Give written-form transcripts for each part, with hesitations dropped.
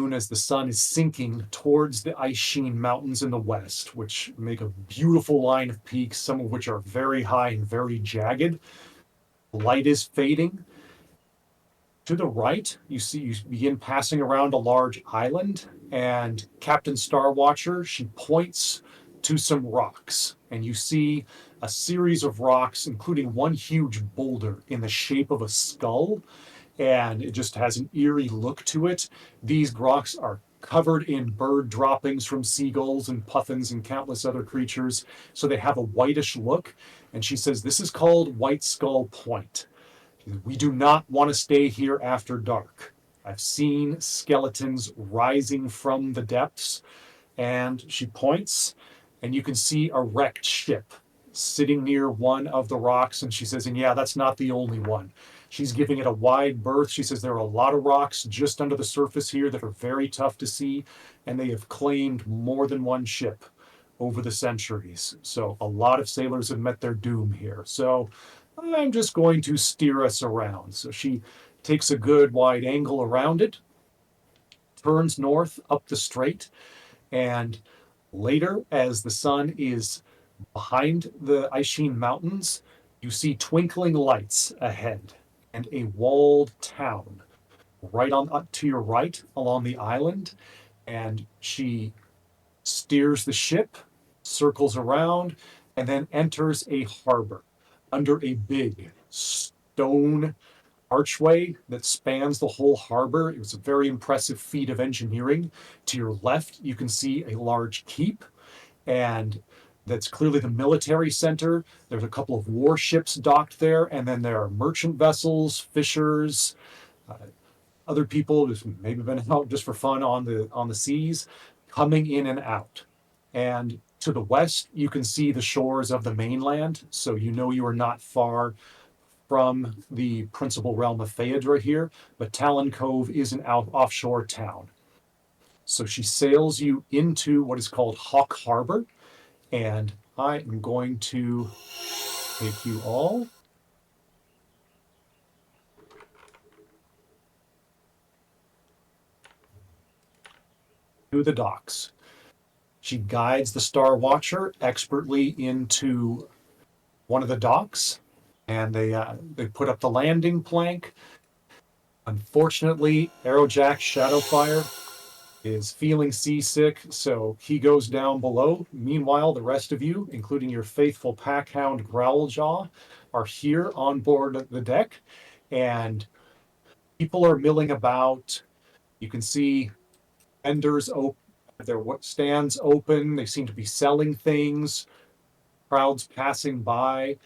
afternoon as the sun is sinking towards the ice-sheen mountains in the west, which make a beautiful line of peaks, some of which are very high and very jagged. Light is fading. To the right, you begin passing around a large island, and Captain Starwatcher, she points to some rocks, and you see a series of rocks, including one huge boulder in the shape of a skull, and it just has an eerie look to it. These rocks are covered in bird droppings from seagulls and puffins and countless other creatures, so they have a whitish look. And she says, this is called White Skull Point. We do not want to stay here after dark. I've seen skeletons rising from the depths. And she points, and you can see a wrecked ship sitting near one of the rocks. And she says, and yeah, that's not the only one. She's giving it a wide berth. She says there are a lot of rocks just under the surface here that are very tough to see, and they have claimed more than one ship over the centuries. So a lot of sailors have met their doom here. So I'm just going to steer us around. So she takes a good wide angle around it, turns north up the strait, and later, as the sun is behind the Aishin Mountains, you see twinkling lights ahead and a walled town right on to your right along the island. And she steers the ship, circles around, and then enters a harbor under a big stone archway that spans the whole harbor. It was a very impressive feat of engineering. To your left, you can see a large keep, and that's clearly the military center. There's a couple of warships docked there, and then there are merchant vessels, fishers, other people who've maybe been out just for fun on the seas, coming in and out. And to the west, you can see the shores of the mainland, so you know you are not far from the principal realm of Phaedra here, but Talon Cove is an offshore town. So she sails you into what is called Hawk Harbor, and I am going to take you all to the docks. She guides the Star Watcher expertly into one of the docks, and they put up the landing plank. Unfortunately, Arrowjack Shadowfire is feeling seasick, so he goes down below. Meanwhile, the rest of you, including your faithful packhound Growljaw, are here on board the deck, and people are milling about. You can see vendors open, their stands open. They seem to be selling things. Crowds passing by.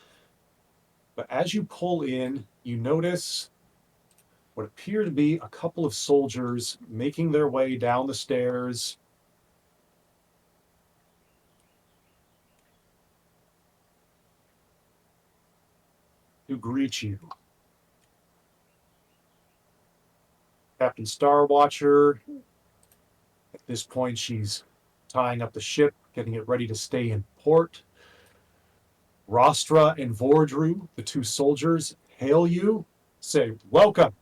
But as you pull in, you notice what appear to be a couple of soldiers making their way down the stairs. To greet you. Captain Starwatcher. At this point, she's tying up the ship, getting it ready to stay in port. Rostra and Vordru, the two soldiers, hail you, say, welcome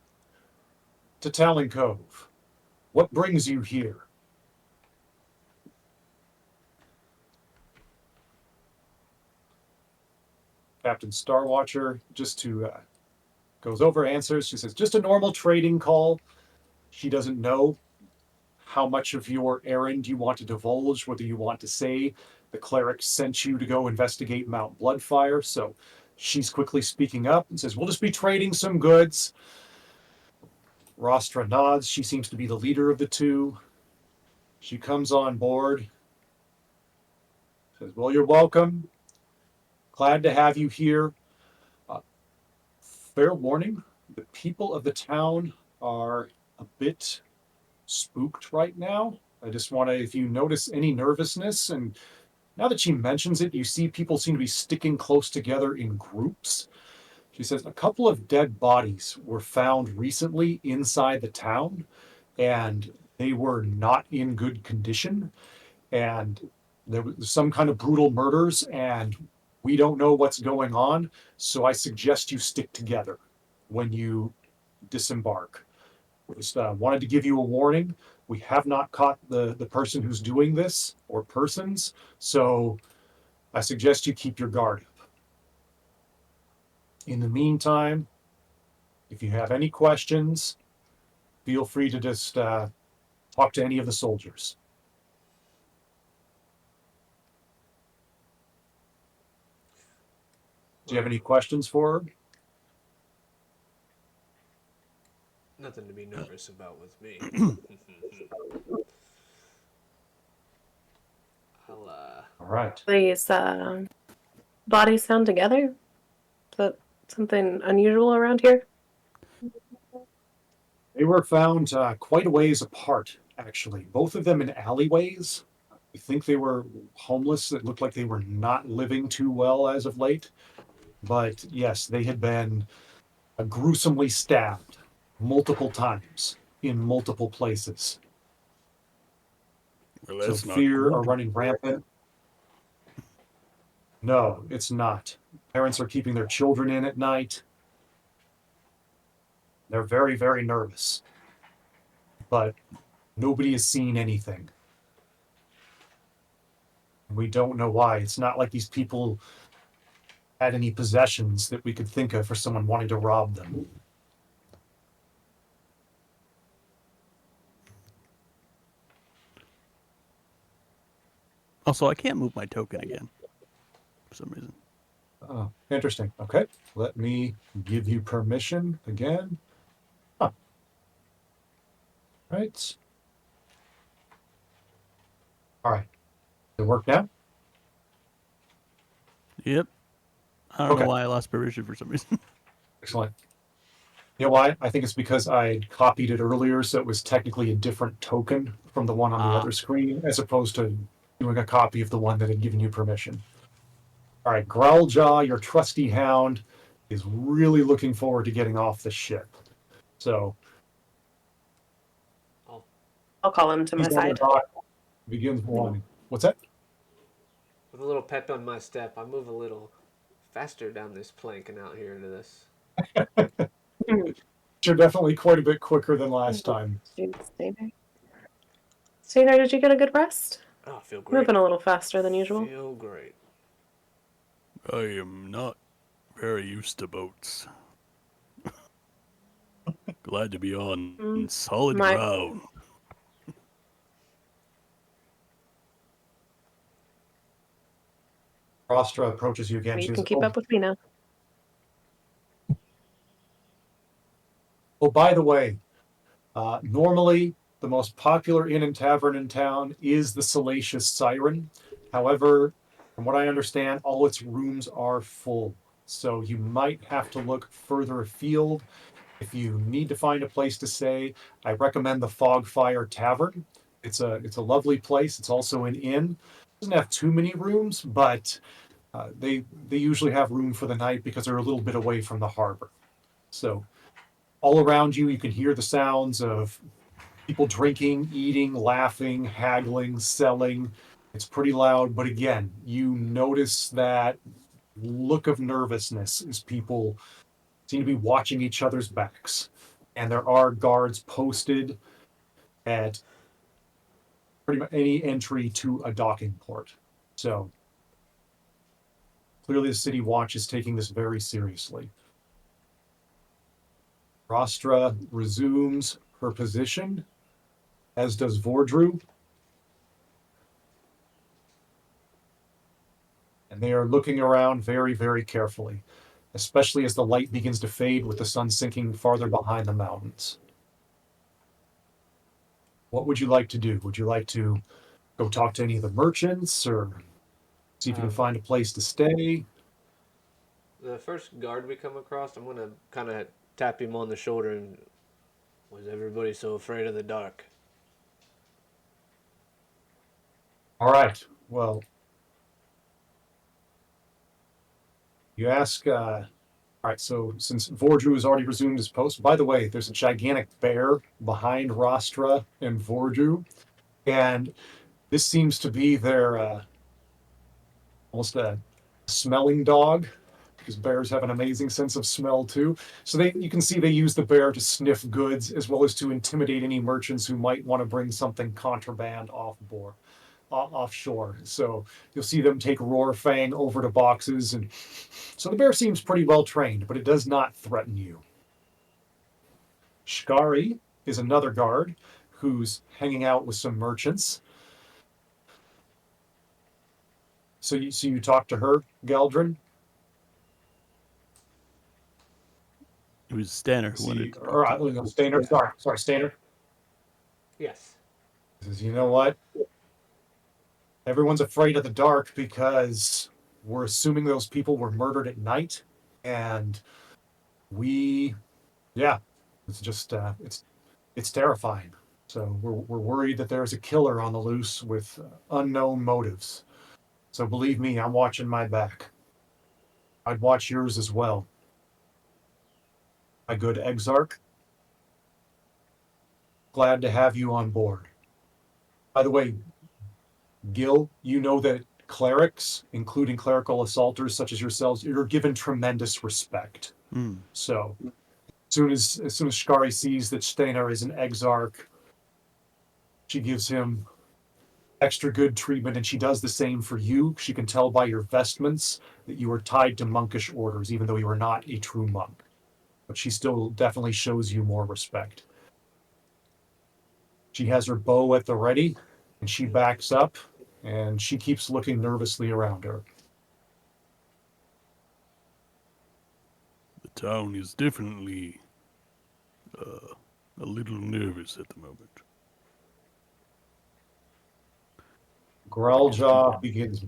to Talon Cove. What brings you here? Captain Starwatcher, just to goes over, answers. She says, just a normal trading call. She doesn't know how much of your errand you want to divulge, whether you want to say the cleric sent you to go investigate Mount Bloodfire. So she's quickly speaking up and says, we'll just be trading some goods. Rostra nods. She seems to be the leader of the two. She comes on board. Says, well, you're welcome. Glad to have you here. Fair warning, the people of the town are a bit spooked right now. I just want to, if you notice any nervousness, and now that she mentions it, you see people seem to be sticking close together in groups. She says a couple of dead bodies were found recently inside the town, and they were not in good condition. And there was some kind of brutal murders, and we don't know what's going on. So I suggest you stick together when you disembark. Just wanted to give you a warning. We have not caught the person who's doing this or persons, so I suggest you keep your guard up. In the meantime, if you have any questions, feel free to just talk to any of the soldiers. Do you have any questions for her? Nothing to be nervous about with me. I'll, All right. These bodies found together? Is that something unusual around here? They were found quite a ways apart, actually. Both of them in alleyways. We think they were homeless. It looked like they were not living too well as of late. But yes, they had been gruesomely stabbed multiple times in multiple places. Well, So that's not fear good. are running rampant. No, it's not. Parents are keeping their children in at night. They're very, very nervous. But nobody has seen anything. We don't know why. It's not like these people had any possessions that we could think of for someone wanting to rob them. Also, I can't move my token again for some reason. Oh, interesting. Okay, let me give you permission again. Huh. Right. All right. Does it work now? Yep. I don't Okay. know why I lost permission for some reason. Excellent. You know why? I think it's because I copied it earlier, so it was technically a different token from the one on the other screen, as opposed to doing a copy of the one that had given you permission. All right, Growljaw, your trusty hound, is really looking forward to getting off the ship. So I'll call him to my he's on the side. dock, begins whining. What's that? with a little pep on my step, I move a little faster down this plank and out here into this. You're definitely quite a bit quicker than last time. Stainer, did you get a good rest? Oh, I feel great. Moving a little faster than usual. Feel great. I am not very used to boats. Glad to be on solid ground. Rostra approaches you again. You She can says, keep up with me now. Oh, by the way, normally the most popular inn and tavern in town is the Salacious Siren. However, from what I understand, all its rooms are full. So you might have to look further afield. If you need to find a place to stay, I recommend the Fogfire Tavern. It's a lovely place. It's also an inn. It doesn't have too many rooms, but they usually have room for the night because they're a little bit away from the harbor. So all around you, you can hear the sounds of people drinking, eating, laughing, haggling, selling. It's pretty loud, but again, you notice that look of nervousness as people seem to be watching each other's backs. And there are guards posted at pretty much any entry to a docking port. So clearly the city watch is taking this very seriously. Rostra resumes her position, as does Vordru. And they are looking around very, very carefully, especially as the light begins to fade with the sun sinking farther behind the mountains. What would you like to do? Would you like to go talk to any of the merchants or see if you can find a place to stay? The first guard we come across, I'm going to kind of tap him on the shoulder and, was everybody so afraid of the dark? All right. Well, you ask. All right. So since Vordru has already resumed his post, by the way, there's a gigantic bear behind Rostra and Vordru, and this seems to be their almost a smelling dog. because bears have an amazing sense of smell too. So you can see they use the bear to sniff goods as well as to intimidate any merchants who might want to bring something contraband offshore. So you'll see them take Roarfang over to boxes, and so the bear seems pretty well trained, but it does not threaten you. Shkari is another guard who's hanging out with some merchants. So you talk to her, Galdrin? It was Stanner who wanted to talk to me. Stainer. Sorry, Stainer. Yes. Says, you know what? Everyone's afraid of the dark because we're assuming those people were murdered at night, and it's just it's terrifying. So we're worried that there's a killer on the loose with unknown motives. So believe me, I'm watching my back. I'd watch yours as well. My good Exarch. Glad to have you on board. By the way, Gil, you know that clerics, including clerical assaulters such as yourselves, you're given tremendous respect. So as soon as Shkari sees that Steinar is an Exarch, she gives him extra good treatment, and she does the same for you. She can tell by your vestments that you are tied to monkish orders, even though you are not a true monk. But she still definitely shows you more respect. She has her bow at the ready, and she backs up, and she keeps looking nervously around her. The town is definitely a little nervous at the moment. Growljaw begins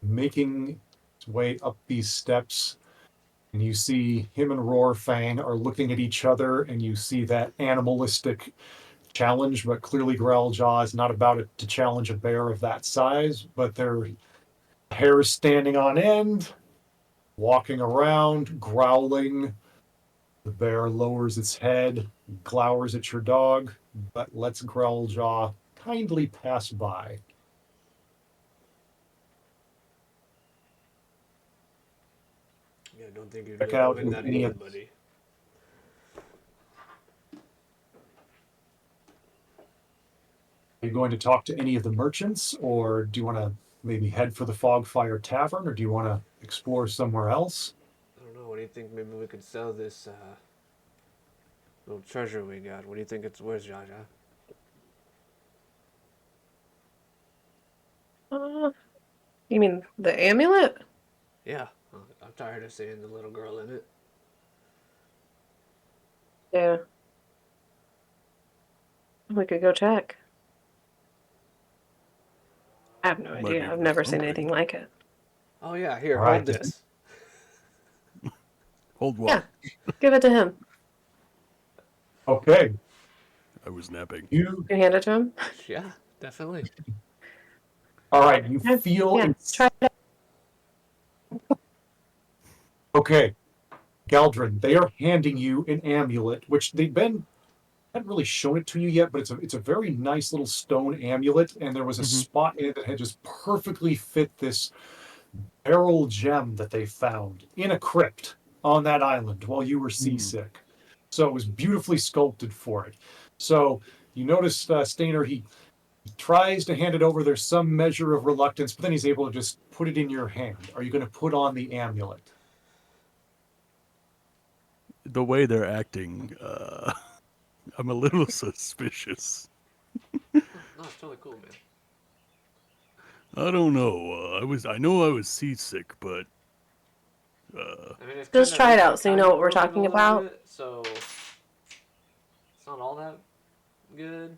making his way up these steps, and you see him and Roarfang are looking at each other, and you see that animalistic challenge, but clearly Growljaw is not about it to challenge a bear of that size, but their hair is standing on end, walking around, growling. The bear lowers its head, glowers at your dog, but lets Growljaw kindly pass by. Yeah, I don't think you're Check gonna out win that any game, of- buddy. Are you going to talk to any of the merchants, or do you want to maybe head for the Fogfire Tavern, or do you want to explore somewhere else? I don't know. What do you think? Maybe we could sell this little treasure we got. What do you think it's worth, Jaja? You mean the amulet? Yeah. I'm tired of seeing the little girl in it. Yeah. We could go check. I have no Might idea. be I've worth never seen something. anything like it. Oh yeah, here, All right. hold this. Hold what? Yeah. Give it to him. Okay, I was napping. you You hand it to him? Yeah, definitely. all right? You Yeah, feel yeah. it's Try it out. okay, Galdrin. They are handing you an amulet, which hadn't really shown it to you yet, but it's a very nice little stone amulet, and there was a spot in it that had just perfectly fit this beryl gem that they found in a crypt on that island while you were seasick. So it was beautifully sculpted for it. So you notice Stainer, he tries to hand it over. There's some measure of reluctance, but then he's able to just put it in your hand. Are you going to put on the amulet? The way they're acting, I'm a little suspicious. No, it's totally cool, man. I don't know. I know I was seasick, but I mean, it's Just kinda- try it out it's so you kinda know what we're broken a talking little about. bit, so it's not all that good,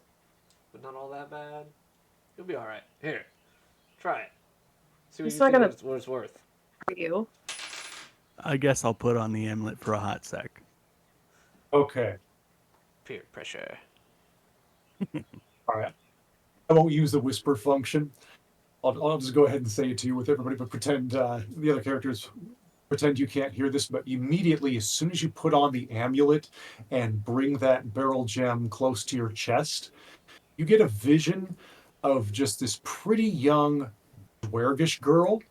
but not all that bad. You'll be all right. Here, try it. See what It's you not think gonna- what it's worth. For you. I guess I'll put on the amulet for a hot sec. Okay. Peer pressure. All right. I won't use the whisper function. I'll just go ahead and say it to you with everybody, but pretend the other characters pretend you can't hear this. But immediately, as soon as you put on the amulet and bring that beryl gem close to your chest, you get a vision of just this pretty young dwergish girl,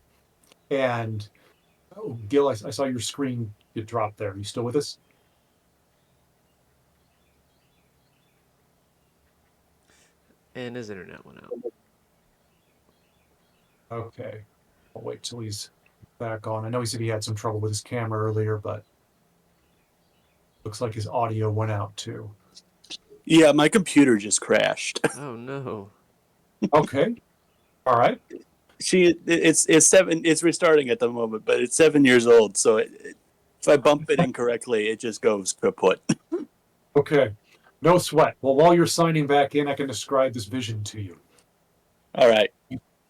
and Oh, Gil, I saw your screen get dropped there. You still with us? And his internet went out. Okay. I'll wait till he's back on. I know he said he had some trouble with his camera earlier, but looks like his audio went out too. Yeah, my computer just crashed. Oh no. Okay. All right. It's restarting at the moment, but it's 7 years old, so if I bump it incorrectly, it just goes kaput. Okay. No sweat. Well, while you're signing back in, I can describe this vision to you. All right.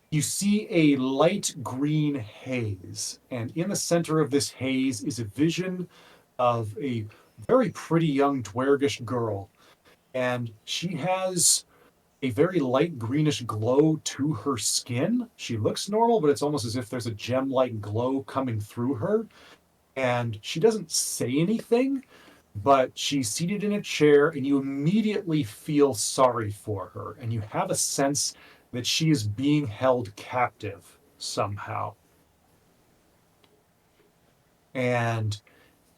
You see a light green haze, and in the center of this haze is a vision of a very pretty young dwergish girl. And she has a very light greenish glow to her skin. She looks normal, but it's almost as if there's a gem-like glow coming through her. And she doesn't say anything, but she's seated in a chair, and you immediately feel sorry for her. And you have a sense that she is being held captive somehow. And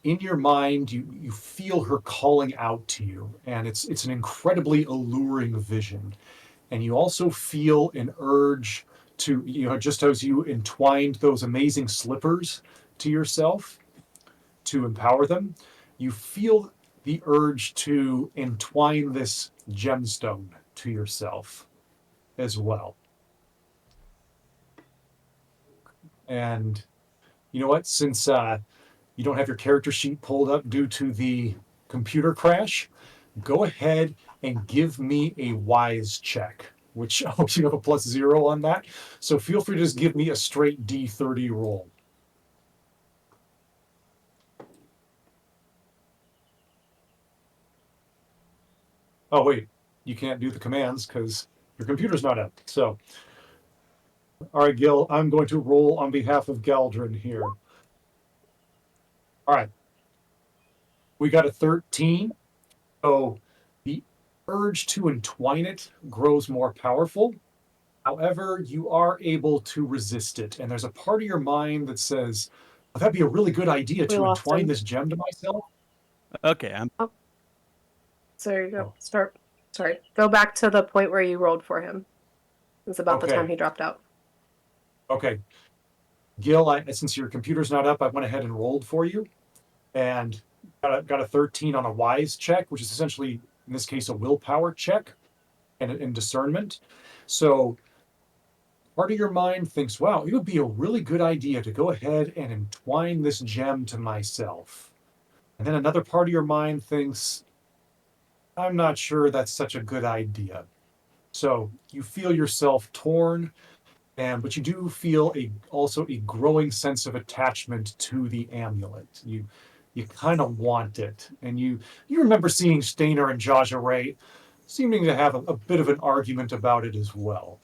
in your mind, you feel her calling out to you, and it's an incredibly alluring vision. And you also feel an urge to, just as you entwined those amazing slippers to yourself to empower them, you feel the urge to entwine this gemstone to yourself as well. And you know what? Since you don't have your character sheet pulled up due to the computer crash, go ahead and give me a wise check, which I hope you have a +0 on that. So feel free to just give me a straight D30 roll. Oh, wait, you can't do the commands because your computer's not up. So, all right, Gil, I'm going to roll on behalf of Galdrin here. All right. We got a 13. So the urge to entwine it grows more powerful. However, you are able to resist it. And there's a part of your mind that says, oh, that'd be a really good idea We to lost entwine him. this gem to myself. Okay, I'm So you go. Oh. Sorry. Go back to the point where you rolled for him. It's about the Okay. time he dropped out. Okay. Gil, since your computer's not up, I went ahead and rolled for you. And got a 13 on a wise check, which is essentially, in this case, a willpower check and discernment. So part of your mind thinks, wow, it would be a really good idea to go ahead and entwine this gem to myself. And then another part of your mind thinks, I'm not sure that's such a good idea. So you feel yourself torn, but you do feel also a growing sense of attachment to the amulet. You kind of want it, and you remember seeing Stainer and Jaja Ray seeming to have a bit of an argument about it as well.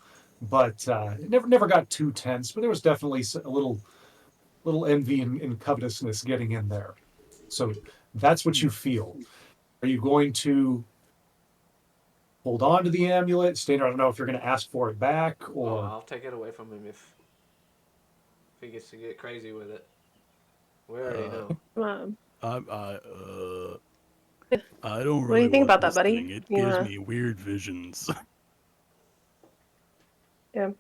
But it never got too tense. But there was definitely a little envy and covetousness getting in there. So that's what you feel. Are you going to hold on to the amulet? Stainer, I don't know if you're going to ask for it back or. I'll take it away from him if he gets to get crazy with it. We already know. I don't really What do you think like about that, this buddy? thing. It Yeah. gives me weird visions. Yeah.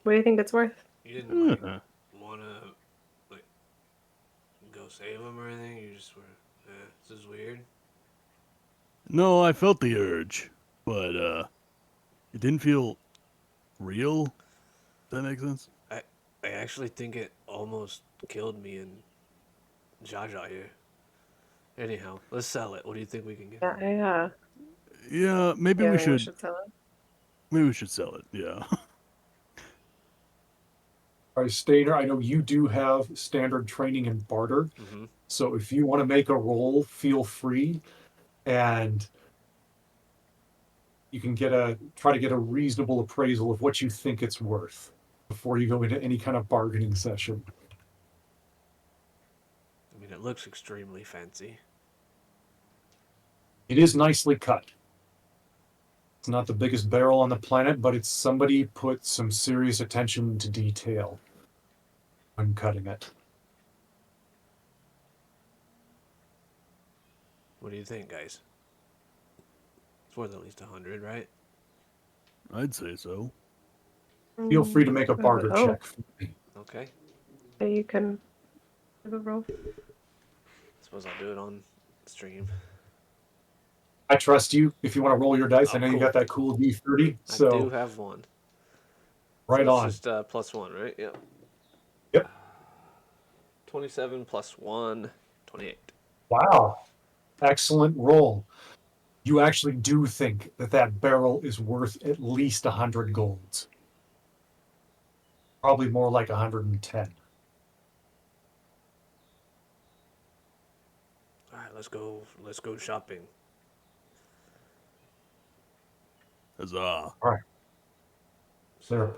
What do you think it's worth? You didn't want to go save him or anything. You just were, this is weird. No, I felt the urge, but it didn't feel real. Does that make sense? I actually think it almost killed me and Jaja here. Anyhow, let's sell it. What do you think we can get? Yeah. Yeah, maybe Yeah, we I think should. sell it. Maybe we should sell it. Yeah. All right, Stainer, I know you do have standard training in barter. Mm-hmm. So if you want to make a roll, feel free. And you can try to get a reasonable appraisal of what you think it's worth before you go into any kind of bargaining session. I mean, it looks extremely fancy. It is nicely cut. It's not the biggest barrel on the planet, but somebody put some serious attention to detail. when cutting it. What do you think, guys? It's worth at least 100, right? I'd say so. Feel free to make a barter Oh, check for me. Okay. so you can give a roll. Suppose I'll do it on stream. I trust you. If you want to roll your dice, I Oh, know you cool. got that cool D30. I So do have one. right So on. it's just +1, right? Yep. Yep. 27 plus 1, 28. Wow. Excellent roll. You actually do think that that barrel is worth at least 100 golds. Probably more like 110. All right, let's go. Let's go shopping. Huzzah. There.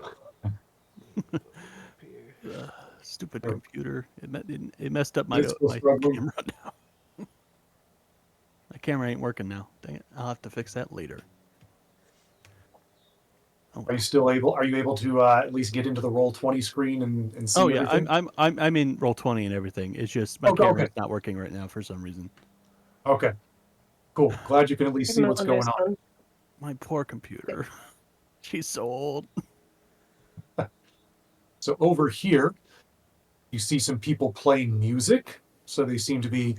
Here. Stupid Sure. computer. It messed up my It's still struggling. camera now. My camera ain't working now. Dang it. I'll have to fix that later. Oh, Are you still able? Are you able to at least get into the roll 20 screen and see oh yeah, everything? I'm in roll 20 and everything. It's just my Okay, camera's okay. not working right now for some reason. Okay. Cool. Glad you can at least see what's going on. Understand. My poor computer. She's so old. So over here, you see some people playing music. So they seem to be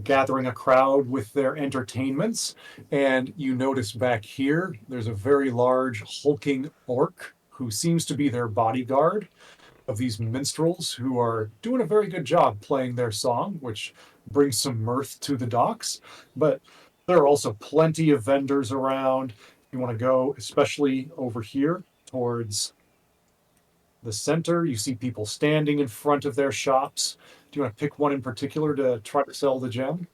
gathering a crowd with their entertainments. And you notice back here, there's a very large hulking orc who seems to be their bodyguard of these minstrels who are doing a very good job playing their song, which brings some mirth to the docks. But there are also plenty of vendors around. If you want to go, especially over here towards the center, you see people standing in front of their shops. Do you want to pick one in particular to try to sell the gem?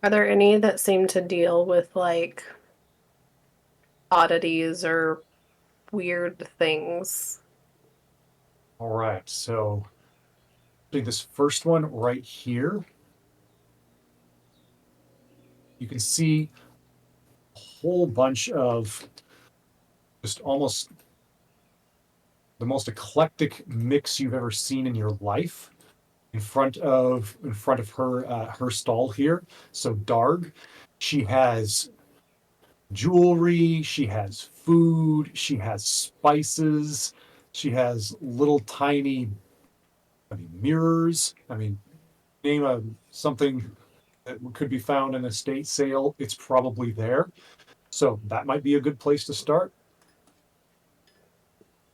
Are there any that seem to deal with like oddities or weird things? All right, so this first one right here, you can see a whole bunch of just almost the most eclectic mix you've ever seen in your life in front of her her stall here. So Darg, she has jewelry, she has food, she has spices, she has little tiny, mirrors. Name something that could be found in a estate sale, it's probably there. So that might be a good place to start.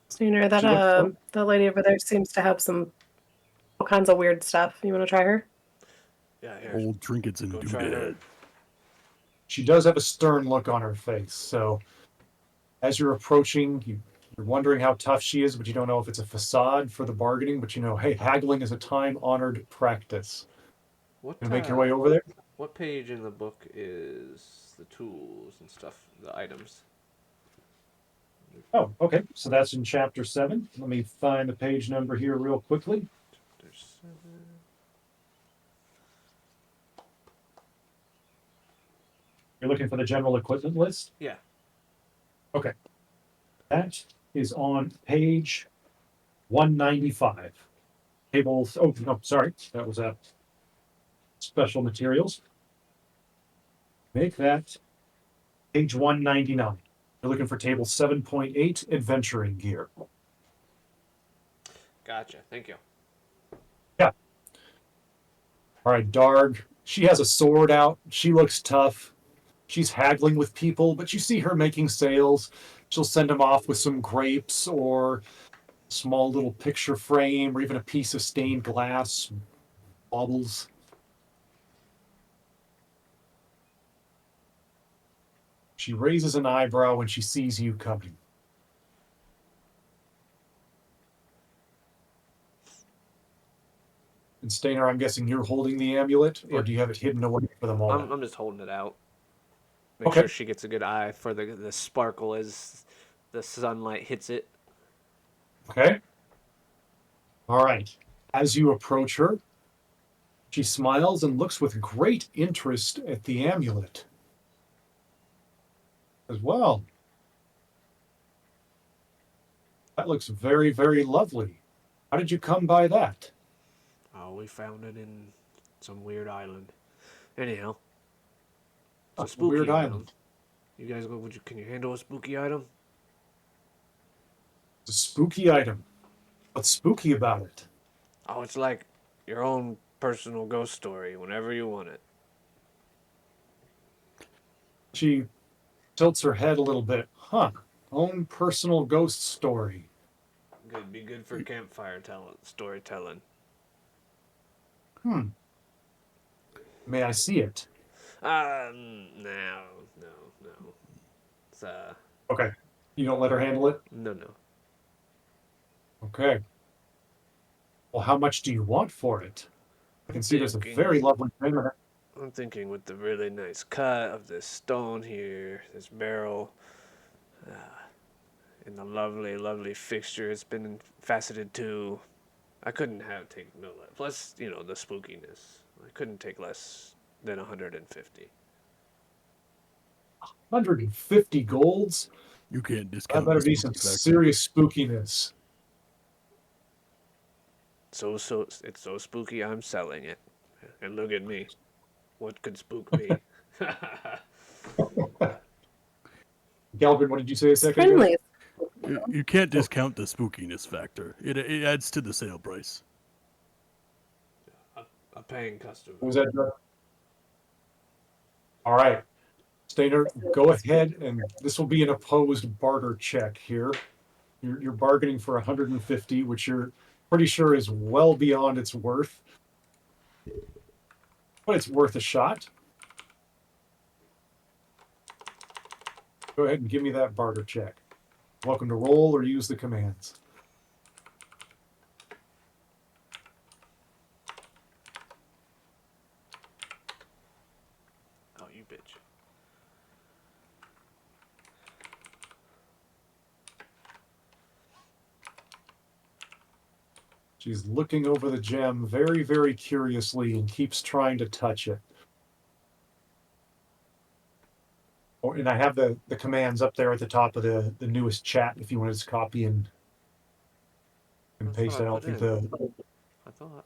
So you know that She looks fun. the lady over there seems to have some all kinds of weird stuff. You want to try her? Yeah, here. Old trinkets and Go try her. doodads. She does have a stern look on her face. So as you're approaching, you're wondering how tough she is, but you don't know if it's a facade for the bargaining. But you know, hey, haggling is a time-honored practice. What? Gonna make your way over there. What page in the book is the tools and stuff, the items? Oh, okay. So that's in chapter 7. Let me find the page number here real quickly. There's 7. You're looking for the general equipment list? Yeah. Okay. That is on page 195. Tables. Oh, no, sorry. That was a special materials. Make that page 199. You're looking for table 7.8 adventuring gear. Gotcha. Thank you. Yeah. All right, Darg. She has a sword out. She looks tough. She's haggling with people, but you see her making sales. She'll send them off with some grapes or a small little picture frame or even a piece of stained glass, baubles. She raises an eyebrow when she sees you coming. And Stainer, I'm guessing you're holding the amulet, or Yep. do you have it hidden away for the moment? I'm just holding it out. Make Okay. sure she gets a good eye for the sparkle as the sunlight hits it. Okay. All right. As you approach her, she smiles and looks with great interest at the amulet. As well. That looks very, very lovely. How did you come by that? Oh, we found it in some weird island. Anyhow, it's a Weird spooky item. island. You guys, can you handle a spooky item? It's a spooky item. What's spooky about it? Oh, it's like your own personal ghost story whenever you want it. She tilts her head a little bit. Huh. Own personal ghost story. Good, be good for campfire storytelling. Hmm. May I see it? No, no, no. It's Okay. You don't let her handle it? no. Okay. Well, how much do you want for it? I can see there's a very lovely thing. I'm thinking with the really nice cut of this stone here, this barrel, and the lovely, lovely fixture it's been faceted to. I couldn't take no less. Plus, the spookiness. I couldn't take less than 150. 150 golds? You can't That discount better the be spooky some factor. serious spookiness. So it's so spooky. I'm selling it. And look at me. What could spook me? Galvin, what did you say a It's second ago? friendly. You can't discount the spookiness factor. It adds to the sale price. A paying customer. What was that, Doug? All right. Stainer, go ahead, and this will be an opposed barter check here. You're bargaining for 150, which you're pretty sure is well beyond its worth. But it's worth a shot. Go ahead and give me that barter check. Welcome to roll or use the commands. Oh, you bitch. She's looking over the gem very, very curiously and keeps trying to touch it. Oh, and I have the commands up there at the top of the newest chat if you want to just copy and That's paste. what I I don't put think in. the I thought.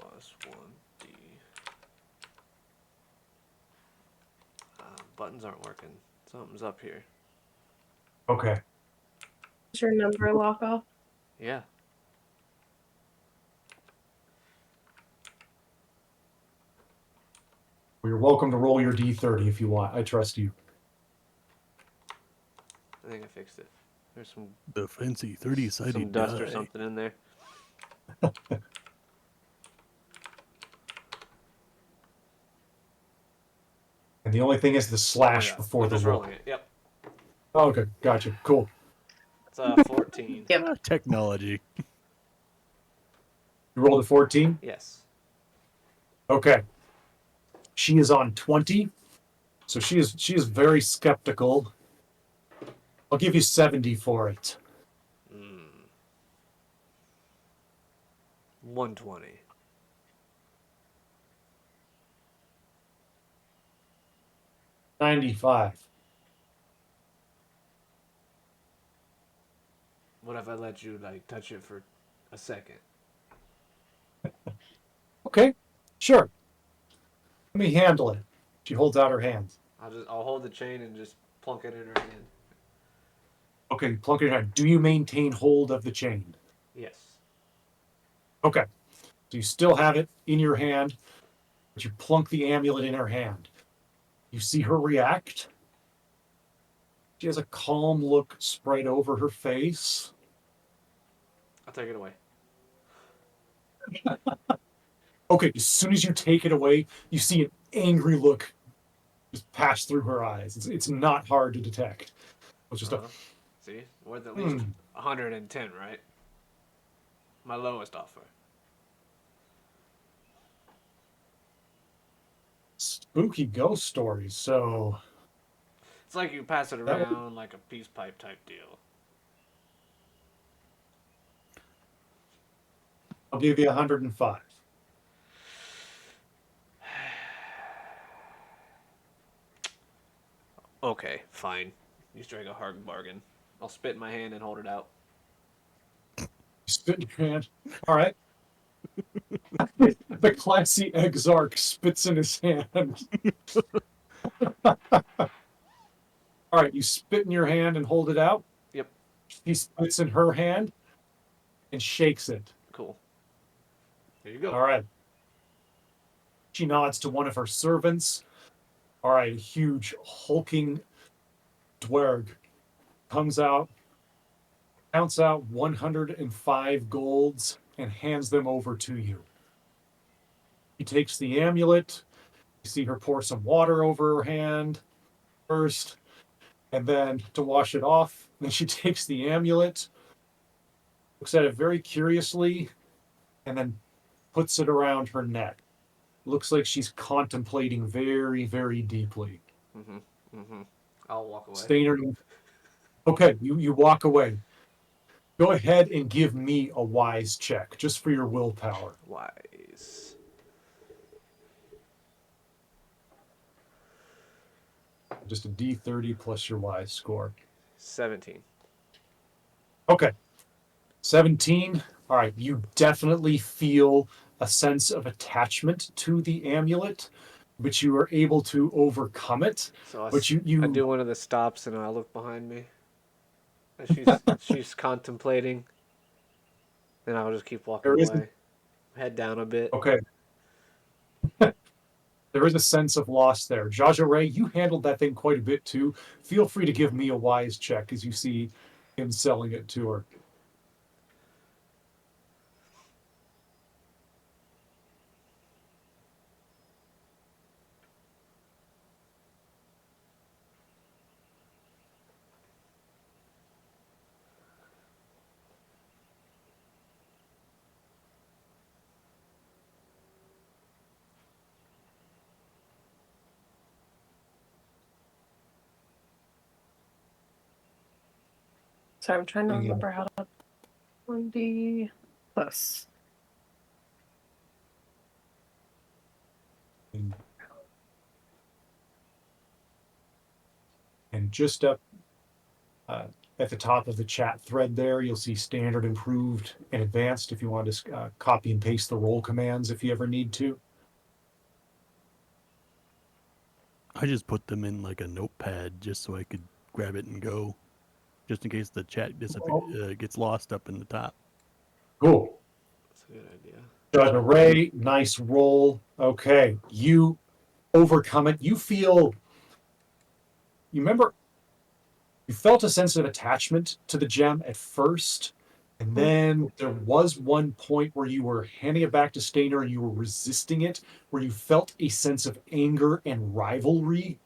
0+1D. Buttons aren't working. Something's up here. okay. Is your number lock off? Yeah. Well, you're welcome to roll your D30 if you want. I trust you. I think I fixed it. There's some The fancy 30-sided some dust die. or something in there. And the only thing is the slash Oh, yeah. before I'm the just roll. rolling it. Yep. Oh, okay, gotcha. Cool. It's 14. Yep. Technology. You rolled a 14? Yes. Okay. She is on 20. So she is very skeptical. I'll give you 70 for it. 120. $95. What if I let you touch it for a second? Okay, sure. Let me handle it. She holds out her hands. I'll hold the chain and just plunk it in her hand. Okay, plunk it in her hand. Do you maintain hold of the chain? Yes. Okay. So you still have it in your hand, but you plunk the amulet in her hand. You see her react. She has a calm look spread over her face. I'll take it away. Okay, as soon as you take it away, you see an angry look just pass through her eyes. It's not hard to detect. It's just See? Worth at least 110, right? My lowest offer. spooky ghost stories. So It's like you pass it around like a peace pipe type deal. I'll give you 105. Okay, fine. You strike a hard bargain. I'll spit in my hand and hold it out. You spit in your hand. All right. The classy exarch spits in his hand. All right, you spit in your hand and hold it out. Yep. She spits in her hand and shakes it. Cool. There you go. All right. She nods to one of her servants. All right, a huge hulking dwerg comes out, counts out 105 golds, and hands them over to you. He takes the amulet. You see her pour some water over her hand first, and then to wash it off. Then she takes the amulet, looks at it very curiously, and then puts it around her neck. Looks like she's contemplating very, very deeply. I'll walk away. Stainer. Okay, you walk away. Go ahead and give me a wise check, just for your willpower. Wise. Just a D30 plus your wise score. 17. Okay. 17. All right, you definitely feel a sense of attachment to the amulet, but you are able to overcome it. So I do one of the stops and I look behind me. And she's contemplating. And I'll just keep walking away. Head down a bit. Okay. There is a sense of loss there. Jaja Ray, you handled that thing quite a bit too. Feel free to give me a wise check as you see him selling it to her. Sorry, I'm trying to remember how to 1D plus. And just up at the top of the chat thread there, you'll see standard, improved, and advanced if you want to copy and paste the roll commands if you ever need to. I just put them in like a notepad just so I could grab it and go, just in case the chat gets lost up in the top. Cool. That's a good idea. Judge Ray, nice roll. Okay, you overcome it. You feel, you remember, you felt a sense of attachment to the gem at first, and then there was one point where you were handing it back to Stainer and you were resisting it, where you felt a sense of anger and rivalry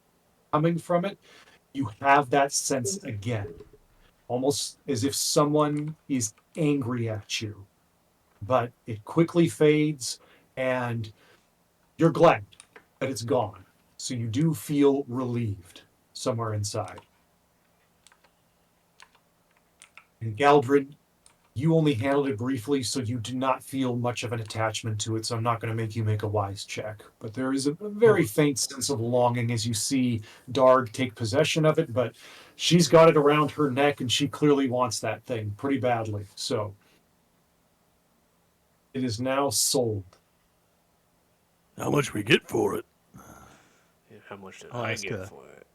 coming from it. You have that sense again, almost as if someone is angry at you. But it quickly fades, and you're glad that it's gone. So you do feel relieved somewhere inside. And Galdrin, you only handled it briefly, so you do not feel much of an attachment to it, so I'm not going to make you make a wise check. But there is a very faint sense of longing as you see Darg take possession of it, but she's got it around her neck, and she clearly wants that thing pretty badly. So it is now sold. How much we get for it? Yeah, how much did I'll I ask, get for it?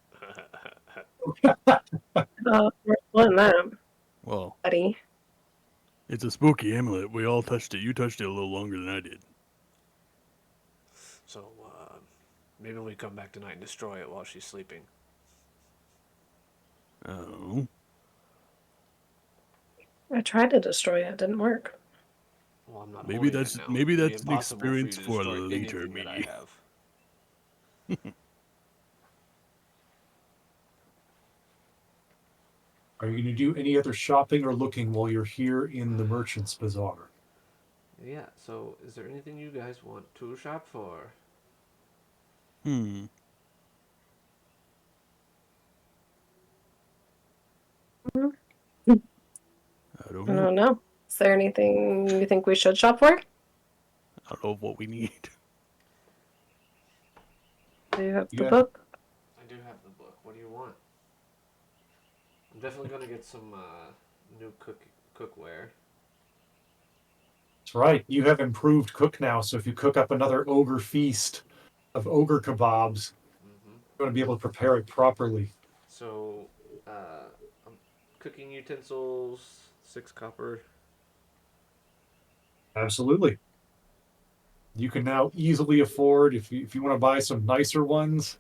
We're splitting that, Well, buddy. it's a spooky amulet. We all touched it. You touched it a little longer than I did. So, maybe we come back tonight and destroy it while she's sleeping. Oh. I tried to destroy it. It didn't work. Well, I'm not Maybe holding that's- it now. maybe It'd be that's an impossible for you experience to for destroy later, anything that I me. have. Are you going to do any other shopping or looking while you're here in the Merchant's Bazaar? Yeah, so is there anything you guys want to shop for? I don't I know. don't know. Is there anything you think we should shop for? I don't know what we need. Do you have the Yeah. book? I do have the book. What do you want? I'm definitely gonna get some new cookware. That's right. You have improved cook now, so if you cook up another ogre feast of ogre kebabs, Mm-hmm. you're going to be able to prepare it properly. So, um, cooking utensils, 6 copper. Absolutely. You can now easily afford, if you want to buy some nicer ones,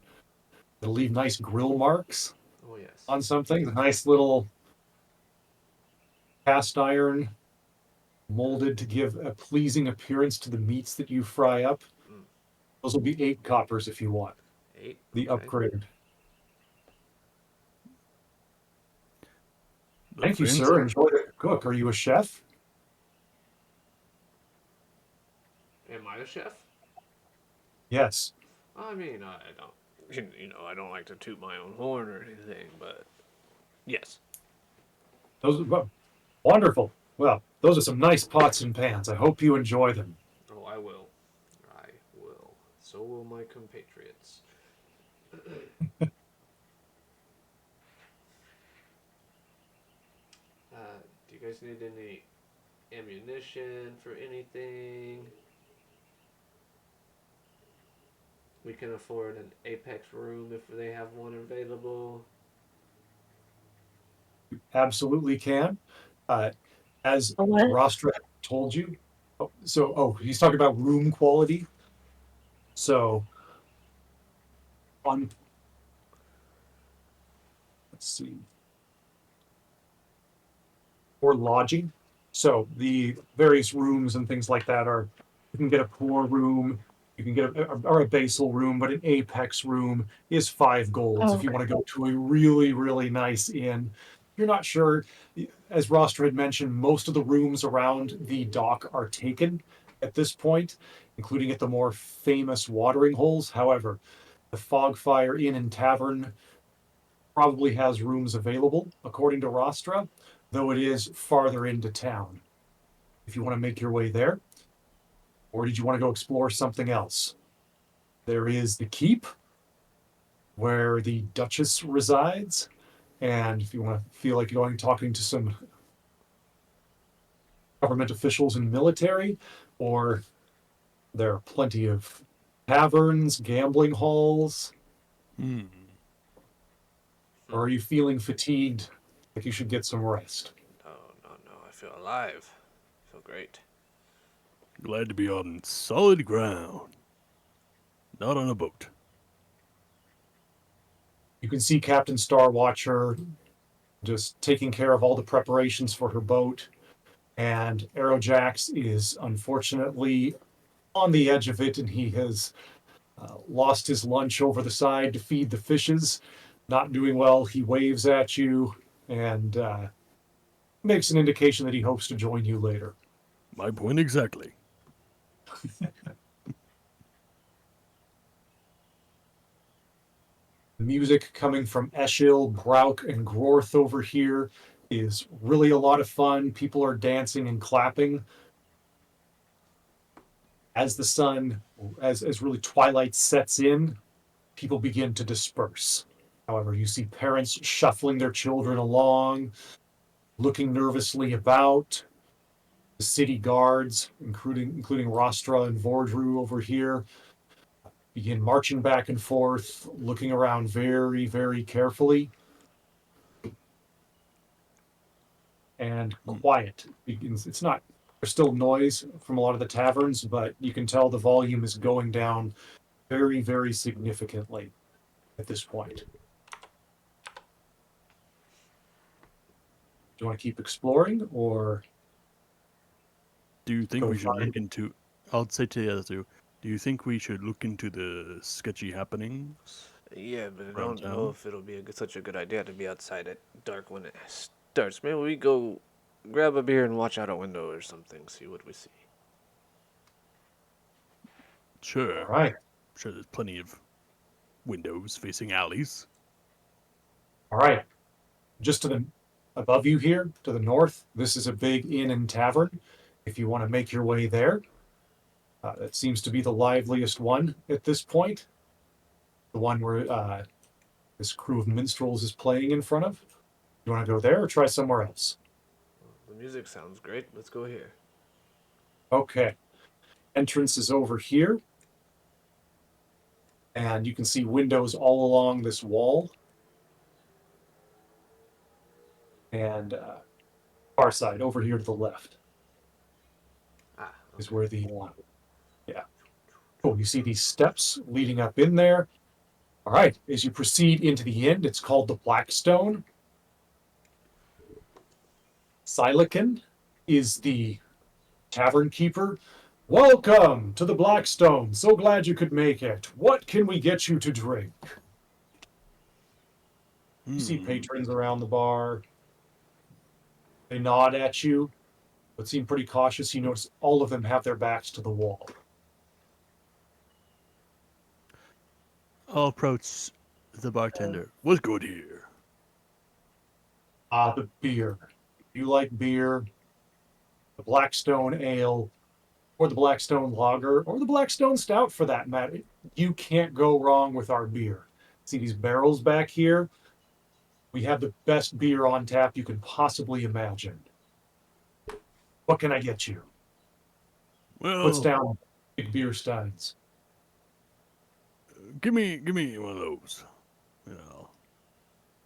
that'll leave nice grill marks Oh yes. on something. A nice little cast iron molded to give a pleasing appearance to the meats that you fry up. Mm. Those will be 8 coppers if you want 8. the Okay. upgrade. The Thank you, fancy. sir. Enjoy the cook. Are you a chef? Am I a chef? Yes. I mean, I don't. I don't like to toot my own horn or anything, but yes. Those are wonderful. Well, those are some nice pots and pans. I hope you enjoy them. Oh, I will. I will. So will my compatriots. Do you guys need any ammunition for anything? We can afford an Apex room if they have one available. You absolutely can. As A what? Rostra told you. He's talking about room quality. So, on, let's see, or lodging. So the various rooms and things like that are, you can get a poor room, you can get or a basal room, but an apex room is 5 golds. Oh, If you okay. want to go to a really, really nice inn, you're not sure. As Rostra had mentioned, most of the rooms around the dock are taken at this point, including at the more famous watering holes. However, the Fogfire Inn and Tavern probably has rooms available, according to Rostra, though it is farther into town. If you want to make your way there, or did you want to go explore something else? There is the keep, where the Duchess resides, and if you want to feel like going talking to some government officials and military, or there are plenty of taverns, gambling halls, Hmm. or are you feeling fatigued, like you should get some rest? No, no, no. I feel alive. I feel great. Glad to be on solid ground, not on a boat. You can see Captain Starwatcher just taking care of all the preparations for her boat. And Aerojax is unfortunately on the edge of it, and he has lost his lunch over the side to feed the fishes. Not doing well. He waves at you and makes an indication that he hopes to join you later. My point exactly. The music coming from Eshil, Brauk, and Grorth over here is really a lot of fun. People are dancing and clapping. As the sun, as really twilight sets in, people begin to disperse. However, you see parents shuffling their children along, looking nervously about. The city guards, including Rostra and Vordru over here, begin marching back and forth, looking around very, very carefully. And quiet begins. It's not, there's still noise from a lot of the taverns, but you can tell the volume is going down very, very significantly at this point. Do you want to keep exploring, or Do you think go we should find? look into? I'll say to the other two. Do you think we should look into the sketchy happenings? Yeah, but I Around don't know town? if it'll be such a good idea to be outside at dark when it starts. Maybe we go grab a beer and watch out a window or something, see what we see. Sure. All right, Sure, there's plenty of windows facing alleys. all right. Just to the above you here, to the north, this is a big inn and tavern. If you want to make your way there, that seems to be the liveliest one at this point. The one where this crew of minstrels is playing in front of. You want to go there or try somewhere else? The music sounds great. Let's go here. Okay. Entrance is over here. And you can see windows all along this wall. And far side, over here to the left, Ah, is okay. where the, yeah. Oh, you see these steps leading up in there. All right, as you proceed into the end, it's called the Blackstone. Silicon is the tavern keeper. Welcome to the Blackstone. So glad you could make it. What can we get you to drink? You see patrons around the bar. They nod at you, but seem pretty cautious. You notice all of them have their backs to the wall. I'll approach the bartender. What's good here? The beer. If you like beer, the Blackstone Ale, or the Blackstone Lager, or the Blackstone Stout for that matter, you can't go wrong with our beer. See these barrels back here? We have the best beer on tap you could possibly imagine. What can I get you? Puts Well, down big beer steins. give me one of those. You know,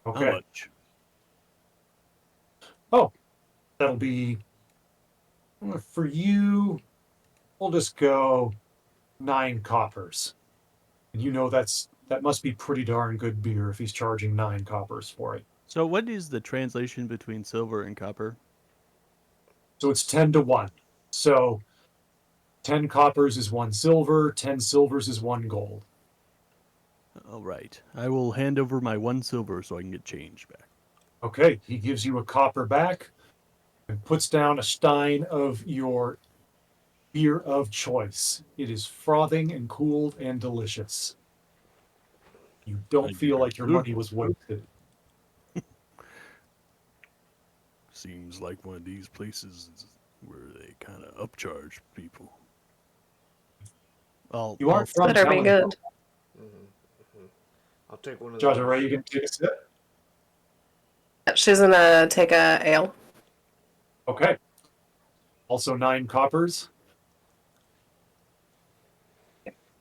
how Okay. much? Oh, that'll be for you. We'll just go 9 coppers. And you know that must be pretty darn good beer if he's charging 9 coppers for it. So, what is the translation between silver and copper? So it's 10 to 1. So 10 coppers is 1 silver, 10 silvers is 1 gold. All right, I will hand over my 1 silver so I can get change back. Okay, he gives you a copper back and puts down a stein of your beer of choice. It is frothing and cooled and delicious. You don't Thank feel you. like your money was wasted. Seems like one of these places where they kind of upcharge people. You aren't from Better be Talon. good. I'll take one of Judge, those. are you going to take a sip? She's gonna take a ale. Okay. Also 9 coppers.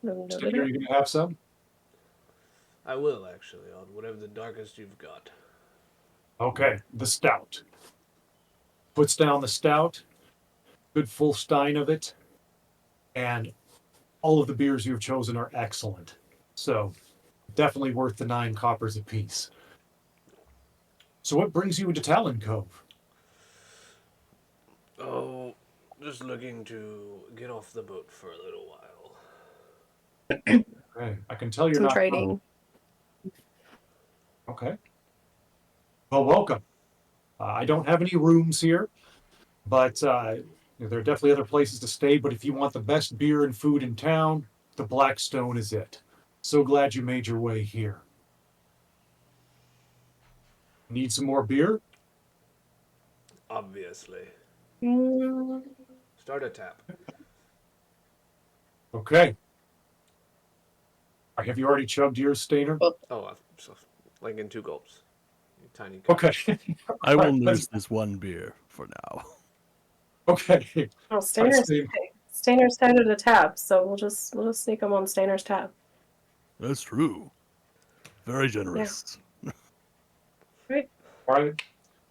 Stinger, are you going to have some? I will, actually. I'll whatever the darkest you've got. Okay, the stout. Puts down the stout, good full stein of it, and all of the beers you've chosen are excellent. So, definitely worth the 9 coppers apiece. So, what brings you into Talon Cove? Oh, just looking to get off the boat for a little while. Okay, I can tell you're Some not trading. Okay. Well, welcome. I don't have any rooms here, but there are definitely other places to stay. But if you want the best beer and food in town, the Blackstone is it. So glad you made your way here. Need some more beer? Obviously. Mm, Start a tap. Okay. Have you already chugged yours, Stainer? Oh, like in 2 gulps. Tiny cup. Okay. I will Alright, lose this 1 beer for now. Okay. Oh, Stainer's Steve. Stainer's started a tab, so we'll just sneak him on Stainer's tab. That's true. Very generous. Right. All right.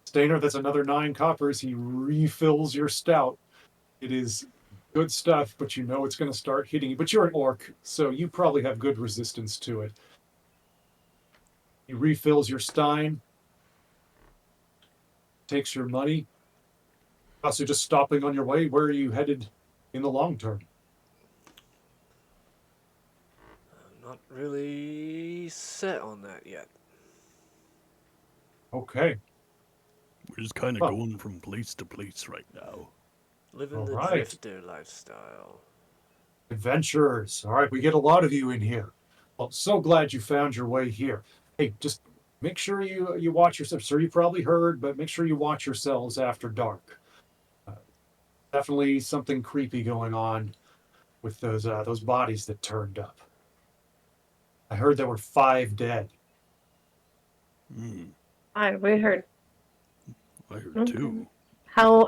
Stainer, that's another 9 coppers. He refills your stout. It is good stuff, but you know it's going to start hitting you. But you're an orc, so you probably have good resistance to it. He refills your stein, takes your money. Also, just stopping on your way. Where are you headed in the long term? I'm not really set on that yet. Okay. We're just kind of Well. going from place to place right now. Living All the right. drifter lifestyle. Adventurers. All right, we get a lot of you in here. Well, so glad you found your way here. Hey, just make sure you watch yourselves. Sir, you probably heard, but make sure you watch yourselves after dark. Definitely something creepy going on with those bodies that turned up. I heard there were 5 dead. We heard. I heard Okay. two. How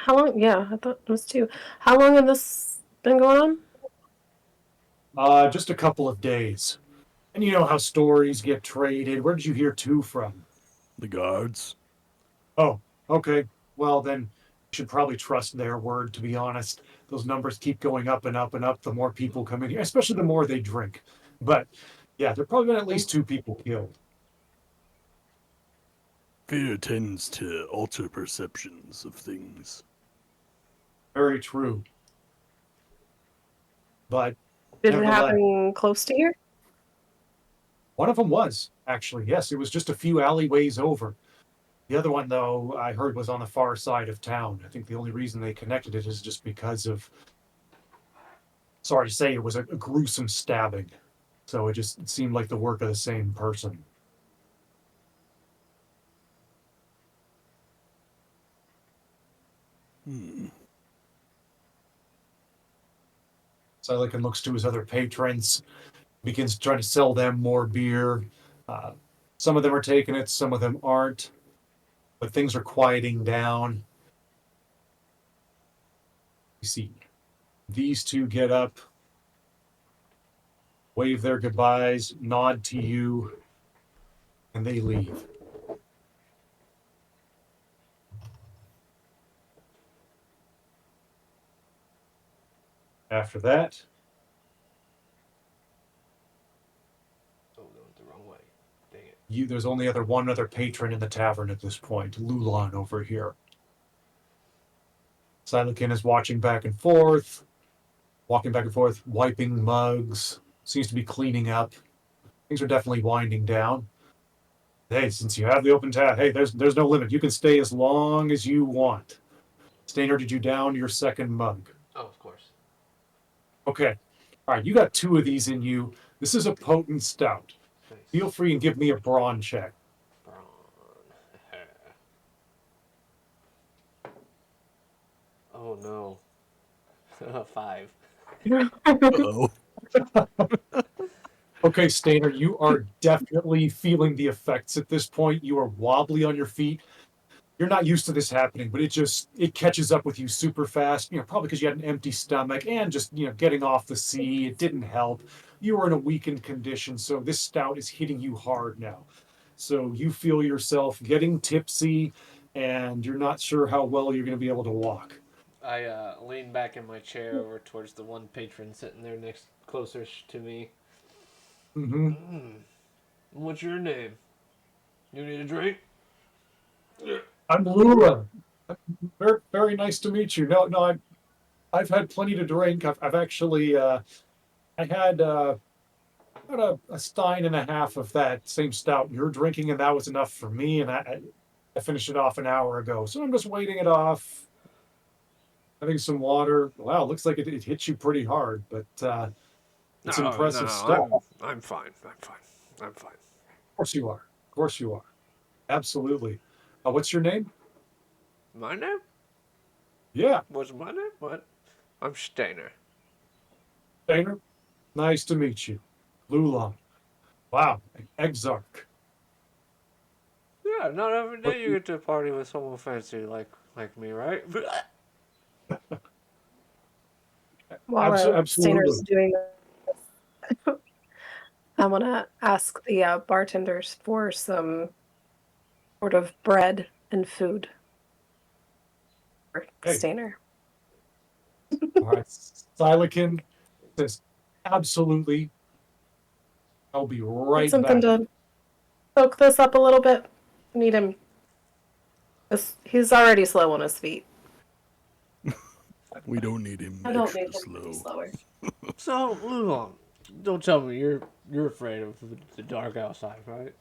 long? Yeah, I thought it was 2. How long have this been going on? Just a couple of days. And you know how stories get traded. Where did you hear 2 from? The guards. Oh, okay. Well, then you should probably trust their word, to be honest. Those numbers keep going up and up and up the more people come in here, especially the more they drink. But yeah, there probably been at least 2 people killed. Fear tends to alter perceptions of things. Very true. But Did it nevertheless, happen close to here? one of them was, actually. Yes, it was just a few alleyways over. The other one, though, I heard was on the far side of town. I think the only reason they connected it is just because of, sorry to say, it was a gruesome stabbing. So it just seemed like the work of the same person. Silicon looks to his other patrons, begins trying to sell them more beer. Some of them are taking it, some of them aren't, but things are quieting down. You see these 2 get up, wave their goodbyes, nod to you, and they leave. After that, Oh, we went the wrong way. Dang it. there's only one other patron in the tavern at this point, Lulan over here. Silakin is walking back and forth, wiping mugs, seems to be cleaning up. Things are definitely winding down. Hey, since you have the open tab, hey, there's no limit. You can stay as long as you want. Stainer, did you down your second mug? Oh, of course. Okay. All right, you got 2 of these in you. This is a potent stout. Nice. Feel free and give me a brawn check. Brawn. Oh no. 5. Uh-oh. Okay, Stainer, you are definitely feeling the effects at this point. You are wobbly on your feet. You're not used to this happening, but it catches up with you super fast. Probably because you had an empty stomach and just getting off the sea. It didn't help. You were in a weakened condition, so this stout is hitting you hard now. So you feel yourself getting tipsy, and you're not sure how well you're going to be able to walk. I lean back in my chair over towards the one patron sitting there closer to me. Mm-hmm. What's your name? You need a drink? I'm Lula. Very, very nice to meet you. No, I've had plenty to drink. I've actually, I had about a stein and a half of that same stout you're drinking, and that was enough for me. And I finished it off an hour ago, so I'm just waiting it off. Having some water. Wow, looks like it hit you pretty hard, but it's impressive stuff. I'm fine. I'm fine. Of course you are. Of course you are. Absolutely. What's your name? My name? Yeah, What's my name? What? I'm Stainer. Stainer. Nice to meet you. Lulon. Wow, an Exarch. Yeah, not every day you get to party with someone fancy like me, right? While Stainer's Absolutely. doing this, I want to ask the bartenders for some sort of bread and food for Hey. Stainer. All right. Silakin says, absolutely. I'll be right Something back. to soak this up a little bit. Need him. He's already slow on his feet. We don't need him I don't extra need him to be slow. slower. So, Lulong, don't tell me you're afraid of the dark outside, right?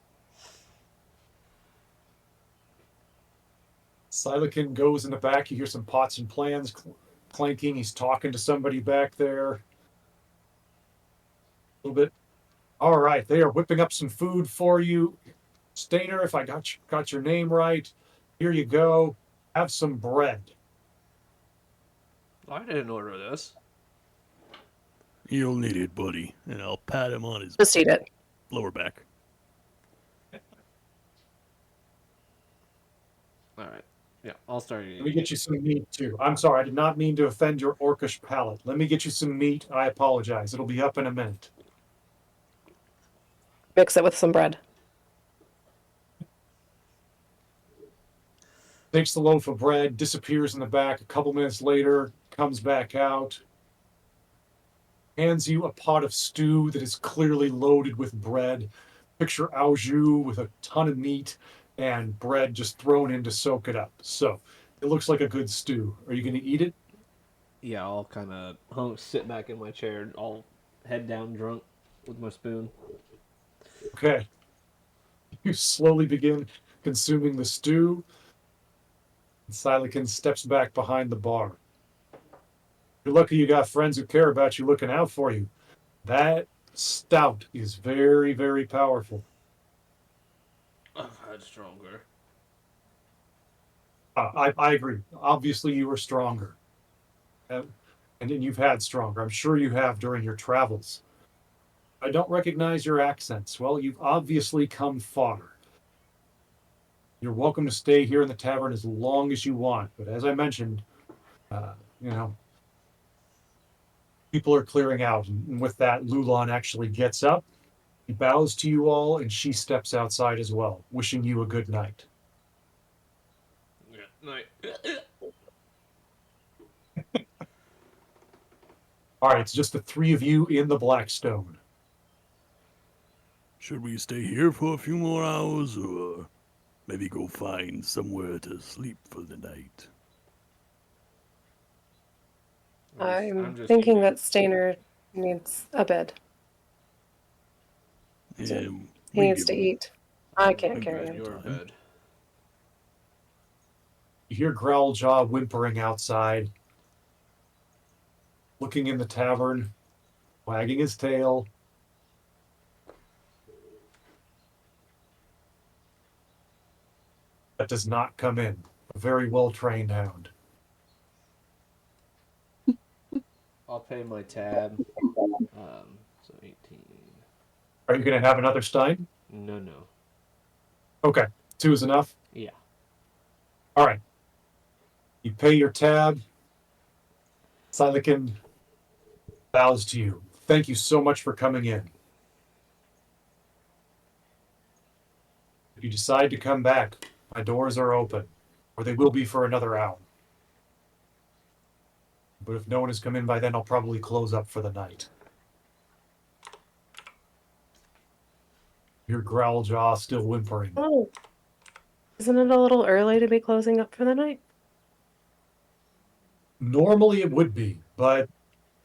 Silakin goes in the back. You hear some pots and pans clanking. He's talking to somebody back there. A little bit. All right, they are whipping up some food for you. Stainer, if I got your name right, here you go. Have some bread. I didn't order this. You'll need it, buddy. And I'll pat him on his Just eat it. lower back. All right. Yeah, I'll start Let me eating. get you some meat too. I'm sorry, I did not mean to offend your orcish palate. Let me get you some meat. I apologize. It'll be up in a minute. Mix it with some bread. Takes the loaf of bread, disappears in the back. A couple minutes later, comes back out, hands you a pot of stew that is clearly loaded with bread. Picture au jus with a ton of meat and bread just thrown in to soak it up. So it looks like a good stew. Are you going to eat it? Yeah, I'll kind of sit back in my chair, all head down, drunk, with my spoon. Okay. You slowly begin consuming the stew. Silakin steps back behind the bar. You're lucky you got friends who care about you looking out for you. That stout is very, very powerful. I've had stronger. I agree. Obviously, you are stronger. And then you've had stronger. I'm sure you have during your travels. I don't recognize your accents. Well, you've obviously come far. You're welcome to stay here in the tavern as long as you want. But as I mentioned, uh, you know, people are clearing out. And with that, Lulon actually gets up. He bows to you all, and she steps outside as well, wishing you a good night. Yeah, night. All right, it's just the three of you in the Blackstone. Should we stay here for a few more hours, or maybe go find somewhere to sleep for the night? I'm just thinking eating. that Stainer needs a bed. Yeah, He we needs give to him eat. I can't Maybe carry that him. Your time. bed. You hear Growljaw whimpering outside, looking in the tavern, wagging his tail. That does not come in. A very well-trained hound. I'll pay my tab. So 18. Are you going to have another Stein? No. Okay, 2 is enough. Yeah. All right. You pay your tab. Silakin bows to you. Thank you so much for coming in. If you decide to come back, my doors are open, or they will be for another hour. But if no one has come in by then, I'll probably close up for the night. Your Growljaw still whimpering. Oh, isn't it a little early to be closing up for the night? Normally it would be, but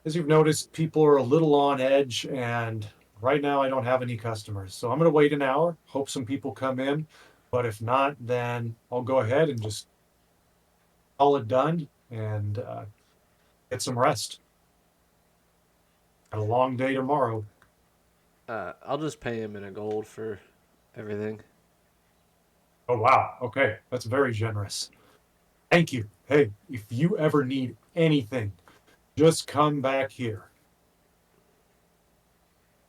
as you've noticed, people are a little on edge, and right now I don't have any customers. So I'm going to wait an hour, hope some people come in. But if not, then I'll go ahead and just call it done and get some rest. Got a long day tomorrow. I'll just pay him in a gold for everything. Oh, wow. Okay. That's very generous. Thank you. Hey, if you ever need anything, just come back here.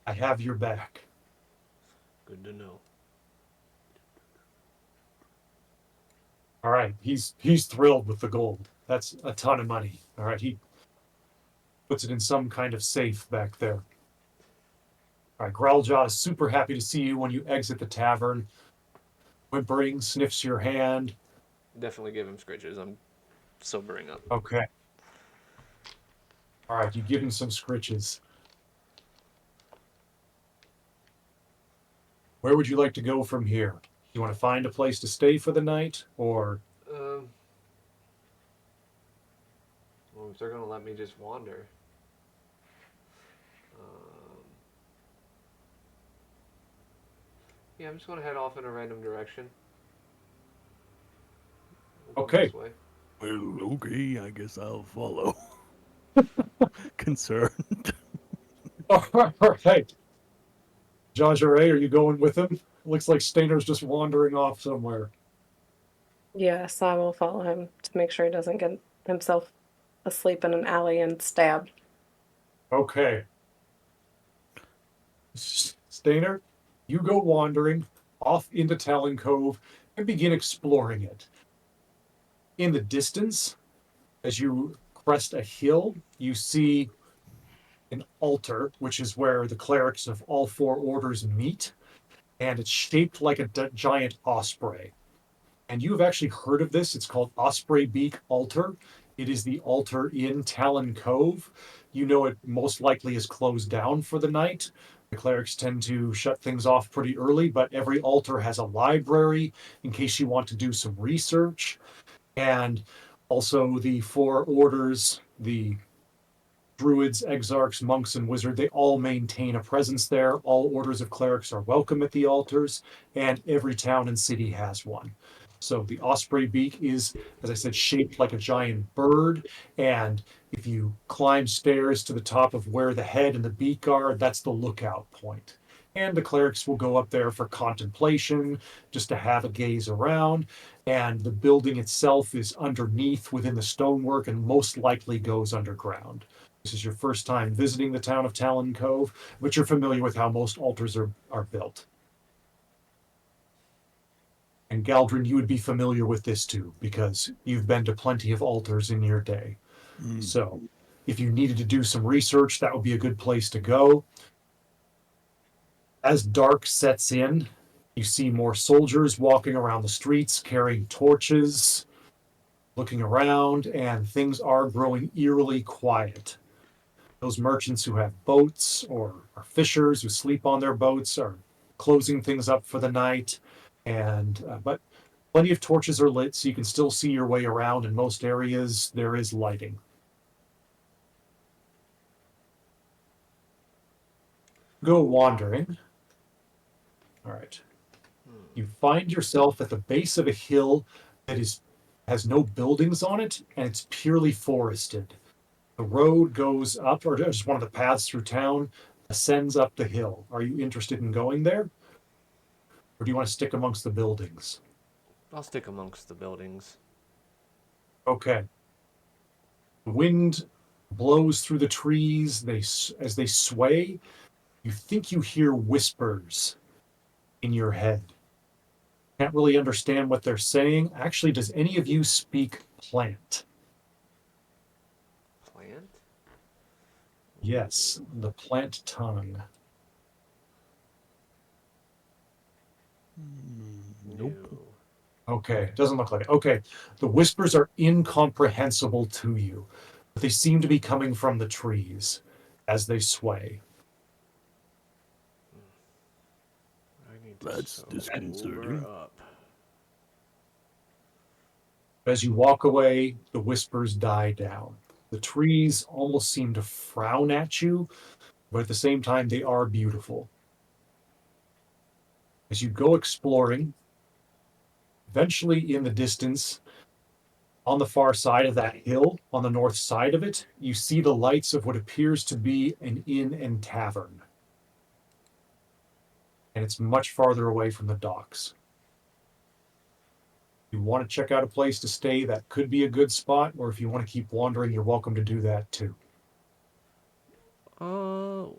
I have your back. Good to know. All right. He's thrilled with the gold. That's a ton of money. All right. He puts it in some kind of safe back there. All right. Growljaw is super happy to see you when you exit the tavern. Whimpering, sniffs your hand. Definitely give him scritches. I'm sobering up. Okay. All right. You give him some scritches. Where would you like to go from here? You want to find a place to stay for the night, or Well, if they're gonna let me just wander. Yeah, I'm just gonna head off in a random direction. We'll go Okay. this way. Well, okay, I guess I'll follow. Concerned. all right. Jajaray, are you going with him? Looks like Stainer's just wandering off somewhere. Yes, I will follow him to make sure he doesn't get himself asleep in an alley and stabbed. Okay. Stainer, you go wandering off into Talon Cove and begin exploring it. In the distance, as you crest a hill, you see an altar, which is where the clerics of all four orders meet, and it's shaped like a giant osprey. And you have actually heard of this. It's called Osprey Beak Altar. It is the altar in Talon Cove. You know it most likely is closed down for the night. The clerics tend to shut things off pretty early, but every altar has a library in case you want to do some research. And also the four orders, the druids, exarchs, monks, and wizards, they all maintain a presence there. All orders of clerics are welcome at the altars, and every town and city has one. So the osprey beak is, as I said, shaped like a giant bird. And if you climb stairs to the top of where the head and the beak are, that's the lookout point. And the clerics will go up there for contemplation, just to have a gaze around. And the building itself is underneath within the stonework and most likely goes underground. This is your first time visiting the town of Talon Cove, but you're familiar with how most altars are built. And Galdrin, you would be familiar with this too, because you've been to plenty of altars in your day. So if you needed to do some research, that would be a good place to go. As dark sets in, you see more soldiers walking around the streets, carrying torches, looking around, and things are growing eerily quiet. Those merchants who have boats or are fishers who sleep on their boats are closing things up for the night. And but plenty of torches are lit, so you can still see your way around. In most areas, there is lighting. Go wandering. All right. You find yourself at the base of a hill that has no buildings on it, and it's purely forested. The road goes up, or just one of the paths through town, ascends up the hill. Are you interested in going there? Or do you want to stick amongst the buildings? I'll stick amongst the buildings. Okay. The wind blows through the trees. As they sway, you think you hear whispers in your head. Can't really understand what they're saying. Actually, does any of you speak plant? Plant? Yes, the plant tongue. Nope. Okay, doesn't look like it. Okay, the whispers are incomprehensible to you, but they seem to be coming from the trees as they sway. I need to That's sober disconcerting. up. As you walk away, the whispers die down. The trees almost seem to frown at you, but at the same time, they are beautiful. As you go exploring, eventually in the distance, on the far side of that hill, on the north side of it, you see the lights of what appears to be an inn and tavern. And it's much farther away from the docks. If you want to check out a place to stay, that could be a good spot, or if you want to keep wandering, you're welcome to do that too. Are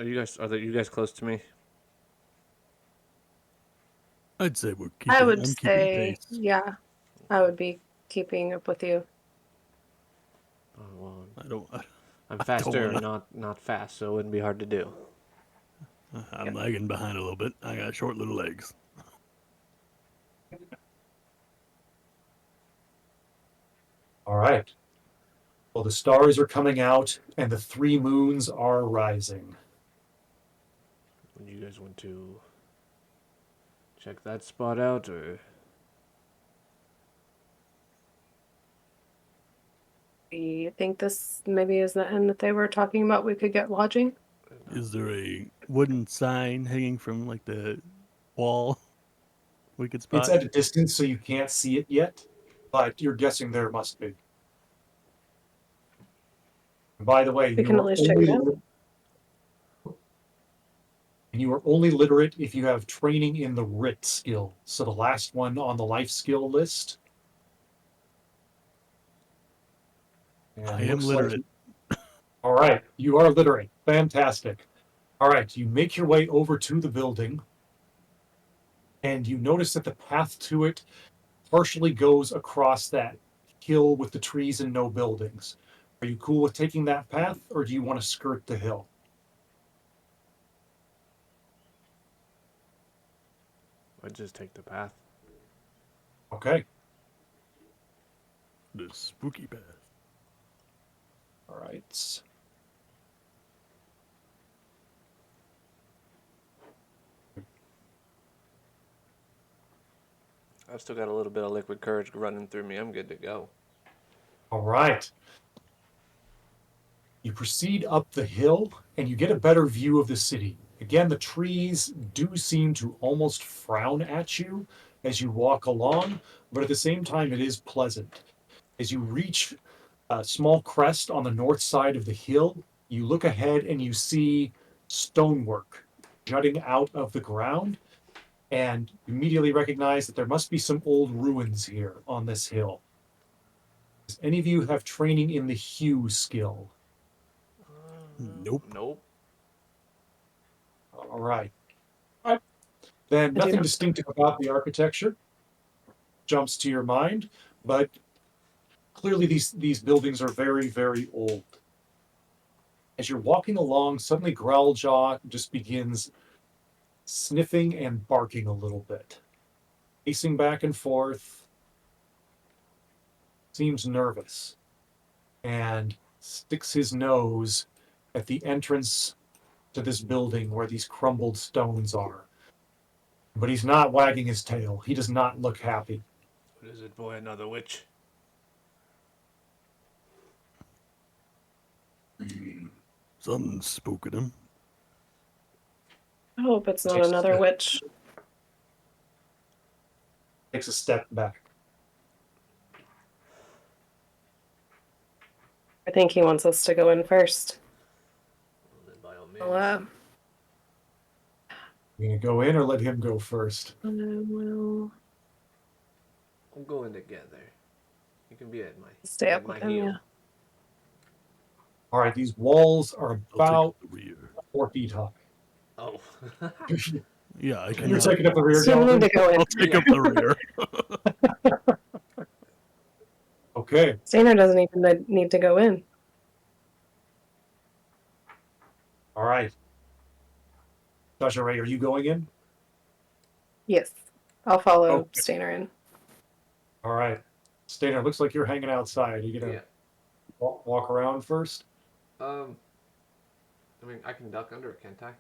you guys close to me? I'd say we're keeping. I would I'm keeping say, pace. yeah, I would be keeping up with you. Oh, well, I don't. I'm don't faster, wanna- not fast, so it wouldn't be hard to do. I'm lagging behind a little bit. I got short little legs. All right. Well, the stars are coming out and the three moons are rising. Would you guys want to check that spot out, or Do you think this maybe is the end that they were talking about? We could get lodging? Is there a wooden sign hanging from like the wall we could spot? It's at a distance, so you can't see it yet, but you're guessing there must be. And by the way, We can at least check it out. And you are only literate if you have training in the writ skill. So the last one on the life skill list. And I it am looks like- literate. all right, you are literate. Fantastic. All right, you make your way over to the building, and you notice that the path to it partially goes across that hill with the trees and no buildings. Are you cool with taking that path, or do you want to skirt the hill? I'd just take the path. Okay. The spooky path. All right. I've still got a little bit of liquid courage running through me. I'm good to go. All right. You proceed up the hill and you get a better view of the city. Again, the trees do seem to almost frown at you as you walk along, but at the same time, it is pleasant. As you reach a small crest on the north side of the hill, you look ahead and you see stonework jutting out of the ground, and immediately recognize that there must be some old ruins here on this hill. Does any of you have training in the hew skill? Nope. Nope. All right. All right. Then I do nothing not. distinctive about the architecture jumps to your mind, but clearly these buildings are very, very old. As you're walking along, suddenly Growljaw just begins sniffing and barking a little bit, pacing back and forth, seems nervous, and sticks his nose at the entrance to this building where these crumbled stones are. But he's not wagging his tail. He does not look happy. What is it, boy? Another witch? Something's spooking him. I hope it's not Takes a another step. witch. Takes a step back. I think he wants us to go in first. Well, then by all means. Well, You gonna go in or let him go first? we'll We'll go in together. You can be at my stay at up my with him, heel. yeah. All right, these walls are I'll about take the rear. 4 feet high. Oh. Yeah, I can. You're taking up the rear, So you need gentlemen? to go in. I'll take up the rear. Okay. Stainer doesn't even need to go in. All right. Tasha Ray, are you going in? Yes. I'll follow Okay. Stainer in. All right. Stainer, looks like you're hanging outside. Are you gonna Yeah. walk around first? I mean, I can duck under it, can't I?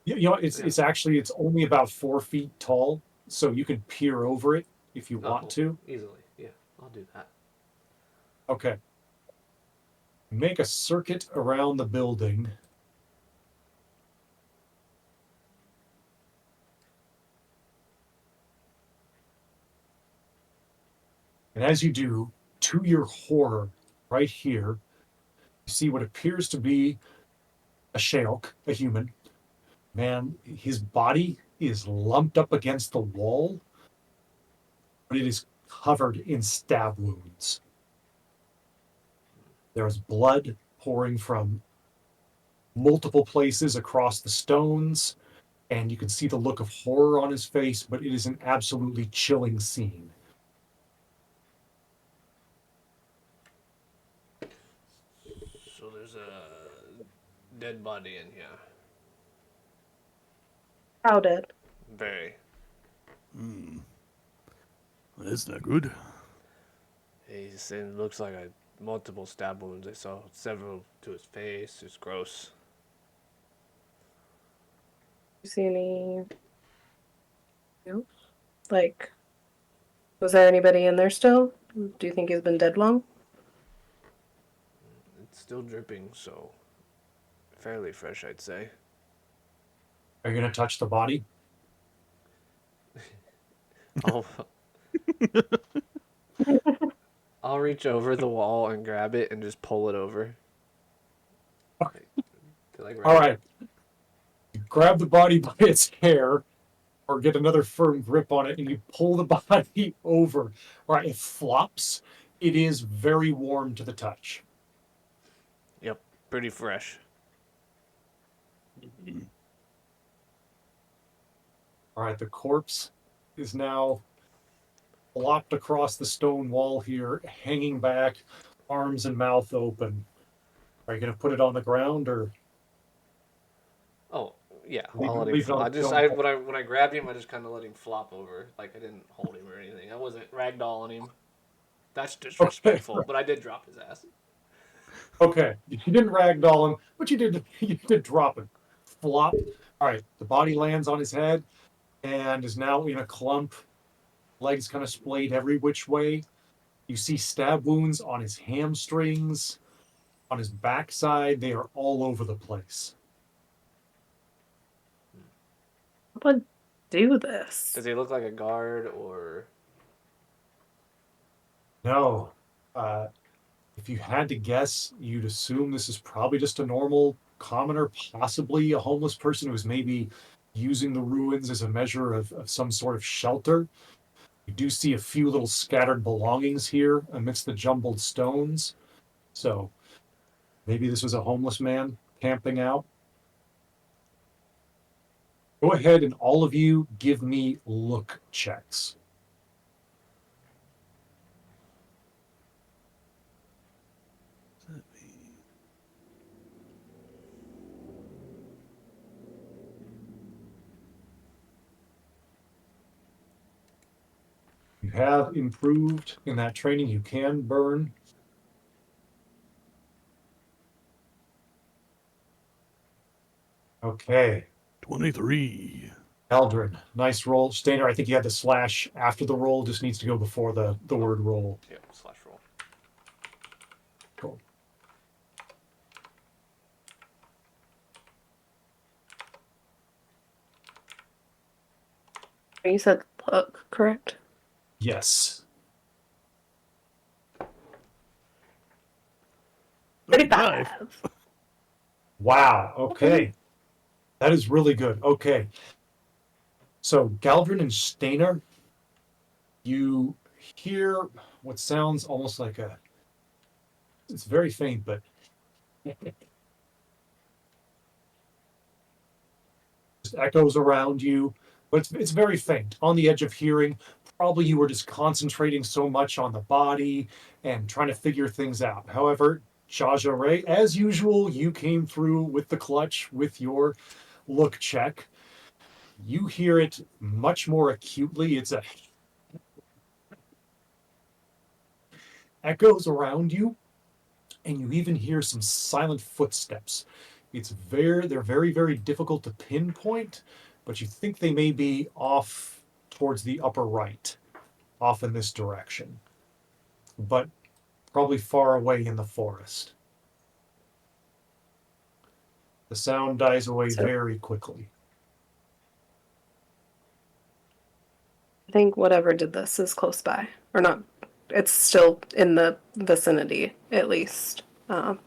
You know, Yeah. it's actually it's only about 4 feet tall, so you can peer over it if you want Oh, to. easily. Yeah, I'll do that. Okay. Make a circuit around the building. And as you do, to your horror, right here, you see what appears to be a Sheolk, a human. Man, his body is lumped up against the wall, but it is covered in stab wounds. There is blood pouring from multiple places across the stones, and you can see the look of horror on his face, but it is an absolutely chilling scene. So there's a dead body in here. How dead? Very. That's not good. It looks like multiple stab wounds. I saw several to his face. It's gross. You see any? No? Like, was there anybody in there still? Do you think he's been dead long? It's still dripping, so fairly fresh, I'd say. Are you going to touch the body? I'll, I'll reach over the wall and grab it and just pull it over. All right. You grab the body by its hair or get another firm grip on it and you pull the body over. All right, it flops. It is very warm to the touch. Yep, pretty fresh. All right, the corpse is now flopped across the stone wall here, hanging back, arms and mouth open. Are you going to put it on the ground or Oh, yeah. leave, I'll let him. leave it on I the just, stone wall? when I grabbed him, I just kind of let him flop over. Like I didn't hold him or anything. I wasn't ragdolling him. That's Okay, disrespectful. But I did drop his ass. okay. You didn't ragdoll him, but you did drop him. Flop. All right. The body lands on his head and is now in a clump. Legs kind of splayed every which way. You see stab wounds on his hamstrings, on his backside. They are all over the place. What would do this? Does he look like a guard or? No. If you had to guess, you'd assume this is probably just a normal commoner, possibly a homeless person who's maybe using the ruins as a measure of some sort of shelter. You do see a few little scattered belongings here amidst the jumbled stones. So maybe this was a homeless man camping out. Go ahead and all of you give me look checks. You have improved in that training. You can burn. Okay. 23. Eldrin, nice roll. Stainer, I think you had the slash after the roll, just needs to go before the word roll. Yeah, slash roll. Cool. You said look, correct? Yes. 35. Wow. Okay. That is really good. Okay. So Galdrin and Stainer, you hear what sounds almost like it's very faint, but just echoes around you, but it's very faint, on the edge of hearing. Probably you were just concentrating so much on the body and trying to figure things out. However, Jaja Ray, as usual, you came through with the clutch with your look check. You hear it much more acutely. It's a echoes around you, and you even hear some silent footsteps. They're very, very difficult to pinpoint, but you think they may be off towards the upper right, off in this direction, but probably far away in the forest. The sound dies away So- very quickly. I think whatever did this is close by. Or not. It's still in the vicinity, at least.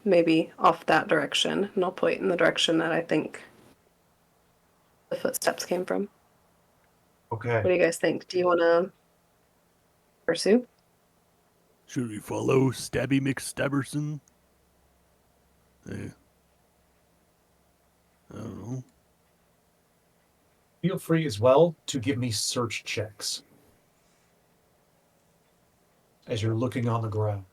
Maybe off that direction. And I'll point in the direction that I think the footsteps came from. Okay. What do you guys think? Do you want to pursue? Should we follow Stabby McStabberson? I don't know. Feel free as well to give me search checks as you're looking on the ground.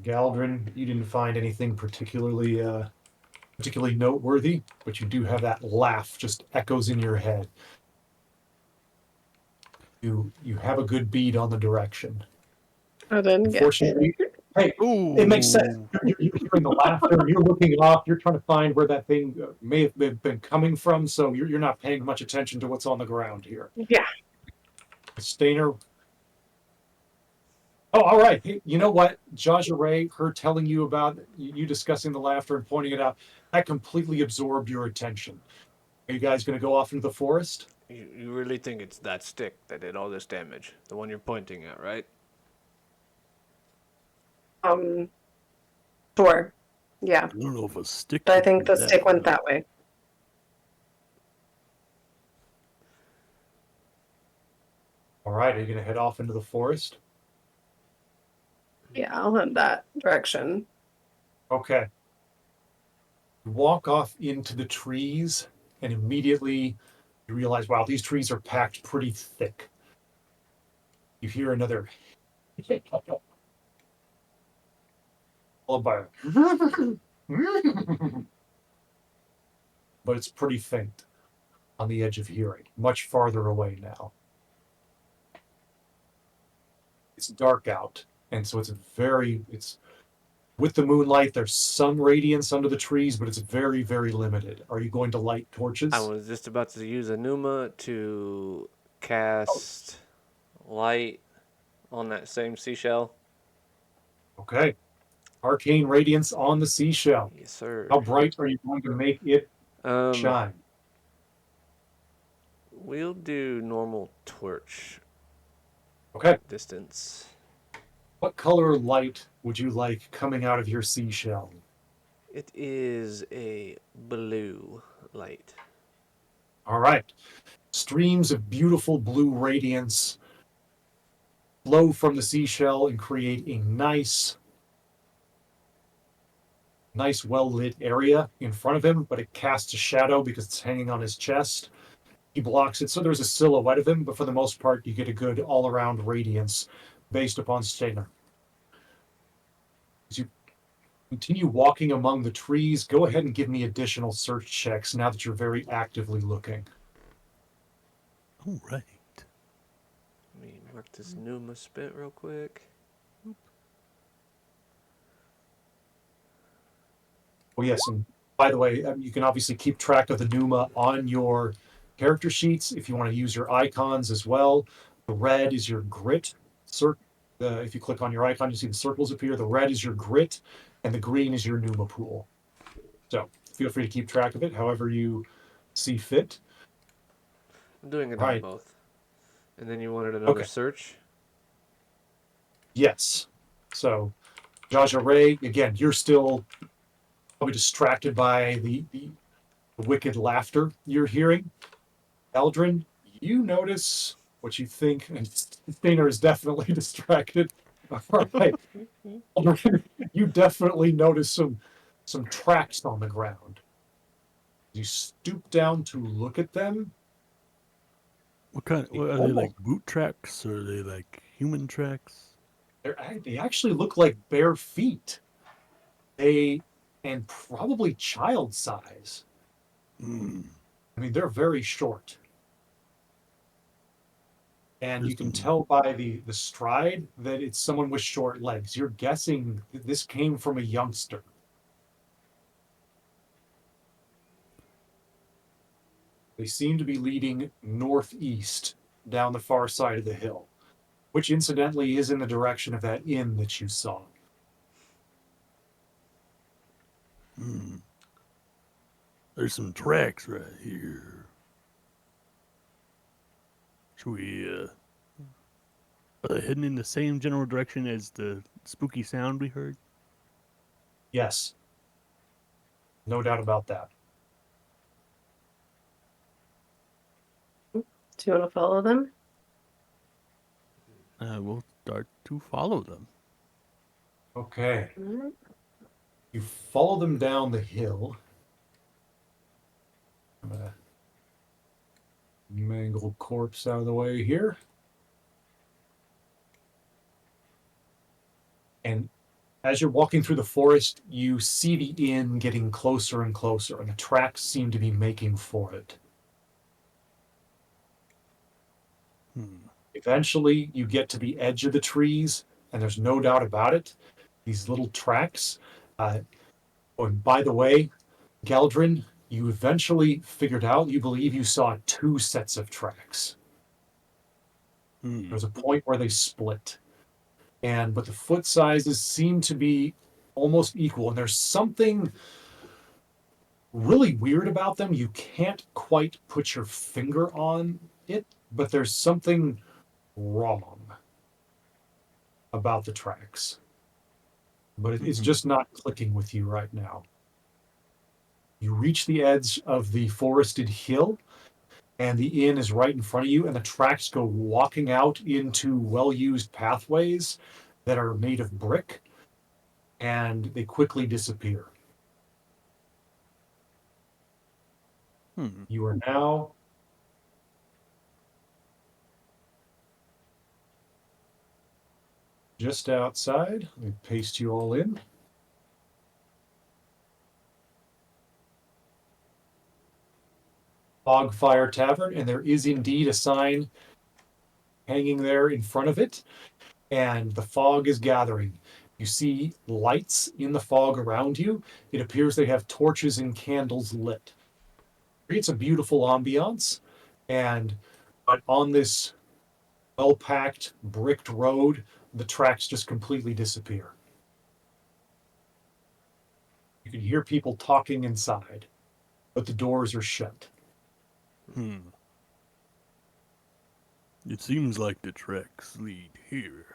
Galdrin, you didn't find anything particularly noteworthy, but you do have that laugh just echoes in your head. You have a good bead on the direction. I didn't get Unfortunately, hey, Ooh. it makes sense. You're hearing the laughter. You're looking off. You're trying to find where that thing may have been coming from. So you're not paying much attention to what's on the ground here. Yeah. Stainer. Oh, all right. Hey, you know what? Jaja Ray, her telling you about you discussing the laughter and pointing it out, that completely absorbed your attention. Are you guys going to go off into the forest? You really think it's that stick that did all this damage? The one you're pointing at, right? Sure. Yeah. I don't know if a stick. But I could think do the stick went though. that way. All right. Are you going to head off into the forest? Yeah, I'll head that direction. Okay. You walk off into the trees, and immediately you realize, wow, these trees are packed pretty thick. You hear another followed by a but it's pretty faint on the edge of hearing, much farther away now. It's dark out, and so it's with the moonlight, there's some radiance under the trees, but it's very, very limited. Are you going to light torches? I was just about to use a Numa to cast light on that same seashell. Okay. Arcane radiance on the seashell. Yes, sir. How bright are you going to make it shine? We'll do normal torch Okay. distance. What color light would you like coming out of your seashell? It is a blue light. All right. Streams of beautiful blue radiance flow from the seashell and create a nice well-lit area in front of him, but it casts a shadow because it's hanging on his chest. He blocks it, so there's a silhouette of him, but for the most part, you get a good all-around radiance based upon Stainer. As you continue walking among the trees, go ahead and give me additional search checks now that you're very actively looking. All right. Let me mark this Numa spent real quick. Oh, yes, and by the way, you can obviously keep track of the Numa on your character sheets if you want to use your icons as well. The red is your grit. If you click on your icon, you see the circles appear. The red is your grit, and the green is your Numa pool. So feel free to keep track of it however you see fit. I'm doing it Right. on both. And then you wanted another Okay. search? Yes. So, Jaja Ray, again, you're still probably distracted by the wicked laughter you're hearing. Eldrin, you notice what you think, and Stainer is definitely distracted. All right. Eldrin, you definitely notice some tracks on the ground. You stoop down to look at them. What are they, like boot tracks, or are they like human tracks? They actually look like bare feet. And probably child size. Hmm. I mean, they're very short. And you can There's tell by the stride that it's someone with short legs. You're guessing that this came from a youngster. They seem to be leading northeast down the far side of the hill, which incidentally is in the direction of that inn that you saw. There's some tracks right here. Should we, are they heading in the same general direction as the spooky sound we heard? Yes. No doubt about that. Do you want to follow them? We'll start to follow them. Okay. Mm-hmm. You follow them down the hill. I'm gonna mangle corpse out of the way here. And as you're walking through the forest, you see the inn getting closer and closer, and the tracks seem to be making for it. Eventually, you get to the edge of the trees, and there's no doubt about it. These little tracks. And by the way, Galdrin, you eventually figured out, you believe you saw 2 sets of tracks. There was a point where they split. But the foot sizes seem to be almost equal. And there's something really weird about them. You can't quite put your finger on it, but there's something wrong about the tracks. But it's just not clicking with you right now. You reach the edge of the forested hill, and the inn is right in front of you, and the tracks go walking out into well-used pathways that are made of brick, and they quickly disappear. You are now just outside. Let me paste you all in. Fogfire Tavern, and there is indeed a sign hanging there in front of it, and the fog is gathering. You see lights in the fog around you. It appears they have torches and candles lit. It's a beautiful ambiance, but on this well-packed bricked road, the tracks just completely disappear. You can hear people talking inside, but the doors are shut. It seems like the tracks lead here.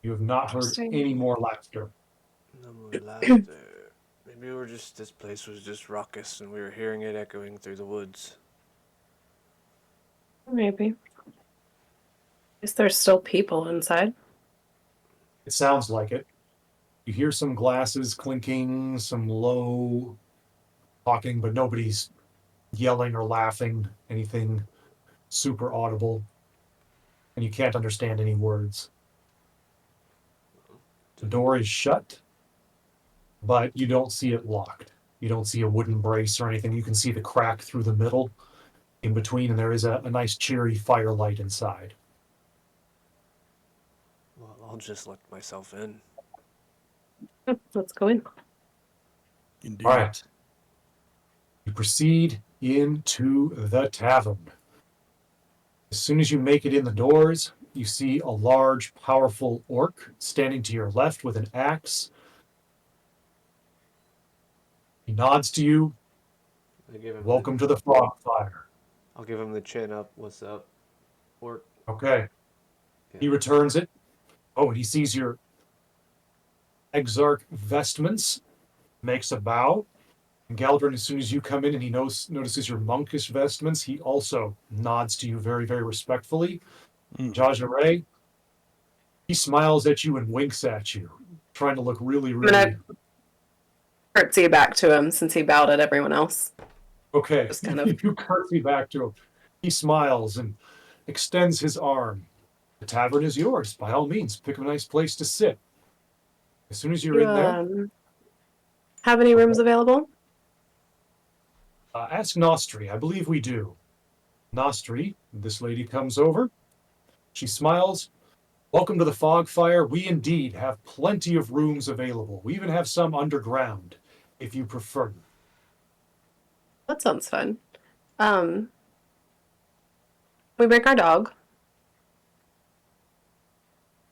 You have not heard Interesting. any more laughter. No more laughter. Maybe this place was just raucous and we were hearing it echoing through the woods. Maybe. Is there still people inside? It sounds like it. You hear some glasses clinking, some low talking, but nobody's yelling or laughing, anything super audible. And you can't understand any words. The door is shut, but you don't see it locked. You don't see a wooden brace or anything. You can see the crack through the middle in between, and there is a nice cheery firelight inside. Well, I'll just let myself in. Let's go in. Indeed. All right. You proceed into the tavern. As soon as you make it in the doors, you see a large, powerful orc standing to your left with an axe. He nods to you. I give him Welcome to the Fogfire. I'll give him the chin up. What's up? Orc. Okay. Yeah. He returns it. Oh, and he sees your exarch vestments, makes a bow. And Galdrin, as soon as you come in and he notices your monkish vestments, he also nods to you very, very respectfully. Jajare, he smiles at you and winks at you, trying to look really, really... I'm gonna curtsy back to him since he bowed at everyone else. Okay, Just kind of... you curtsy back to him. He smiles and extends his arm. The tavern is yours. By all means, pick a nice place to sit. As soon as you're in there... Have any rooms available? Ask Nostri. I believe we do. Nostri, this lady comes over. She smiles. Welcome to the Fogfire. We indeed have plenty of rooms available. We even have some underground, if you prefer. That sounds fun. We bring our dog.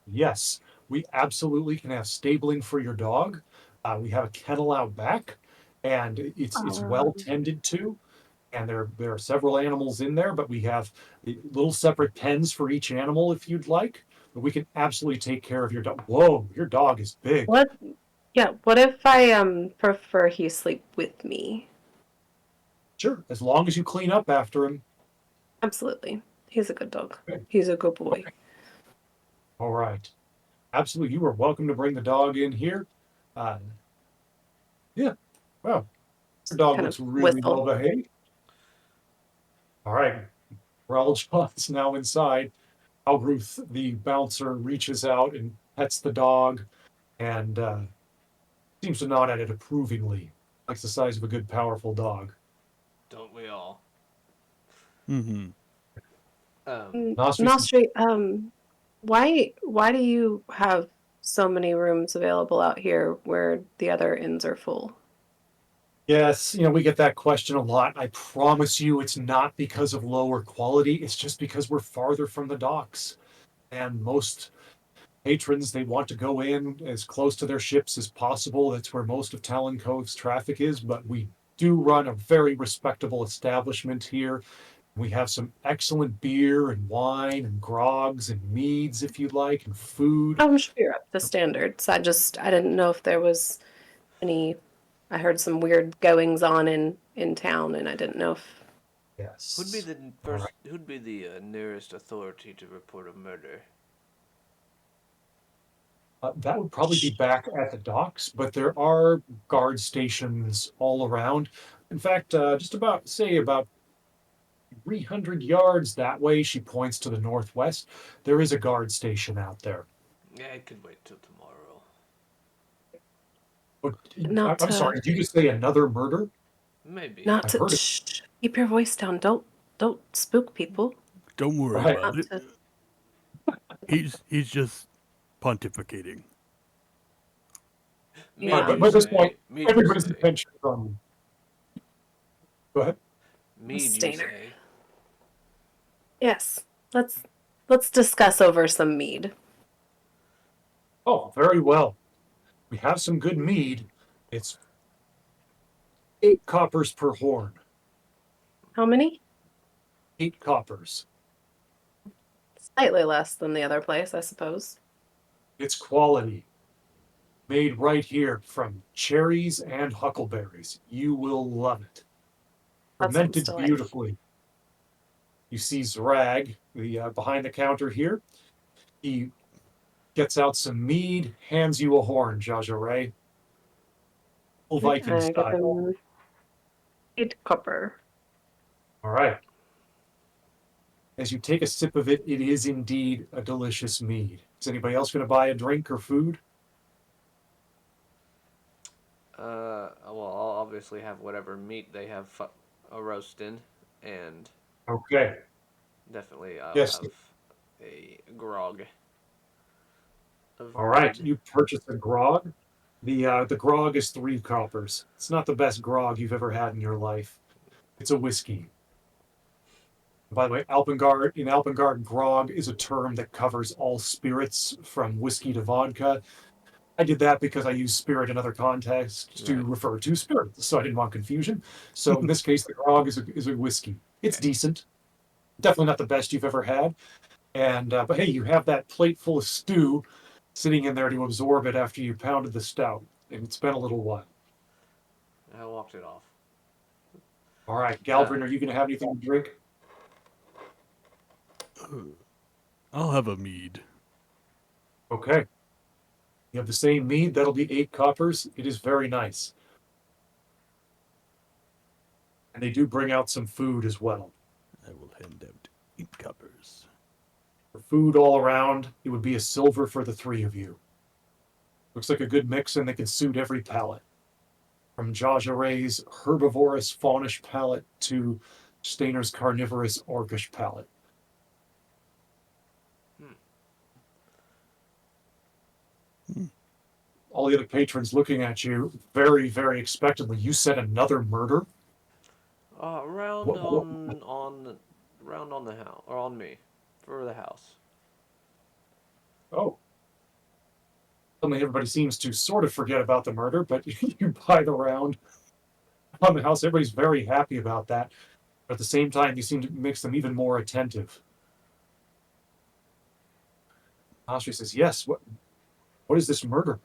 Yes, we absolutely can have stabling for your dog. We have a kennel out back, and it's well tended to. And there are several animals in there, but we have little separate pens for each animal if you'd like. But we can absolutely take care of your dog. Whoa, your dog is big. What? Yeah. What if I prefer he sleep with me? Sure, as long as you clean up after him. Absolutely. He's a good dog. Okay. He's a good boy. Okay. All right. Absolutely. You are welcome to bring the dog in here. Yeah. Well, your dog Kind looks of really whistle. well behaved. All right. Raljohn's now inside. Alruth, the bouncer, reaches out and pets the dog and seems to nod at it approvingly. Likes the size of a good, powerful dog. Don't we all? Mm-hmm. Nostri, Nostri, why do you have so many rooms available out here where the other inns are full? yes, we get that question a lot. I promise you it's not because of lower quality. It's just because we're farther from the docks. And most patrons, they want to go in as close to their ships as possible. That's where most of Talon Cove's traffic is. But we do run a very respectable establishment here. We have some excellent beer and wine and grogs and meads, if you'd like, and food. I'm sure you're up to standards. I didn't know if there was any. I heard some weird goings on in town, and I didn't know if Yes. Who'd be the All first? right. Who'd be the nearest authority to report a murder? That would probably be back at the docks, but there are guard stations all around. In fact, just about, say, about 300 yards that way, she points to the northwest. There is a guard station out there. Yeah, I could wait till tomorrow. But Not I'm to, sorry, did you just say another murder? Maybe. not I've to. heard it. Shh, keep your voice down. Don't spook people. Don't worry Right. about Not it. to. He's just pontificating. All right, Yeah. but Mead, by you this point, say. Mead, you everybody's say. attention from. Go ahead. Mead, you Stainer. say. Yes. Let's discuss over some mead. Oh, very well. We have some good mead. It's 8 coppers per horn. How many? 8 coppers. Slightly less than the other place, I suppose. It's quality. Made right here from cherries and huckleberries. You will love it. That sounds Fermented delightful. beautifully. You see Zrag, the behind the counter here. He gets out some mead, hands you a horn, Jaja Full Viking I give style. him 8 copper. All right. As you take a sip of it, it is indeed a delicious mead. Is anybody else going to buy a drink or food? Well, I'll obviously have whatever meat they have a roasting, and Okay. definitely I'll Yes. have a grog. Of All right. mead. You purchase a grog. The grog is 3 coppers. It's not the best grog you've ever had in your life. It's a whiskey. By the way, Alpengard, grog is a term that covers all spirits from whiskey to vodka. I did that because I use spirit in other contexts to Right. refer to spirits, so I didn't want confusion. So in this case, the grog is a whiskey. It's Okay. decent, definitely not the best you've ever had. And but hey, you have that plate full of stew sitting in there to absorb it after you pounded the stout, and it's been a little while. I walked it off. All right, Galvin, are you going to have anything to drink? I'll have a mead. Okay. You have the same mead. That'll be 8 coppers. It is very nice. And they do bring out some food as well. I will hand out 8 coppers. For food all around, it would be a silver for the 3 of you. Looks like a good mix, and they can suit every palate. From Jaja Ray's herbivorous faunish palate to Stainer's carnivorous orcish palate. All the other patrons looking at you very, very expectantly. You said another murder? Round What- what- round on the house or on me for the house. Oh. Suddenly everybody seems to sort of forget about the murder, but you buy the round on the house. Everybody's very happy about that. But at the same time, you seem to makes them even more attentive. Astri says, yes, what is this murder?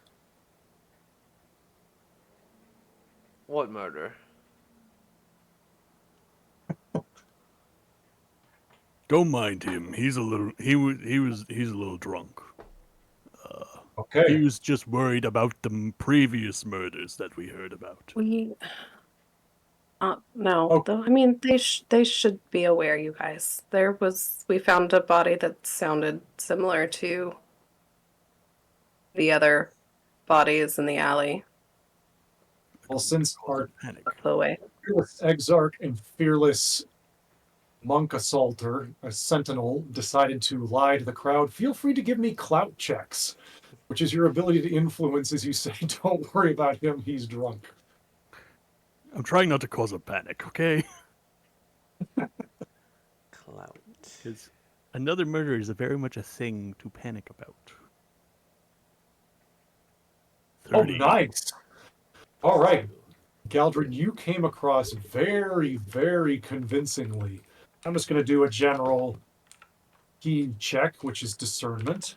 What murder? Don't mind him. He's a little. He's a little drunk. He Okay. was just worried about the previous murders that we heard about. We no, Oh. though. I mean, they should be aware, you guys. We found a body that sounded similar to the other bodies in the alley Well, since our Panic. the way. fearless exarch and fearless monk assaulter, a sentinel, decided to lie to the crowd, feel free to give me clout checks, which is your ability to influence as you say, don't worry about him, he's drunk. I'm trying not to cause a panic, okay? Clout. Because another murder is very much a thing to panic about. Oh, 30. nice. All right. Galdrin, you came across very, very convincingly. I'm just going to do a general key check, which is discernment.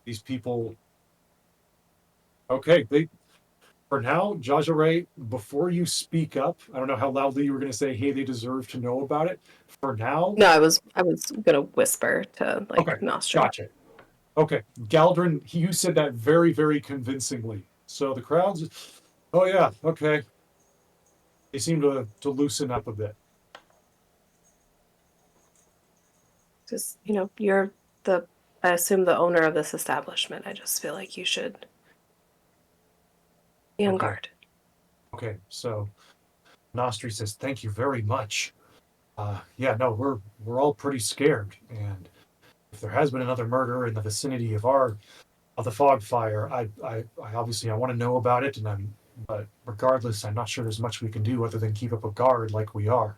These people, okay, For now, Jajare, before you speak up, I don't know how loudly you were going to say, hey, they deserve to know about it. For now, No, I was gonna whisper to okay, like Nostri. gotcha. Okay, Galdrin, you said that very, very convincingly. So the crowd's, oh yeah, okay. They seem to loosen up a bit. Just you're the I assume the owner of this establishment. I just feel like you should be on Okay. guard. Okay, so Nostri says, thank you very much. Yeah, no, we're all pretty scared, and if there has been another murder in the vicinity of the fog fire, I obviously I want to know about it, but regardless, I'm not sure there's much we can do other than keep up a guard like we are.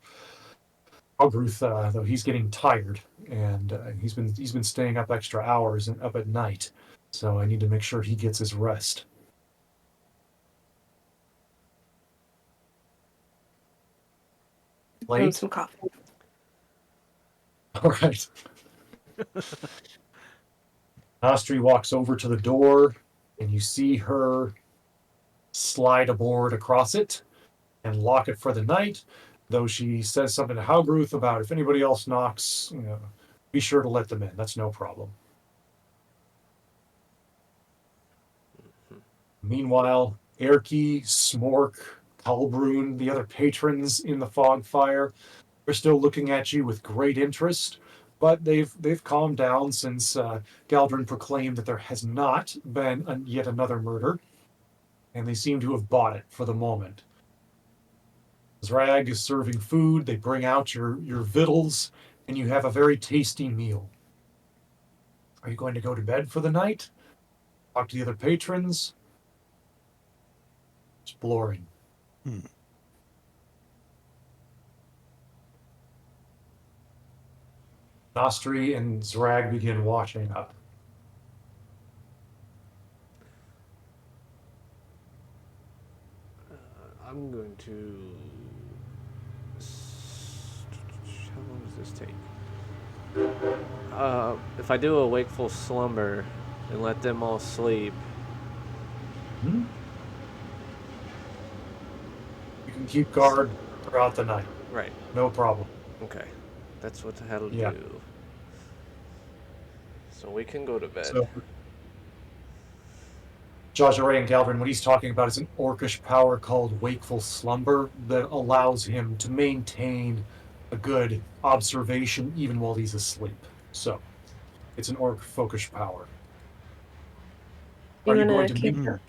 Ogruth, though, he's getting tired, and he's been staying up extra hours and up at night, so I need to make sure he gets his rest. And Late. some coffee. All right. Nostri walks over to the door, and you see her slide a board across it and lock it for the night. Though she says something to Haugroth about if anybody else knocks, be sure to let them in. That's no problem. Meanwhile, Erky, Smork, Kalbrun, the other patrons in the fog fire, are still looking at you with great interest, but they've calmed down since Galdrin proclaimed that there has not been yet another murder, and they seem to have bought it for the moment. Zrag is serving food. They bring out your victuals, and you have a very tasty meal. Are you going to go to bed for the night? Talk to the other patrons? Exploring. Nostri and Zrag begin washing up. I'm going to. How long does this take? If I do a wakeful slumber and let them all sleep, Hmm? You can keep guard throughout the night. right? No problem. Okay, that's what that'll Yeah. do. So we can go to bed. So, Jajare and Galvin, what he's talking about is an orcish power called Wakeful Slumber that allows him to maintain a good observation even while he's asleep. So, it's an orc folkish power. Are you going to keep? meet?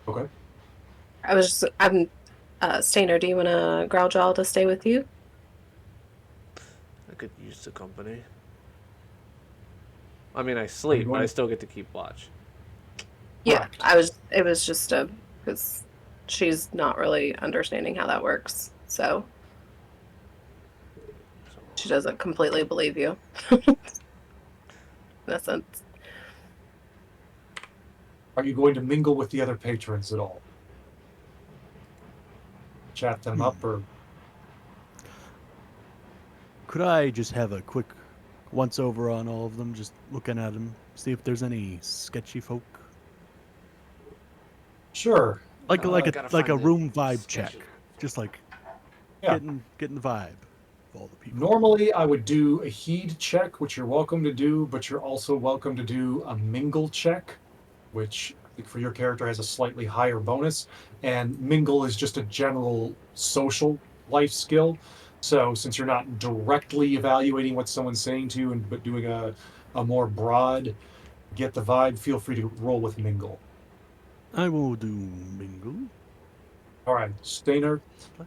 Okay. I'm Stainer, do you want to Growljaw to stay with you? I could use the company. I mean, I sleep, but I still get to keep watch. Yeah, Correct. it was just because she's not really understanding how that works, so she doesn't completely believe you. In a sense. Are you going to mingle with the other patrons at all? Chat them up, or Could I just have a quick once over on all of them, just looking at them, see if there's any sketchy folk? sure. Like gotta a find the room vibe sketchy. check, just like Yeah. getting the vibe of all the people. Normally, I would do a heed check, which you're welcome to do, but you're also welcome to do a mingle check, which I think for your character has a slightly higher bonus. And mingle is just a general social life skill. So since you're not directly evaluating what someone's saying to you, but doing a more broad get the vibe, feel free to roll with mingle. I will do mingle. All right, Stainer, +3.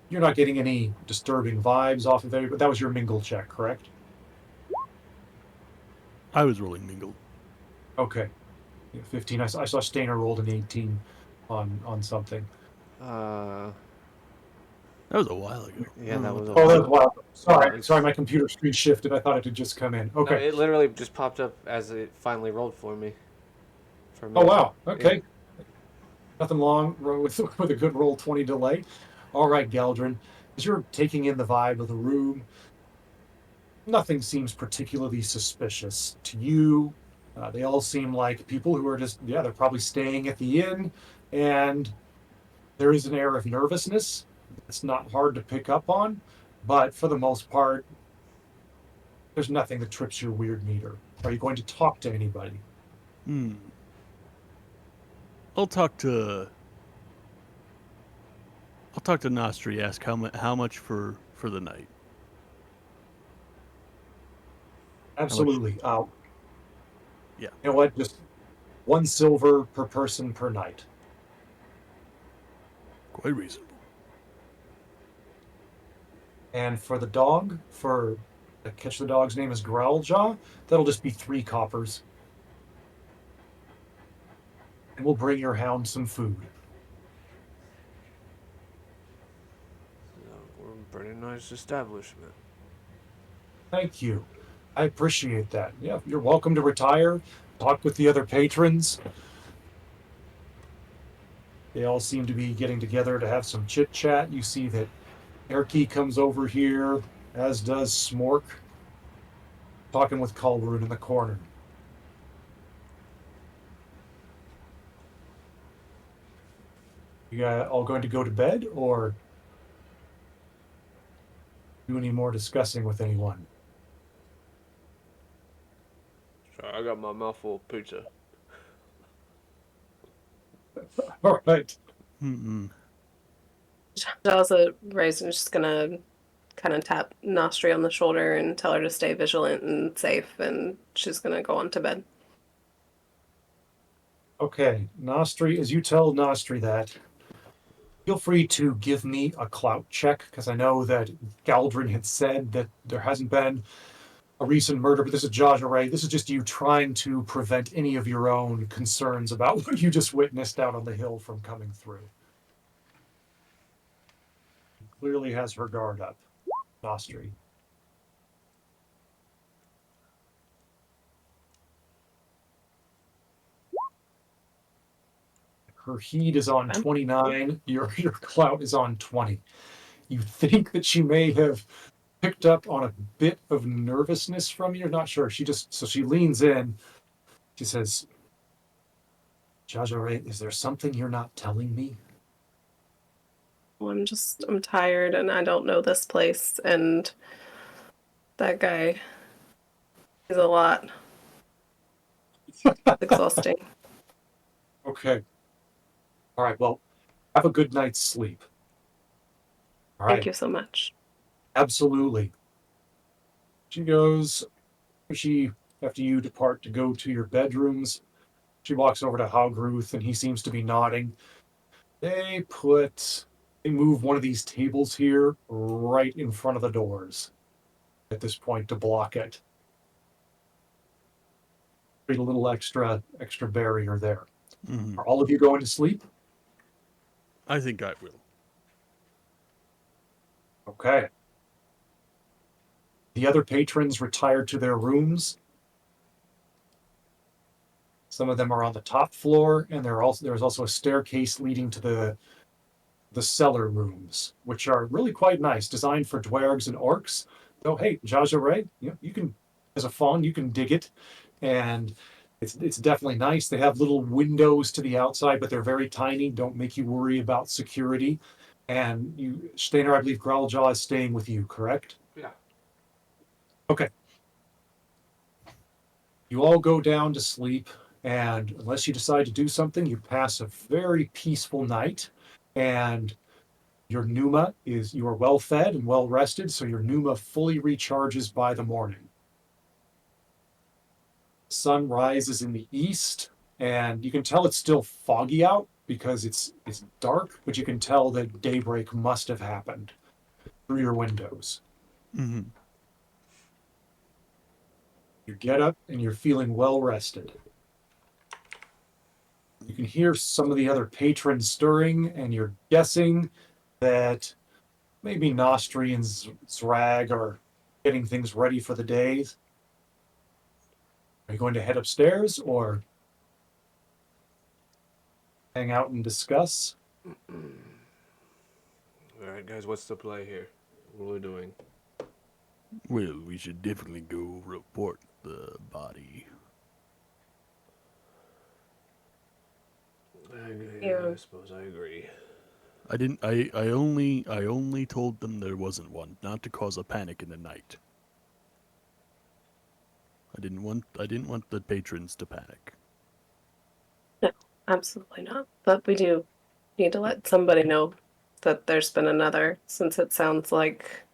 you're not getting any disturbing vibes off of there, but that was your mingle check, correct? I was rolling mingle. Okay. Yeah, 15. I saw Stainer rolled an 18 on something. That was a while ago. Yeah, that was. Oh, that was wild. Sorry, it's- sorry, my computer screen shifted. I thought it had just come in. No, Okay. it literally just popped up as it finally rolled for me. For me. Oh wow. Okay. Nothing wrong with a good roll 20 delay. All right, Galdrin, as you're taking in the vibe of the room, nothing seems particularly suspicious to you. They all seem like people who are just, they're probably staying at the inn, and there is an air of nervousness. It's not hard to pick up on, but for the most part, there's nothing that trips your weird meter. Are you going to talk to anybody? I'll talk to Nostri. Ask how much for the night. Absolutely. Yeah. You know what? Just 1 silver per person per night. Quite reasonable. And for the dog, I catch the dog's name is Growljaw, that'll just be 3 coppers. And we'll bring your hound some food. We're a pretty nice establishment. Thank you. I appreciate that. Yeah, you're welcome to retire. Talk with the other patrons. They all seem to be getting together to have some chit chat. You see that Erky comes over here, as does Smork, talking with Culroon in the corner. You guys all going to go to bed or do any more discussing with anyone? Sorry, I got my mouth full of pizza. All right. Jawza Ray's just gonna kind of tap Nostri on the shoulder and tell her to stay vigilant and safe, and she's gonna go on to bed. Okay, Nostri, as you tell Nostri that, feel free to give me a clout check, because I know that Galdrin had said that there hasn't been a recent murder, but this is Jajaray. This is just you trying to prevent any of your own concerns about what you just witnessed out on the hill from coming through. Clearly has her guard up, Nostri. Her heat is on 29. Your clout is on 20. You think that she may have picked up on a bit of nervousness from you. Not sure. She leans in. She says, Jajare, is there something you're not telling me? Well, I'm tired and I don't know this place, and that guy is a lot. It's exhausting. Okay. All right. Well, have a good night's sleep. All right. Thank you so much. Absolutely. After you depart to go to your bedrooms, she walks over to Haugroth and he seems to be nodding. They move one of these tables here right in front of the doors at this point to block it. Create a little extra barrier there. Mm-hmm. Are all of you going to sleep? I think I will. Okay. The other patrons retired to their rooms. Some of them are on the top floor, and there's also a staircase leading to the cellar rooms, which are really quite nice, designed for dwarves and orcs. Though, hey, Jajare, you can, as a faun, you can dig it, and it's definitely nice. They have little windows to the outside, but they're very tiny. Don't make you worry about security. And Steiner, I believe Growljaw is staying with you, correct? Yeah. Okay. You all go down to sleep, and unless you decide to do something, you pass a very peaceful night. And your Numa you are well fed and well rested, so your Numa fully recharges by the morning. Sun rises in the east, and you can tell it's still foggy out because it's dark, but you can tell that daybreak must have happened through your windows. Mm-hmm. You get up and you're feeling well rested. You can hear some of the other patrons stirring, and you're guessing that maybe Nostri and Zrag are getting things ready for the day. Are you going to head upstairs or hang out and discuss? All right, guys, what's the play here? What are we doing? Well, we should definitely go report the body. Yeah. I suppose I agree. I didn't. I only told them there wasn't one, not to cause a panic in the night. I didn't want the patrons to panic. No, absolutely not. But we do need to let somebody know that there's been another, since it sounds like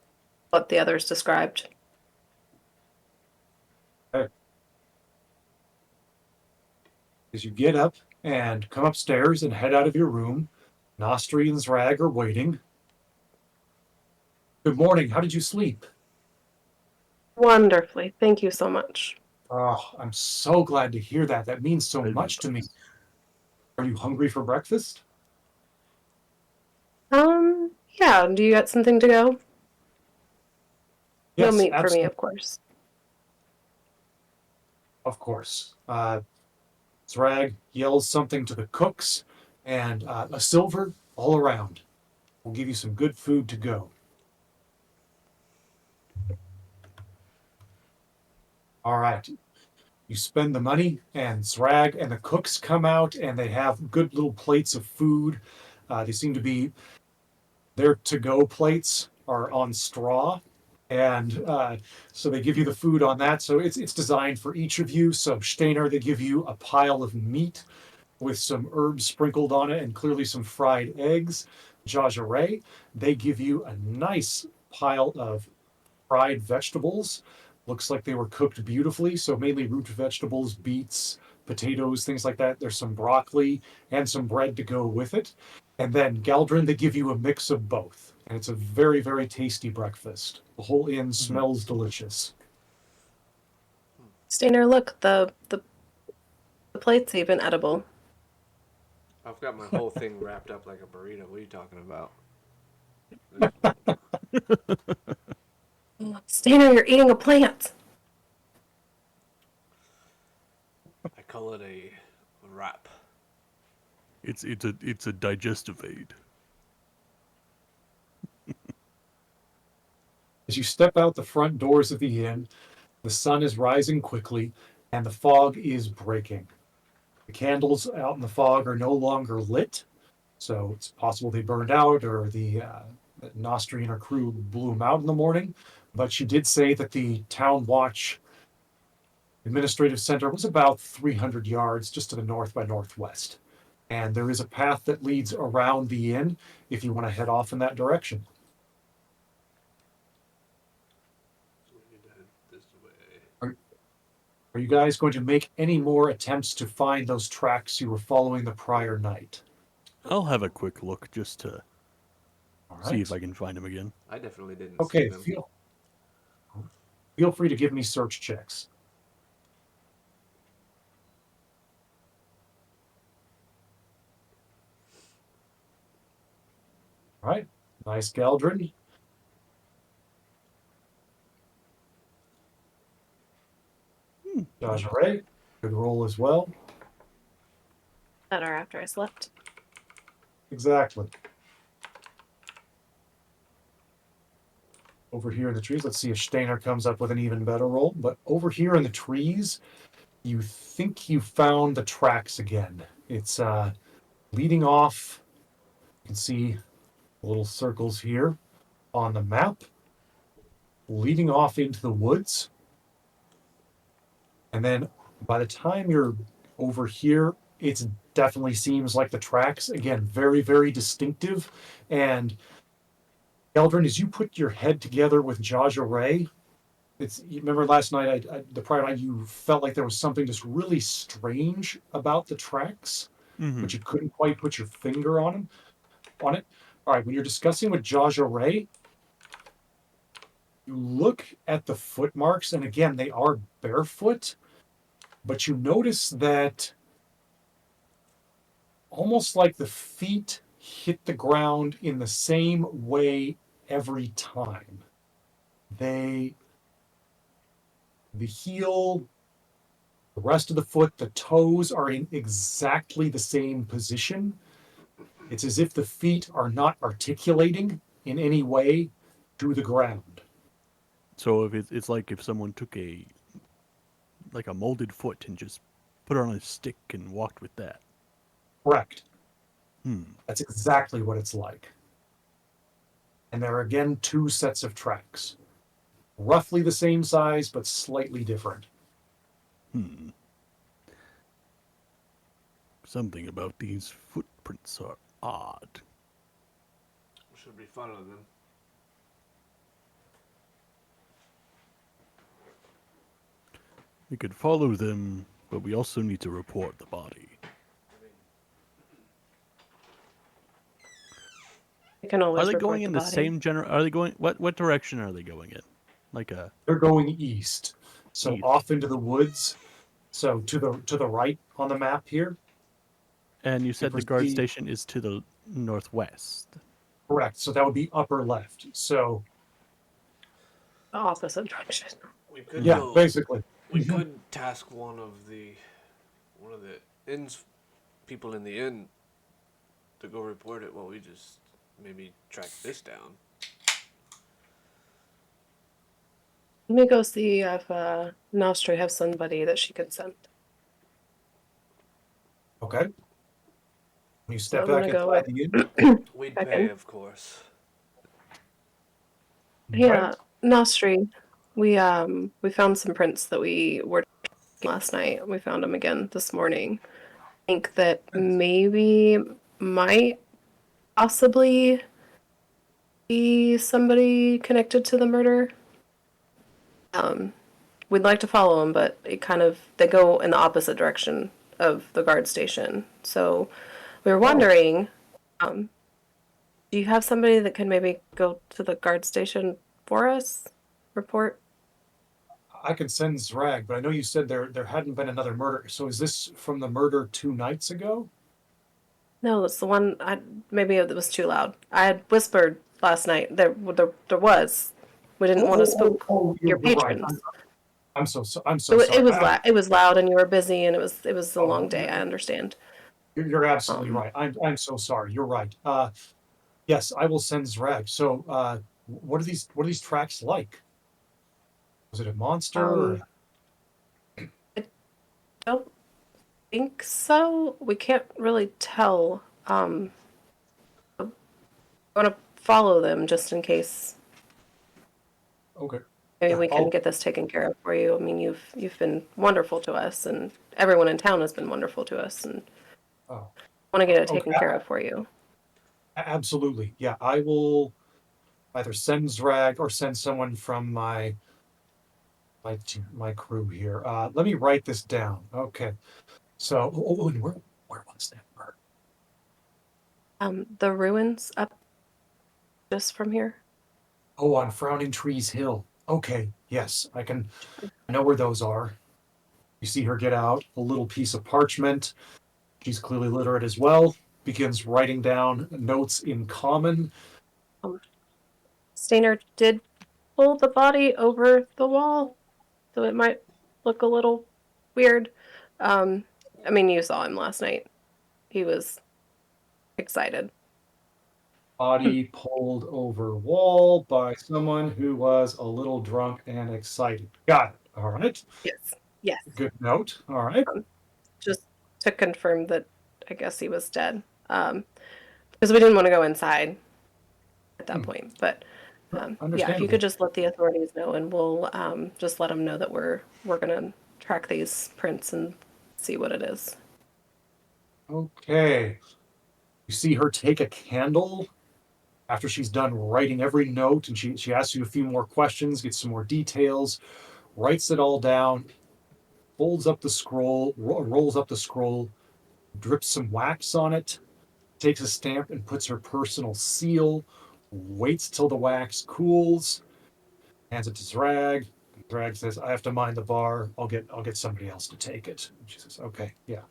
what the others described. As you get up and come upstairs and head out of your room, Nostri and Zrag are waiting. Good morning. How did you sleep? Wonderfully. Thank you so much. Oh, I'm so glad to hear that. That means so Very much to me. nice. Are you hungry for breakfast? Yeah, do you got something to go? No Yes, meat for me, absolutely. of course. Of course. Zrag yells something to the cooks, and a silver all around. We'll give you some good food to go. All right. You spend the money, and Zrag and the cooks come out, and they have good little plates of food. They seem to be their to-go plates are on straw, and so they give you the food on that. So it's designed for each of you. So Steiner, they give you a pile of meat with some herbs sprinkled on it and clearly some fried eggs. Jajare, they give you a nice pile of fried vegetables. Looks like they were cooked beautifully. So mainly root vegetables, beets, potatoes, things like that. There's some broccoli and some bread to go with it. And then Galdrin, they give you a mix of both. And it's a very, very tasty breakfast. The whole inn smells delicious. Stainer, look, the plate's even edible. I've got my whole thing wrapped up like a burrito. What are you talking about? Stainer, you're eating a plant. I call it a wrap. It's a digestive aid. As you step out the front doors of the inn, the sun is rising quickly and the fog is breaking. The candles out in the fog are no longer lit, so it's possible they burned out or the Nostri and her crew blew them out in the morning. But she did say that the town watch administrative center was about 300 yards just to the north by northwest. And there is a path that leads around the inn if you want to head off in that direction. This way. Are you guys going to make any more attempts to find those tracks you were following the prior night? I'll have a quick look just to All see right. if I can find him again. I definitely didn't see Okay, them. feel free to give me search checks. All right, nice Galdrin. Jajare, good roll as well. Better after I slept. Exactly. Over here in the trees, let's see if Steiner comes up with an even better roll. But over here in the trees, you think you found the tracks again. It's leading off. You can see little circles here on the map, leading off into the woods. And then by the time you're over here, it definitely seems like the tracks, again, very, very distinctive. And Eldrin, as you put your head together with Jaja Ray, you remember last night, the prior night, you felt like there was something just really strange about the tracks, Mm-hmm. but you couldn't quite put your finger on it. All right, when you're discussing with Jaja Ray, you look at the footmarks, and again, they are barefoot, but you notice that almost like the feet hit the ground in the same way every time. The heel, the rest of the foot, the toes are in exactly the same position. It's as if the feet are not articulating in any way to the ground. So if it's like if someone took a molded foot and just put it on a stick and walked with that. Correct. Hmm. That's exactly what it's like. And there are again 2 sets of tracks. Roughly the same size, but slightly different. Hmm. Something about these footprints are odd. Should we follow them? We could follow them, but we also need to report the body. We can Are always they report going the in the body. same general? Are they going? What direction are they going in? Like a They're going east. So east. off into the woods. So to the right on the map here. And you You said the guard proceed. station is to the northwest. Correct. So that would be upper left. So The opposite direction. We could yeah, go. basically. We could task one of the inn's people in the inn to go report it while we just maybe track this down. Let me go see if Nostra has somebody that she could send. Okay. You So step I'm back gonna go inside with the inn. We'd Back pay, in. of course. Yeah, Nostri. We found some prints that we were last night. We found them again this morning. I think that maybe might possibly be somebody connected to the murder. We'd like to follow them, but they go in the opposite direction of the guard station. So we were wondering, do you have somebody that can maybe go to the guard station for us? Report? I can send Zrag, but I know you said there hadn't been another murder. So is this from the murder 2 nights ago? No, it's the one. Maybe it was too loud. I had whispered last night. There was. We didn't want to spook your You're right. patrons. I'm so sorry. It was loud, and you were busy, and it was a Oh, long day. I understand. You're absolutely Um, right. I'm so sorry. You're right. Yes, I will send Zrag. So what are these tracks like? Was it a monster? Or... um, I don't think so. We can't really tell. I want to follow them just in case. Okay. Maybe Yeah, we can get this taken care of for you. I mean, you've been wonderful to us, and everyone in town has been wonderful to us, and Oh, want to get it okay. taken care of for you. Absolutely. Yeah, I will either send Zrag or send someone from my crew here. Let me write this down. Okay. So, and where was that part? The ruins up just from here. Oh, on Frowning Trees Hill. Okay. Yes, I know where those are. You see her get out a little piece of parchment. She's clearly literate as well. Begins writing down notes in common. Stainer did pull the body over the wall, so it might look a little weird. I mean, you saw him last night. He was excited. Body pulled over wall by someone who was a little drunk and excited. Got it. All right. Yes. Yes. Good note. All right. Just to confirm that I guess he was dead. Because we didn't want to go inside at that point. But yeah, if you Understandable. could just let the authorities know, and we'll just let them know that we're gonna track these prints and see what it is. Okay. You see her take a candle after she's done writing every note, and she asks you a few more questions, gets some more details, writes it all down, folds up the scroll, rolls up the scroll, drips some wax on it, takes a stamp and puts her personal seal, waits till the wax cools, hands it to Zrag. Zrag says, "I have to mind the bar. I'll get somebody else to take it." And she says, "Okay, yeah."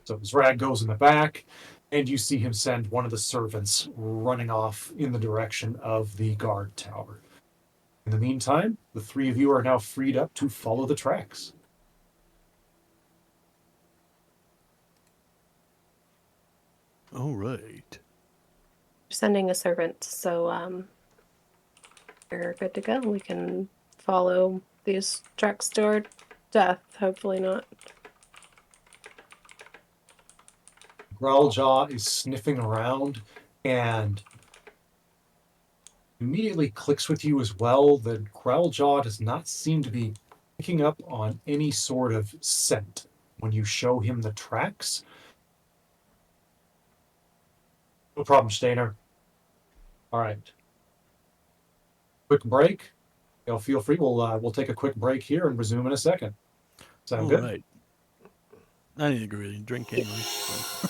So Zrag goes in the back, and you see him send one of the servants running off in the direction of the guard tower. In the meantime, the 3 of you are now freed up to follow the tracks. All right. We're sending a servant, so we're good to go. We can follow these tracks to our death. Hopefully not. Growljaw is sniffing around and immediately clicks with you as well that Growljaw does not seem to be picking up on any sort of scent when you show him the tracks. No problem, Stainer. All right. Quick break. Feel free. We'll take a quick break here and resume in a second. Sound All good? right. I need to really drink anyway. So.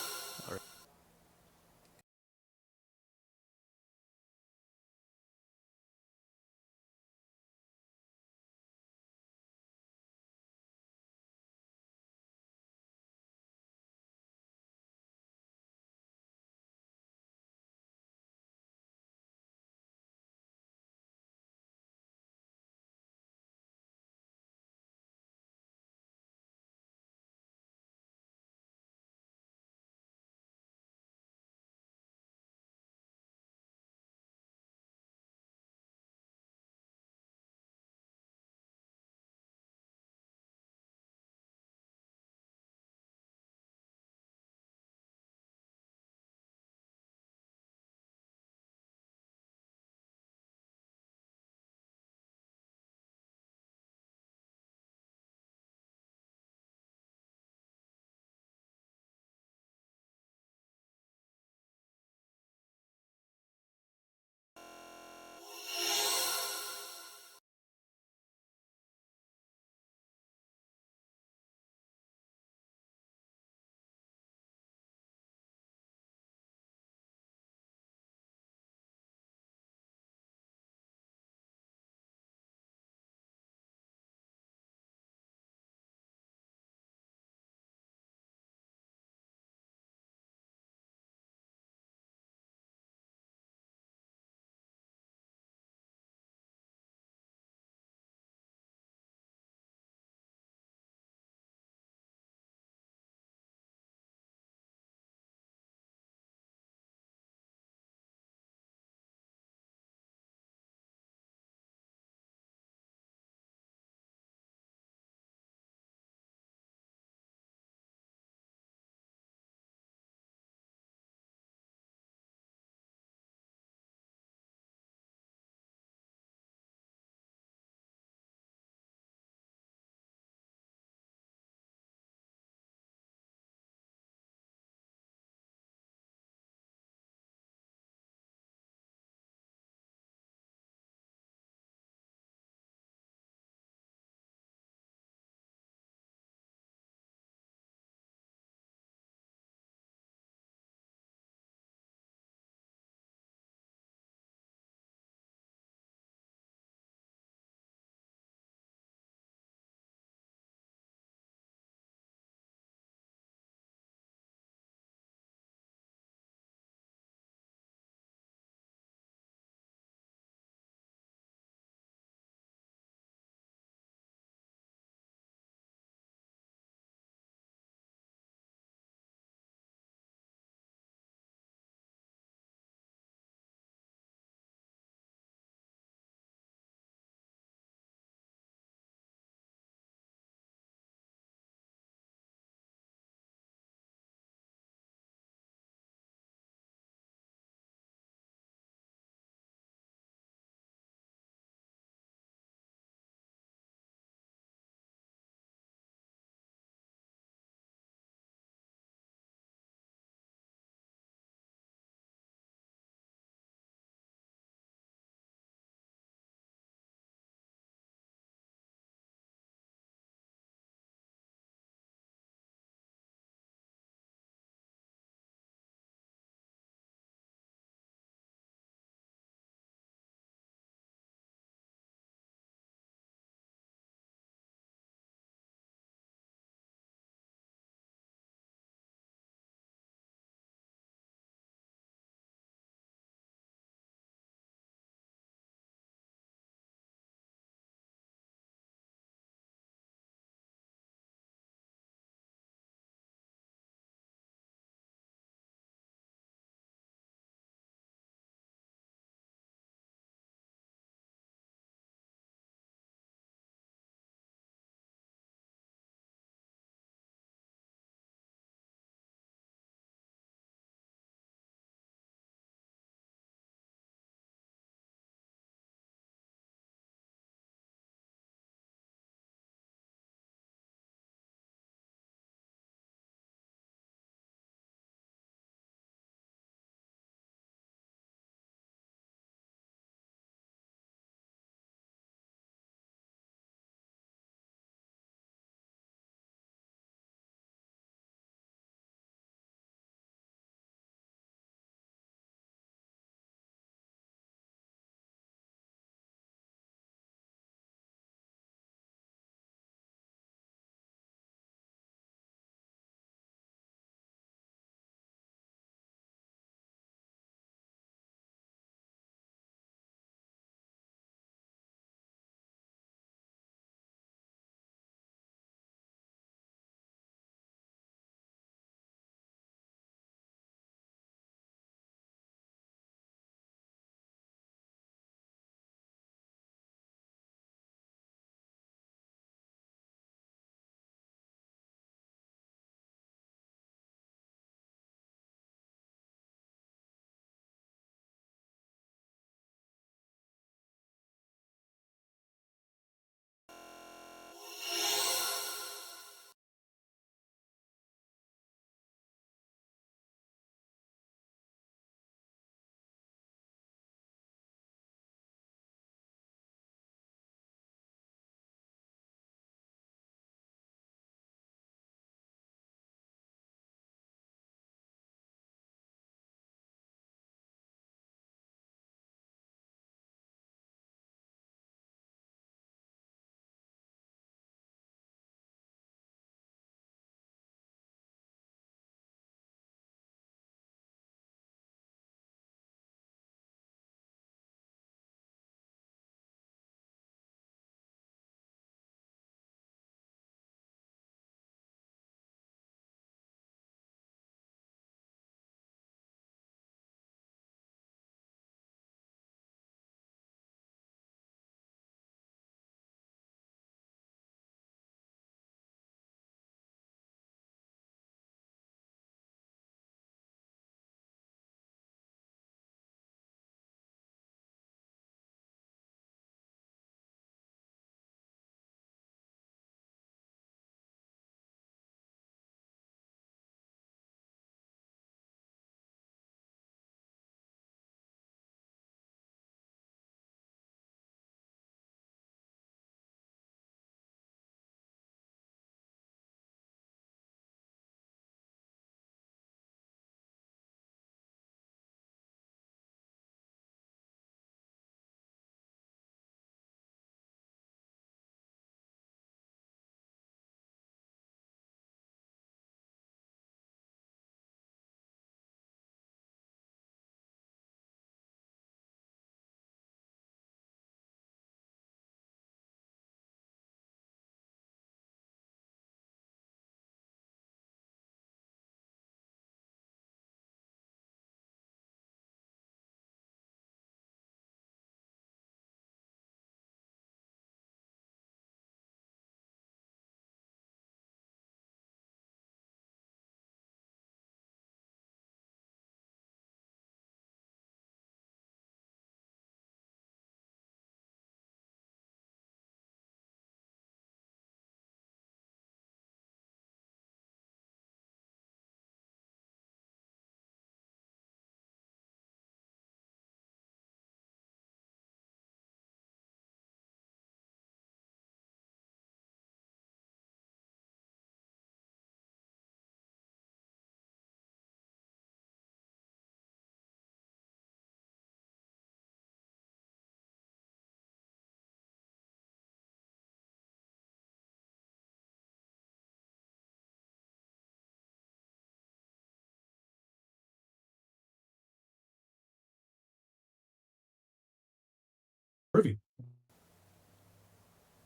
Privy.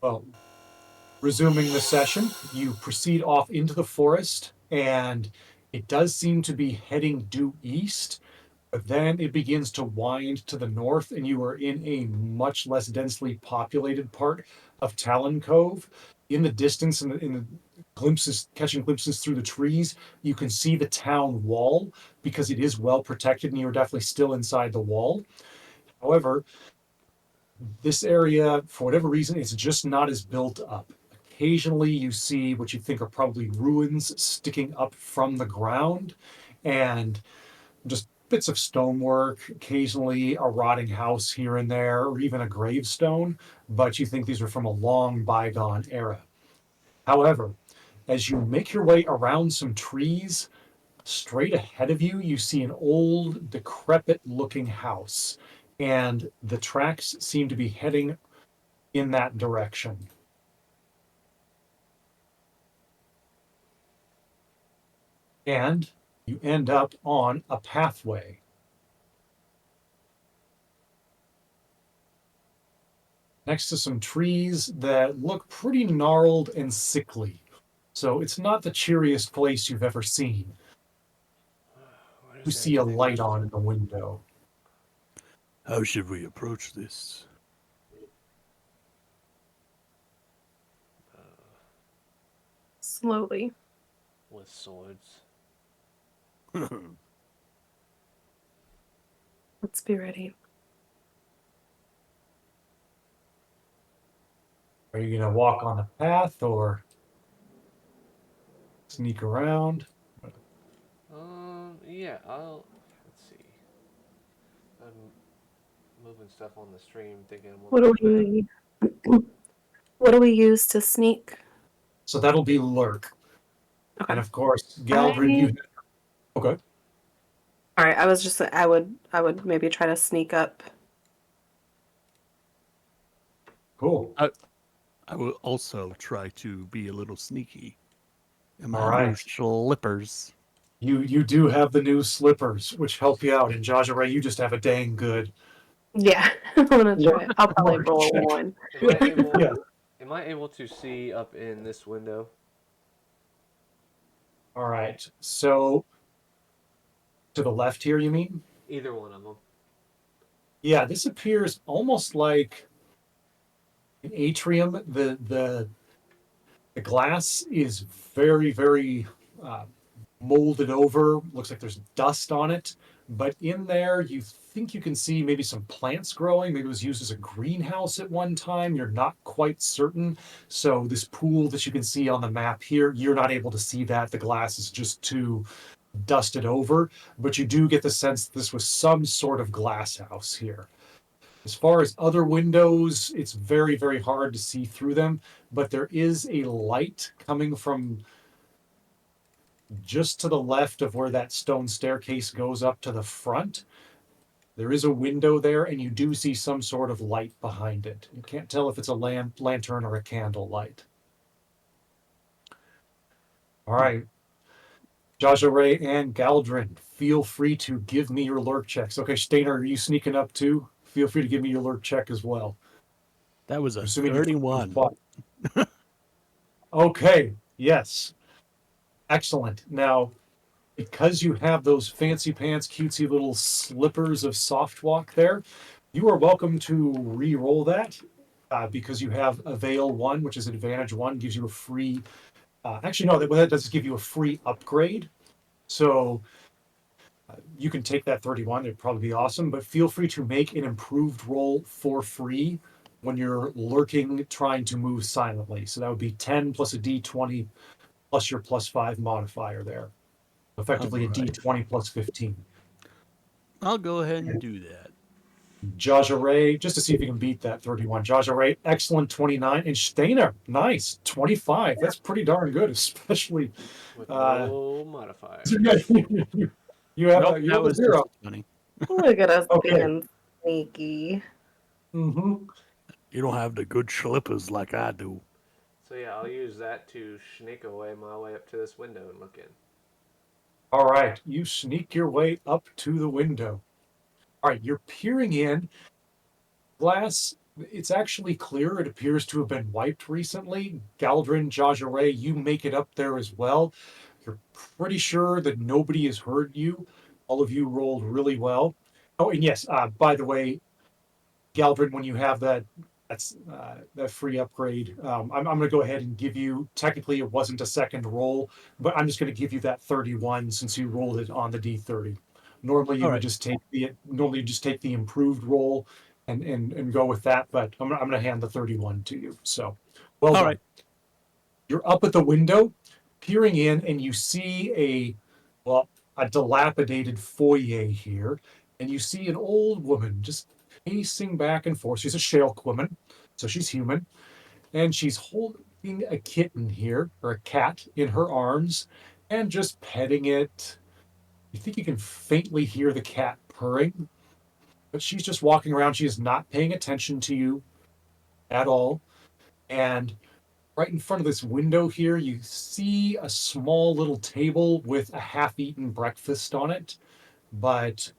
Well, resuming the session, you proceed off into the forest, and it does seem to be heading due east, but then it begins to wind to the north, and you are in a much less densely populated part of Talon Cove. In the distance, in the glimpses, catching glimpses through the trees, you can see the town wall because it is well protected, and you're definitely still inside the wall. However, this area, for whatever reason, it's just not as built up. Occasionally, you see what you think are probably ruins sticking up from the ground, and just bits of stonework, occasionally a rotting house here and there, or even a gravestone, but you think these are from a long bygone era. However, as you make your way around some trees, straight ahead of you, you see an old, decrepit looking house, and the tracks seem to be heading in that direction. And you end up on a pathway. Next to some trees that look pretty gnarled and sickly. So it's not the cheeriest place you've ever seen. You see a light on in the window. How should we approach this? Slowly. With swords. Let's be ready. Are you going to walk on the path or sneak around? Yeah, let's see. I'm moving stuff on the stream, thinking What do we use to sneak? So that'll be lurk. Okay. And of course, Galdrin, you. Okay. All right. I would maybe try to sneak up. Cool. I will also try to be a little sneaky. And All my new right. slippers. You do have the new slippers, which help you out. And Jaja Ray, you just have a dang good. Yeah, I'm gonna try it. I'll probably Lurk roll check. one. Yeah. Am I able to see up in this window? All right. So to the left here, you mean? Either one of them. Yeah, this appears almost like an atrium. The glass is very, very molded over. Looks like there's dust on it. But in there, you think you can see maybe some plants growing. Maybe it was used as a greenhouse at one time. You're not quite certain. So this pool that you can see on the map here, you're not able to see that. The glass is just too dusted over. But you do get the sense that this was some sort of glass house here. As far as other windows, it's very, very hard to see through them, but there is a light coming from just to the left of where that stone staircase goes up to the front. There is a window there, and you do see some sort of light behind it. You can't tell if it's a lantern or a candle light. All right. Jaja Ray and Galdrin, feel free to give me your lurk checks. Okay, Stainer, are you sneaking up too? Feel free to give me your lurk check as well. That was a Assuming 31. Okay, yes. Excellent. Now, because you have those fancy pants, cutesy little slippers of soft walk there, you are welcome to re-roll that because you have Avail 1, which is Advantage 1, gives you a free... actually, no, that does give you a free upgrade. So you can take that 31. It'd probably be awesome, but feel free to make an improved roll for free when you're lurking, trying to move silently. So that would be 10 plus a d20 plus your +5 modifier there. Effectively a Alright. d20 plus 15. I'll go ahead and do that. Jaja Ray, just to see if you can beat that 31. Jaja Ray, excellent 29. And Stainer, nice 25. That's pretty darn good, especially. With no modifier. You have, Nope, you that have a was 0. just funny. Look at us Okay. being sneaky. Mm-hmm. You don't have the good slippers like I do. So yeah, I'll use that to sneak away my way up to this window and look in. All right, you sneak your way up to the window. All right, you're peering in. Glass It's actually clear. It appears to have been wiped recently. Galdrin, Jajare, you make it up there as well. You're pretty sure that nobody has heard you. All of you rolled really well. Oh, and yes, by the way, Galdrin, when you have that's that free upgrade. I'm going to go ahead and give you. Technically, it wasn't a second roll, but I'm just going to give you that 31 since you rolled it on the D30. Normally, you All would right. just take the improved roll and go with that. But I'm going to hand the 31 to you. So, well All done. right. You're up at the window, peering in, and you see a dilapidated foyer here, and you see an old woman just pacing back and forth. She's a Shalk woman, so she's human, and she's holding a kitten here, or a cat, in her arms, and just petting it. You think you can faintly hear the cat purring, but she's just walking around. She is not paying attention to you at all. And right in front of this window here, you see a small little table with a half-eaten breakfast on it, but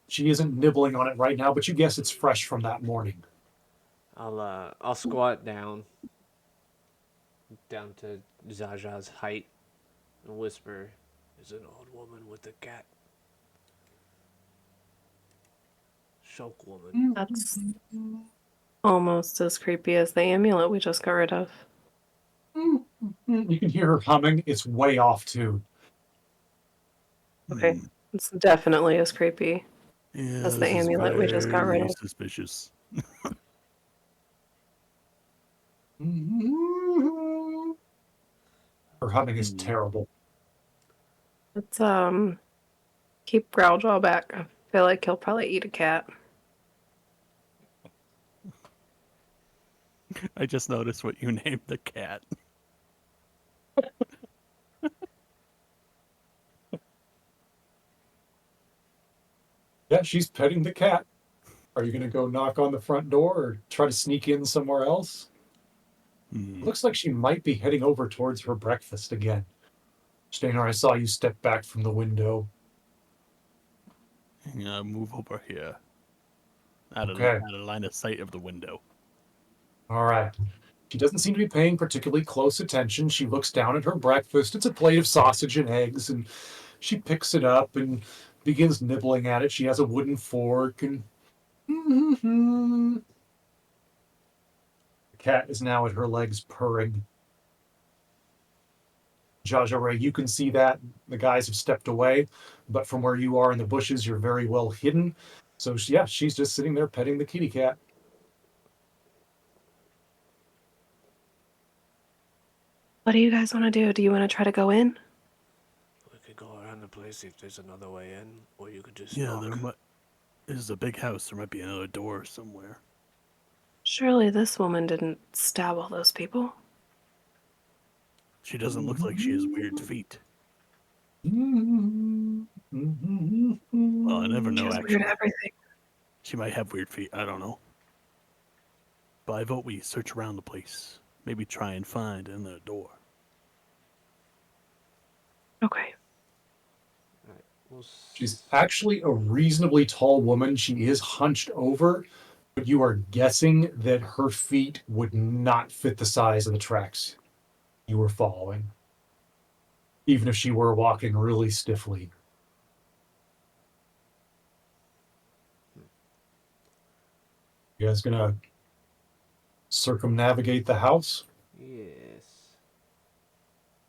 she isn't nibbling on it right now, but you guess it's fresh from that morning. I'll squat down to Zaja's height and whisper, "Is an old woman with a cat. Shulk woman." That's almost as creepy as the amulet we just got rid of. You can hear her humming. It's way off too. Okay. Hmm. It's definitely as creepy Yeah, as the this is amulet we just got rid very of. suspicious. Her humming is Hmm. terrible. Let's keep Growljaw back. I feel like he'll probably eat a cat. I just noticed what you named the cat. Yeah, she's petting the cat. Are you going to go knock on the front door or try to sneak in somewhere else? Hmm. Looks like she might be heading over towards her breakfast again. Steinar, I saw you step back from the window. Yeah, move over here. Okay. Out of line of sight of the window. All right. She doesn't seem to be paying particularly close attention. She looks down at her breakfast. It's a plate of sausage and eggs, and she picks it up and begins nibbling at it. She has a wooden fork, and the cat is now at her legs purring. Jajare, you can see that. The guys have stepped away, but from where you are in the bushes, you're very well hidden. So, yeah, she's just sitting there petting the kitty cat. What do you guys want to do? Do you want to try to go in? We could go around the place, see if there's another way in, or you could just Yeah, knock. this is a big house. There might be another door somewhere. Surely this woman didn't stab all those people. She doesn't look like she has weird feet. Well, I never She know, has weird actually. everything. She might have weird feet. I don't know. But I vote we search around the place. Maybe try and find another door. Okay. Alright, we'll She's actually a reasonably tall woman. She is hunched over, but you are guessing that her feet would not fit the size of the tracks you were following, even if she were walking really stiffly. You guys gonna circumnavigate the house? Yes.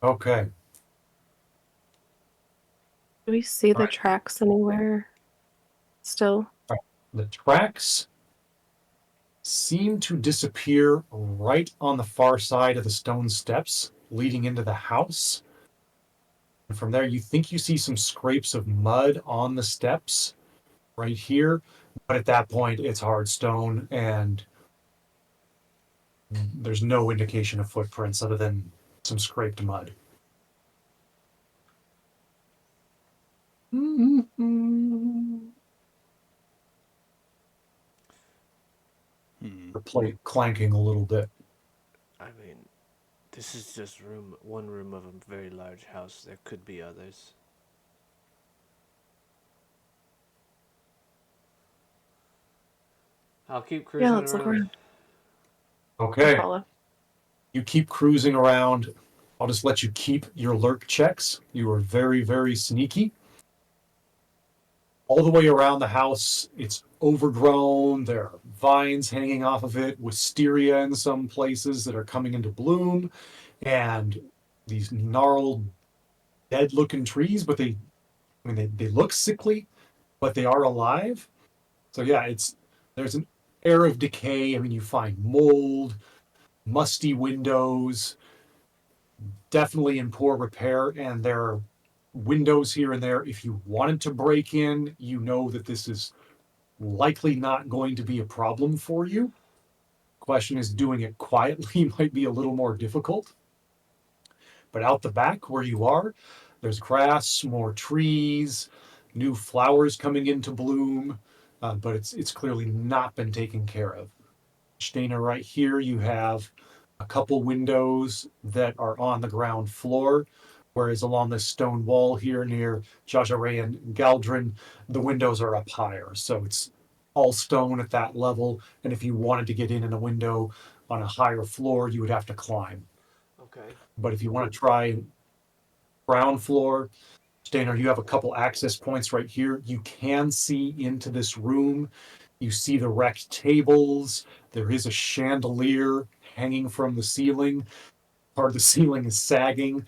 Okay. Do we see the Alright. tracks anywhere still? The tracks seem to disappear right on the far side of the stone steps leading into the house. And from there, you think you see some scrapes of mud on the steps right here. But at that point, it's hard stone and there's no indication of footprints other than some scraped mud. Hmm. The plate clanking a little bit. I mean, this is just one room of a very large house. There could be others. I'll keep Yeah, cruising let's look around. around. I'll Okay. follow. You keep cruising around. I'll just let you keep your lurk checks. You are very, very sneaky. All the way around the house, it's overgrown. There are vines hanging off of it, wisteria in some places that are coming into bloom, and these gnarled, dead-looking trees. But they look sickly, but they are alive. So yeah, there's an air of decay. I mean, you find mold, musty windows, definitely in poor repair, and there are windows here and there. If you wanted to break in, you know that this is likely not going to be a problem for you. Question is, doing it quietly might be a little more difficult. But out the back where you are, there's grass, more trees, new flowers coming into bloom, but it's clearly not been taken care of. Steiner, right here, you have a couple windows that are on the ground floor, whereas along this stone wall here near Jajare and Galdrin, the windows are up higher. So it's all stone at that level. And if you wanted to get in a window on a higher floor, you would have to climb. Okay. But if you want to try ground floor, Stainer, you have a couple access points right here. You can see into this room. You see the wrecked tables. There is a chandelier hanging from the ceiling. Part of the ceiling is sagging.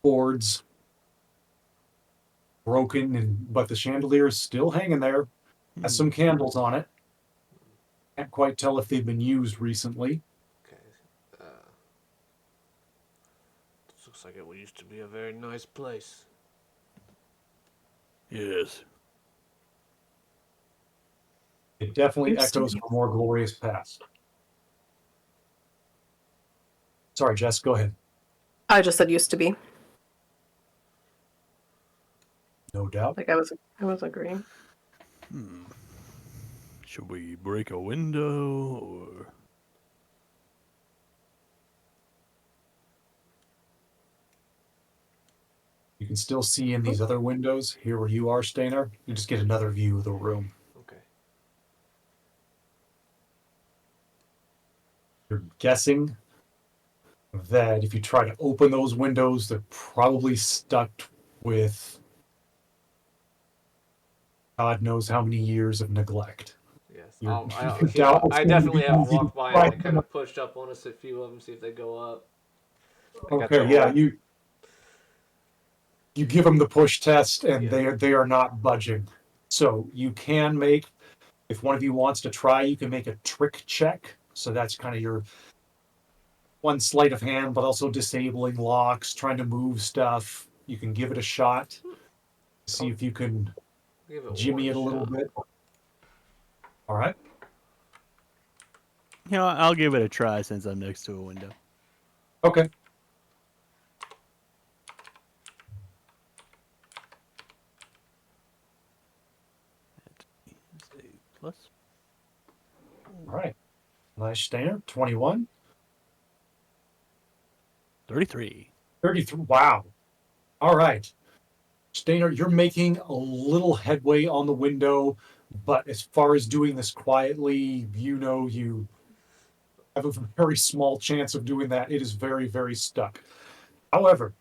Boards broken, but the chandelier is still hanging there. Has some candles on it. Can't quite tell if they've been used recently. Okay. This looks like it used to be a very nice place. Yes. It definitely Used to echoes be. a more glorious past. Sorry, Jess, go ahead. I just said used to be. No doubt. Like I was agreeing. Should we break a window or? You can still see in these other windows here where you are, Stainer. You just get another view of the room. Okay. You're guessing that if you try to open those windows, they're probably stuck with God knows how many years of neglect. Yes. You're- I, you doubt it's I going to definitely be have easy to walked by and pry I kind of pushed up on us a few of them, see if they go up. I got Okay, the yeah, roll. you give them the push test, and Yeah. they are not budging. So you can make, if one of you wants to try, you can make a trick check. So that's kind of your one sleight of hand, but also disabling locks, trying to move stuff. You can give it a shot. See if you can Give it jimmy one it a little shot. bit. All right. You know, I'll give it a try since I'm next to a window. Okay. Plus All right. Nice Stainer. 21. 33. 33. Wow. All right. Stainer, you're making a little headway on the window, but as far as doing this quietly, you have a very small chance of doing that. It is very, very stuck. However,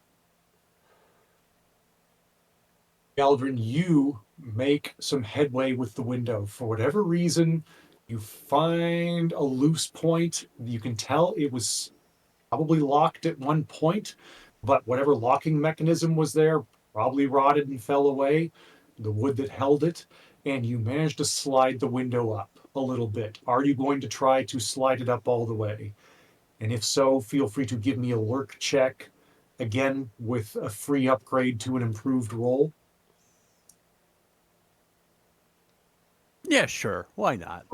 Galdrin, you make some headway with the window. For whatever reason, you find a loose point. You can tell it was probably locked at one point, but whatever locking mechanism was there probably rotted and fell away, the wood that held it, and you managed to slide the window up a little bit. Are you going to try to slide it up all the way? And if so, feel free to give me a lurk check, again, with a free upgrade to an improved roll. Yeah, sure. Why not?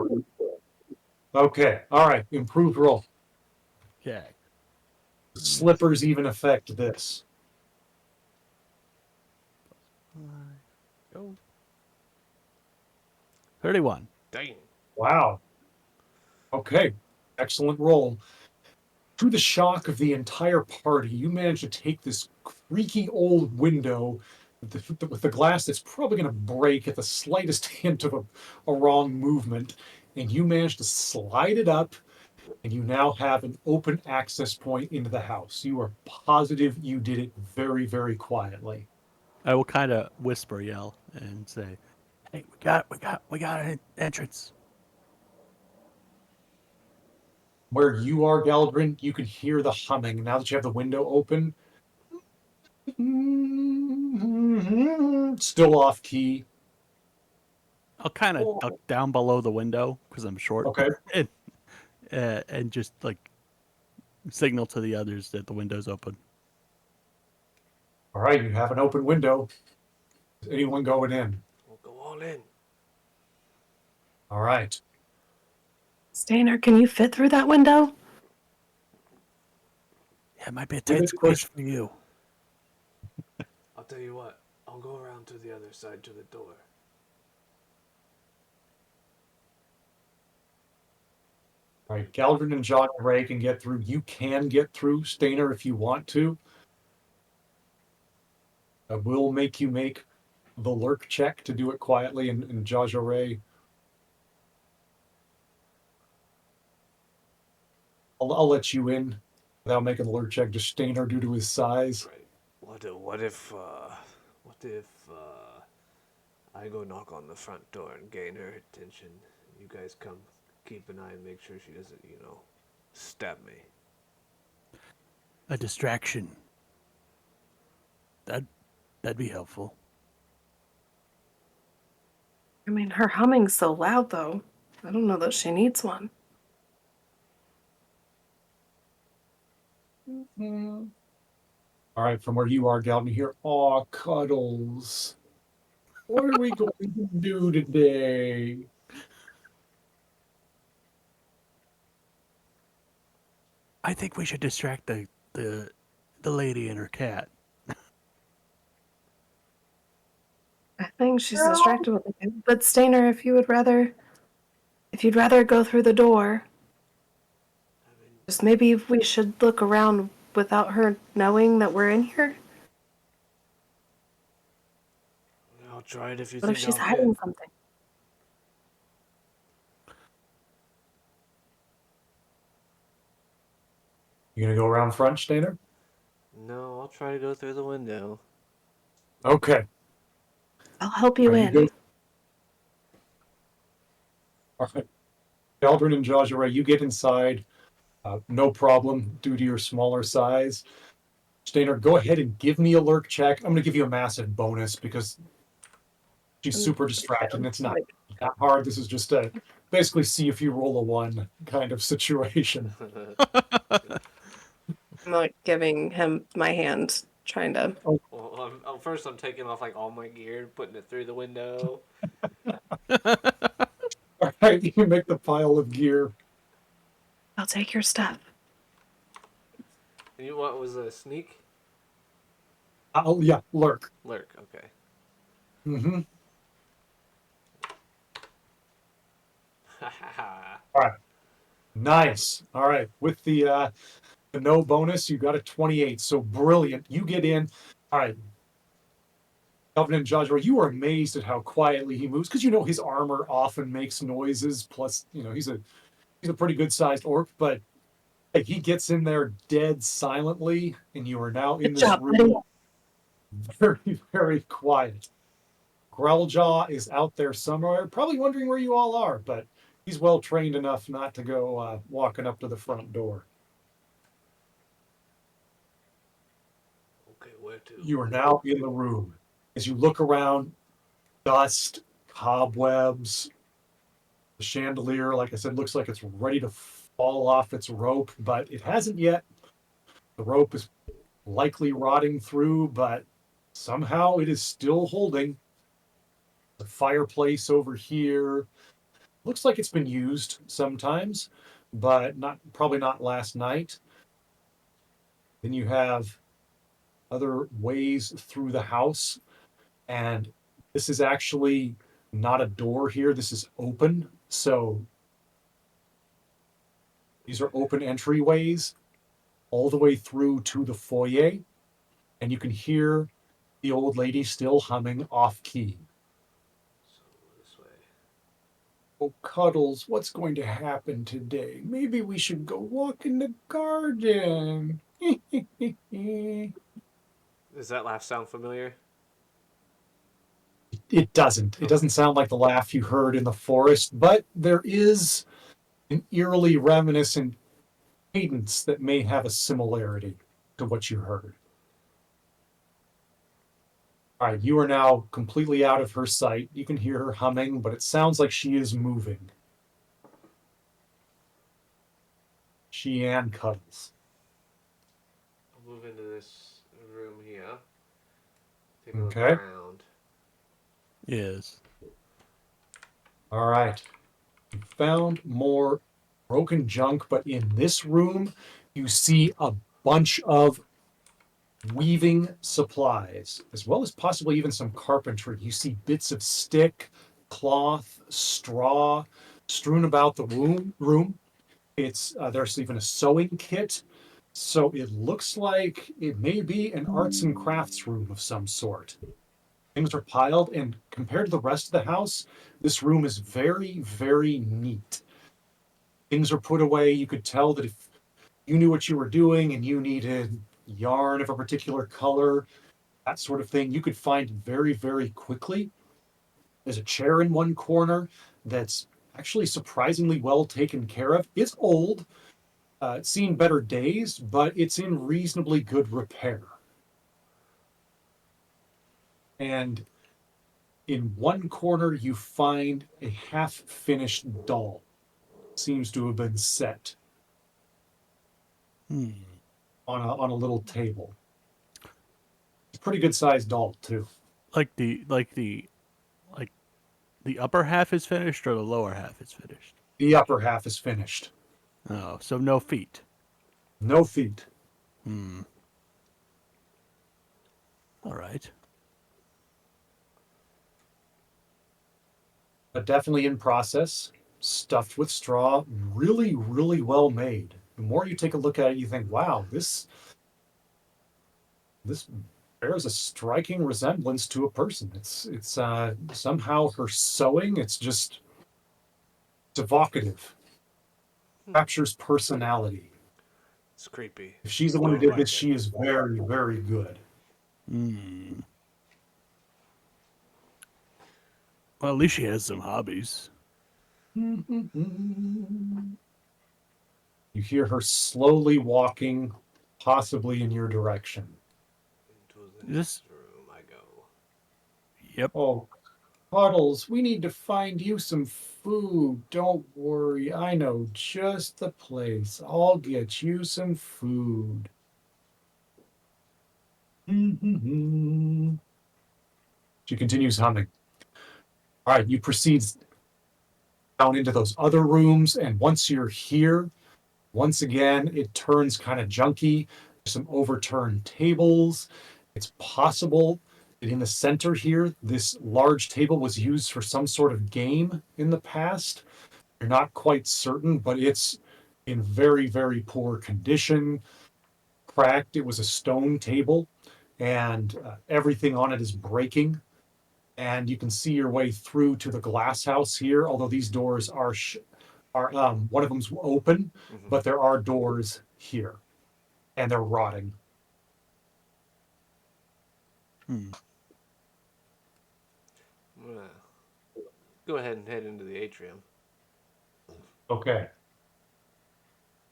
Okay, all right, improved roll. Okay. Slippers even affect this. Go. 31. Dang. Wow. Okay, excellent roll. To the shock of the entire party, you manage to take this creaky old window with the glass that's probably going to break at the slightest hint of a wrong movement, and you manage to slide it up, and you now have an open access point into the house. You are positive you did it very, very quietly. I will kind of whisper, yell, and say, "Hey, we got an entrance." Where you are, Galdrin, you can hear the humming now that you have the window open. Still off key. I'll kind of duck down below the window because I'm short, Okay. and just like signal to the others that the window's open. All right, you have an open window. Is anyone going in? We'll go all in. All right. Stainer, can you fit through that window? Yeah, it might be a Give tight it a squeeze push. for you. I'll tell you what. I'll go around to the other side to the door. All right, Galdrin and John and Ray can get through. You can get through, Stainer, if you want to. I will make you make the lurk check to do it quietly, and Jaja Ray. I'll let you in without making the lurk check. Just Stainer due to his size. Right. What if I go knock on the front door and gain her attention? You guys come keep an eye and make sure she doesn't, stab me. A distraction. That'd be helpful. I mean, her humming's so loud, though. I don't know that she needs one. All right, from where you are, Galdrin, you hear, "Aw, Cuddles. What are we going to do today?" I think we should distract the lady and her cat. I think she's distracted with it. But Stainer, if you'd rather go through the door, just maybe we should look around without her knowing that we're in here. I'll try it if you What if think she's I'll hiding hit. something? You gonna go around front, Stainer? No, I'll try to go through the window. Okay. I'll help you All right, in. you go. All right. Galdrin and Jaja Ray, you get inside. No problem due to your smaller size. Stainer, go ahead and give me a lurk check. I'm going to give you a massive bonus because she's super distracted and it's not that hard. This is just to basically see if you roll a 1 kind of situation. I'm like giving him my hand, trying to. Well, first I'm taking off like all my gear, putting it through the window. All right, you can make the pile of gear. I'll take your stuff. And what was a sneak? Oh, yeah, lurk. Lurk, okay. Mm-hmm. All right. Nice. All right. With the no bonus, you got a 28. So brilliant. You get in. All right. Calvin and Joshua, you are amazed at how quietly he moves because his armor often makes noises. Plus, he's a pretty good sized orc, but he gets in there dead silently, and you are now in Good this job, room buddy. very, very quiet. Growljaw is out there somewhere, probably wondering where you all are, but he's well trained enough not to go walking up to the front door. Okay, where to? You are now in the room. As you look around, dust, cobwebs, the chandelier, like I said, looks like it's ready to fall off its rope, but it hasn't yet. The rope is likely rotting through, but somehow it is still holding. The fireplace over here looks like it's been used sometimes, but probably not last night. Then you have other ways through the house, and this is actually not a door here. This is open. So these are open entryways all the way through to the foyer, and you can hear The old lady still humming off key. So this way. Oh, Cuddles, what's going to happen today? Maybe we should go walk in the garden. Does that laugh sound familiar? It doesn't. It doesn't sound like the laugh you heard in the forest, but there is an eerily reminiscent cadence that may have a similarity to what you heard. All right, you are now completely out of her sight. You can hear her humming, but it sounds like she is moving. She and Cuddles. I'll move into this room here. Take a look Okay. around. Yes. All right. You found more broken junk, but in this room, you see a bunch of weaving supplies, as well as possibly even some carpentry. You see bits of stick, cloth, straw strewn about the room. It's there's even a sewing kit. So it looks like it may be an arts and crafts room of some sort. Things are piled, and compared to the rest of the house, this room is very, very neat. Things are put away. You could tell that if you knew what you were doing and you needed yarn of a particular color, that sort of thing, you could find very, very quickly. There's a chair in one corner that's actually surprisingly well taken care of. It's old, it's seen better days, but it's in reasonably good repair. And in one corner, you find a half-finished doll. Seems to have been set Hmm. on a little table. It's a pretty good sized doll too. Like the upper half is finished or the lower half is finished? The upper half is finished. Oh, so no feet. No feet. Hmm. All right. But definitely in process, stuffed with straw, really, really well made. The more you take a look at it, you think, wow, this bears a striking resemblance to a person. It's somehow her sewing, it's evocative. Captures personality. It's creepy. If she's the one who did Like this, it. she is very, very good. Hmm. Well, at least she has some hobbies. You hear her slowly walking, possibly in your direction. Into the This- next room I go. Yep. Oh, Puddles, we need to find you some food. Don't worry, I know just the place. I'll get you some food. She continues humming. All right, you proceed down into those other rooms, and once you're here, once again, it turns kind of junky. There's some overturned tables. It's possible that in the center here, this large table was used for some sort of game in the past. You're not quite certain, but it's in very, very poor condition. Cracked. It was a stone table, and everything on it is breaking. And you can see your way through to the glass house here, although these doors are one of them's open, Mhm. but there are doors here, and they're rotting. Hmm. I'm gonna go ahead and head into the atrium. Okay.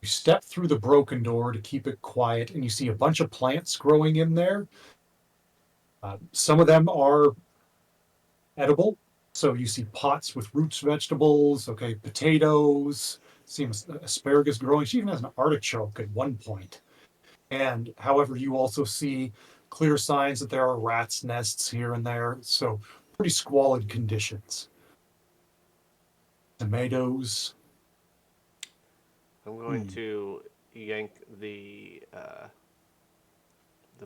You step through the broken door to keep it quiet, and you see a bunch of plants growing in there. Some of them are edible. So you see pots with roots vegetables, okay, potatoes, seems asparagus growing. She even has an artichoke at one point. And however, you also see clear signs that there are rats' nests here and there. So pretty squalid conditions. Tomatoes. I'm going to yank the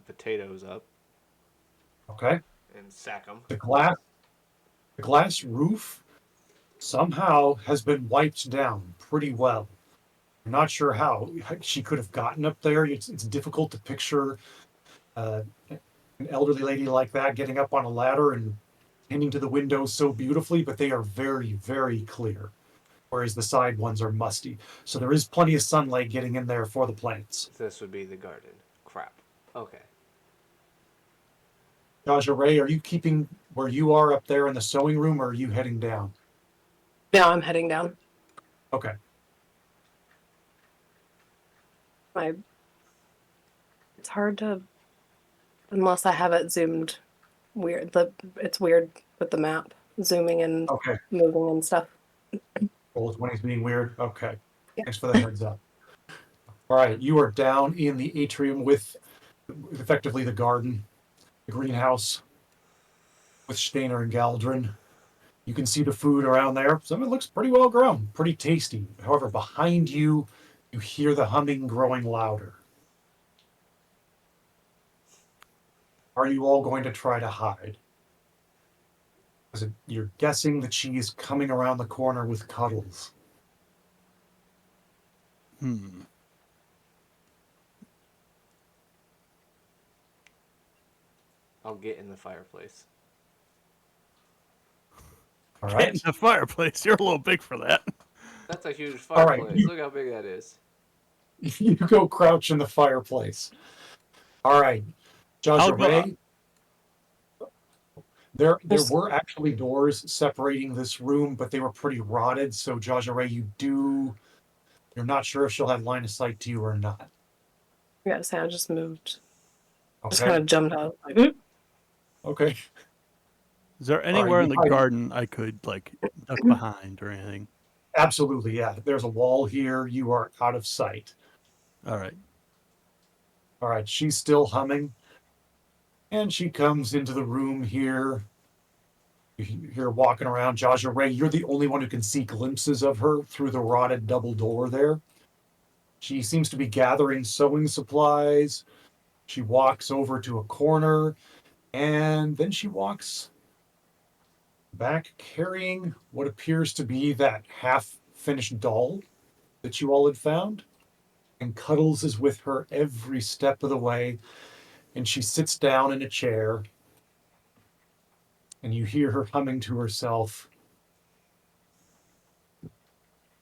potatoes up Okay. and sack them. The glass roof somehow has been wiped down pretty well. I'm not sure how she could have gotten up there. It's difficult to picture an elderly lady like that getting up on a ladder and tending to the windows so beautifully, but they are very, very clear, whereas the side ones are musty. So there is plenty of sunlight getting in there for the plants. This would be the garden. Crap. Okay. Jaja Ray, are you keeping where you are up there in the sewing room, or are you heading down? Now I'm heading down. Okay. It's hard to, unless I have it zoomed weird. It's weird with the map zooming and Okay. moving and stuff. Both when he's being weird. Okay. Yeah. Thanks for the heads up. All right. You are down in the atrium with effectively the garden, the greenhouse with Stainer and Galdrin. You can see the food around there. Some of it looks pretty well grown, pretty tasty. However, behind you, you hear the humming growing louder. Are you all going to try to hide? You're guessing that she is coming around the corner with Cuddles. I'll get in the fireplace. All Get in right. the fireplace. You're a little big for that. That's a huge All right, fireplace. Look how big that is. You go crouch in the fireplace. All right. I'll Jaja go- Ray. There were actually doors separating this room, but they were pretty rotted. So Jaja Ray, you're not sure if she'll have line of sight to you or not. I gotta say, I just moved. Just Okay. kind of jumped out. Like, "Oop." Okay. Is there anywhere in the I- garden I could like duck behind or anything? Absolutely, yeah. There's a wall here. You are out of sight. All right. All right. She's still humming. And she comes into the room here. You hear her walking around. Jaja Ray, you're the only one who can see glimpses of her through the rotted double door there. She seems to be gathering sewing supplies. She walks over to a corner, and then she walks back carrying what appears to be that half-finished doll that you all had found. And Cuddles is with her every step of the way. And she sits down in a chair, and you hear her humming to herself,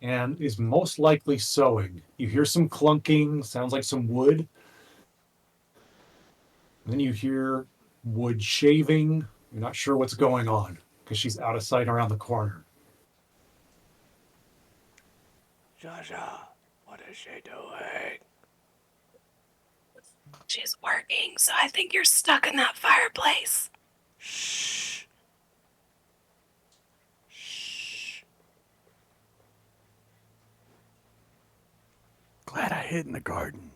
and is most likely sewing. You hear some clunking, sounds like some wood. Then you hear wood shaving. You're not sure what's going on because she's out of sight around the corner. Jaja, what is she doing? She's working, so I think you're stuck in that fireplace. Shh. Shh. Glad I hid in the garden.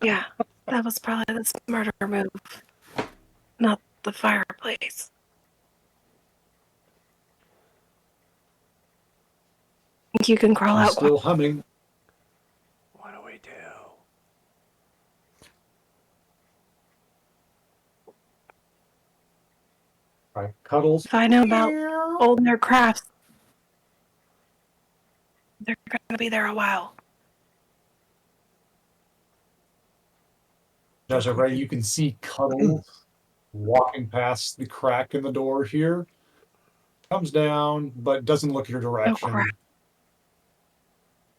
Yeah, that was probably the smarter move. Not the fireplace. Think you can crawl She's out? still humming. What do we do? All right, Cuddles. If I know about old their crafts, they're gonna be there a while. Jaja Ray, you can see Cuddles walking past the crack in the door here. Comes down, but doesn't look your direction. crap.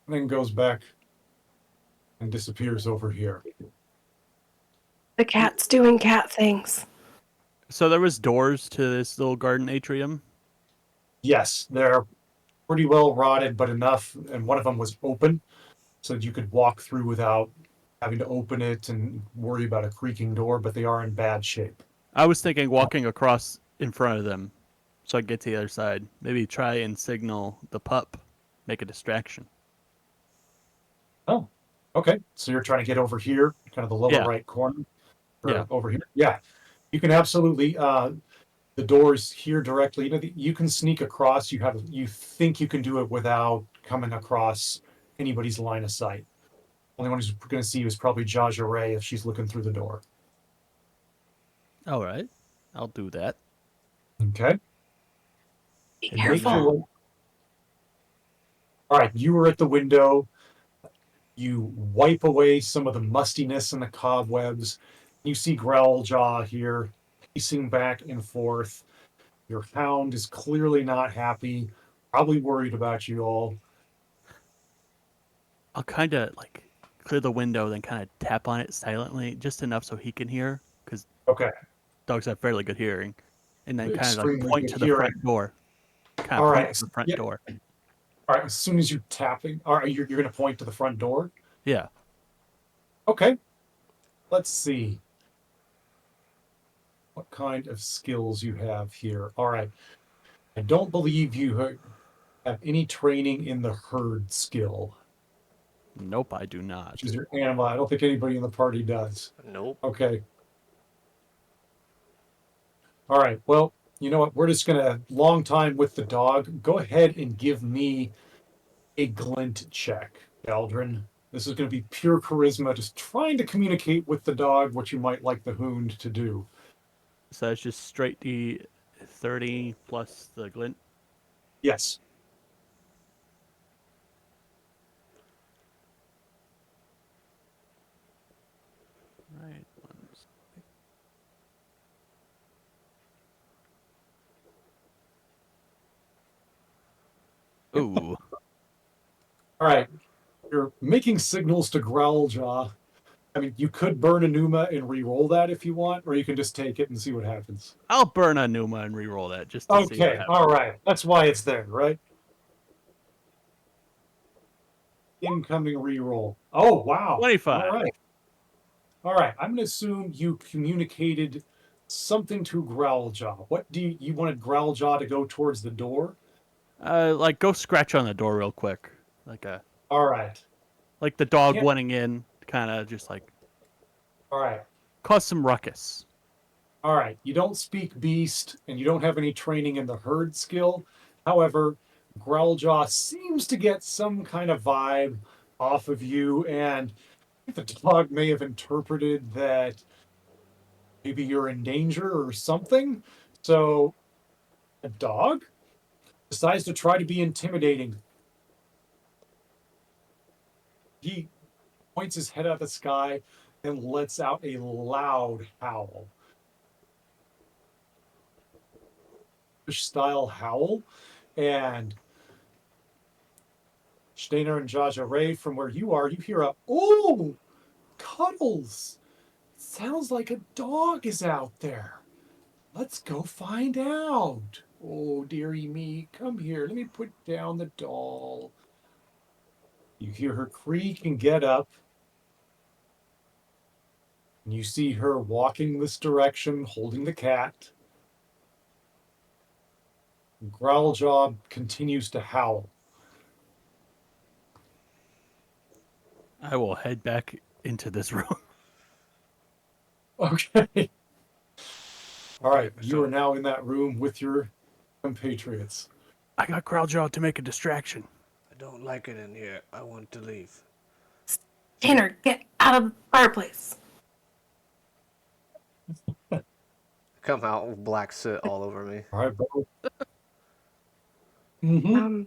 And then goes back and disappears over here. The cat's doing cat things. So there was doors to this little garden atrium. Yes, they're pretty well rotted, but enough. And one of them was open, so that you could walk through without having to open it and worry about a creaking door, but they are in bad shape. I was thinking walking across in front of them so I get to the other side. Maybe try and signal the pup, make a distraction. Oh, okay. So you're trying to get over here, kind of the lower Yeah. right corner? Or Yeah. over here? Yeah. You can absolutely, the doors here directly, you can sneak across. You think you can do it without coming across anybody's line of sight. Only one who's going to see you is probably Jaja Ray if she's looking through the door. All right. I'll do that. Okay. Be And make careful. All right, you were at the window. You wipe away some of the mustiness and the cobwebs, You see Growljaw here, pacing back and forth. Your hound is clearly not happy, probably worried about you all. I'll kind of like clear the window, then kind of tap on it silently, just enough so he can hear, because Okay, dogs have fairly good hearing, and then kind of like extremely point good to the hearing. front door. Kind All of point right, to the front yeah. door. All right, as soon as you're tapping, all right, you're going to point to the front door. Yeah. Okay, let's see what kind of skills you have here. All right, I don't believe you have any training in the herd skill, Nope, I do not. which is your animal. I don't think anybody in the party does. Nope. Okay. All right. Well, you know what? We're just gonna long time with the dog. Go ahead and give me a glint check, Eldrin. This is going to be pure charisma, just trying to communicate with the dog what you might like the hound to do. So it's just straight D30 plus the glint. Yes. Right. Ooh. All right. You're making signals to Growljaw. I mean, you could burn a Numa and re-roll that if you want, or you can just take it and see what happens. I'll burn a Numa and re-roll that just to see what Okay. happens. All right. That's why it's there, right? Incoming re-roll. Oh, wow. 25. All right. All right. I'm going to assume you communicated something to Growljaw. What do you wanted Growljaw to go towards the door? Like go scratch on the door real quick, All right. like the dog Yeah. wanting in, kind of just like All right. cause some ruckus. All right. You don't speak beast and you don't have any training in the herd skill. However, Growljaw seems to get some kind of vibe off of you, and the dog may have interpreted that maybe you're in danger or something. So, a dog decides to try to be intimidating. He points his head at the sky and lets out a loud howl. Style howl, and Steiner and Jaja Ray, from where you are, you hear a "Oh, Cuddles! Sounds like a dog is out there. Let's go find out. Oh, dearie me, come here. Let me put down the doll." You hear her creak and get up, and you see her walking this direction, holding the cat. Growljaw continues to howl. I will head back into this room. Okay. All right, you So- are now in that room with your compatriots. I got Growljaw to make a distraction. I don't like it in here. I want to leave. Tanner, get out of the fireplace. Come out with black soot all over me. All right, bro. Mm-hmm.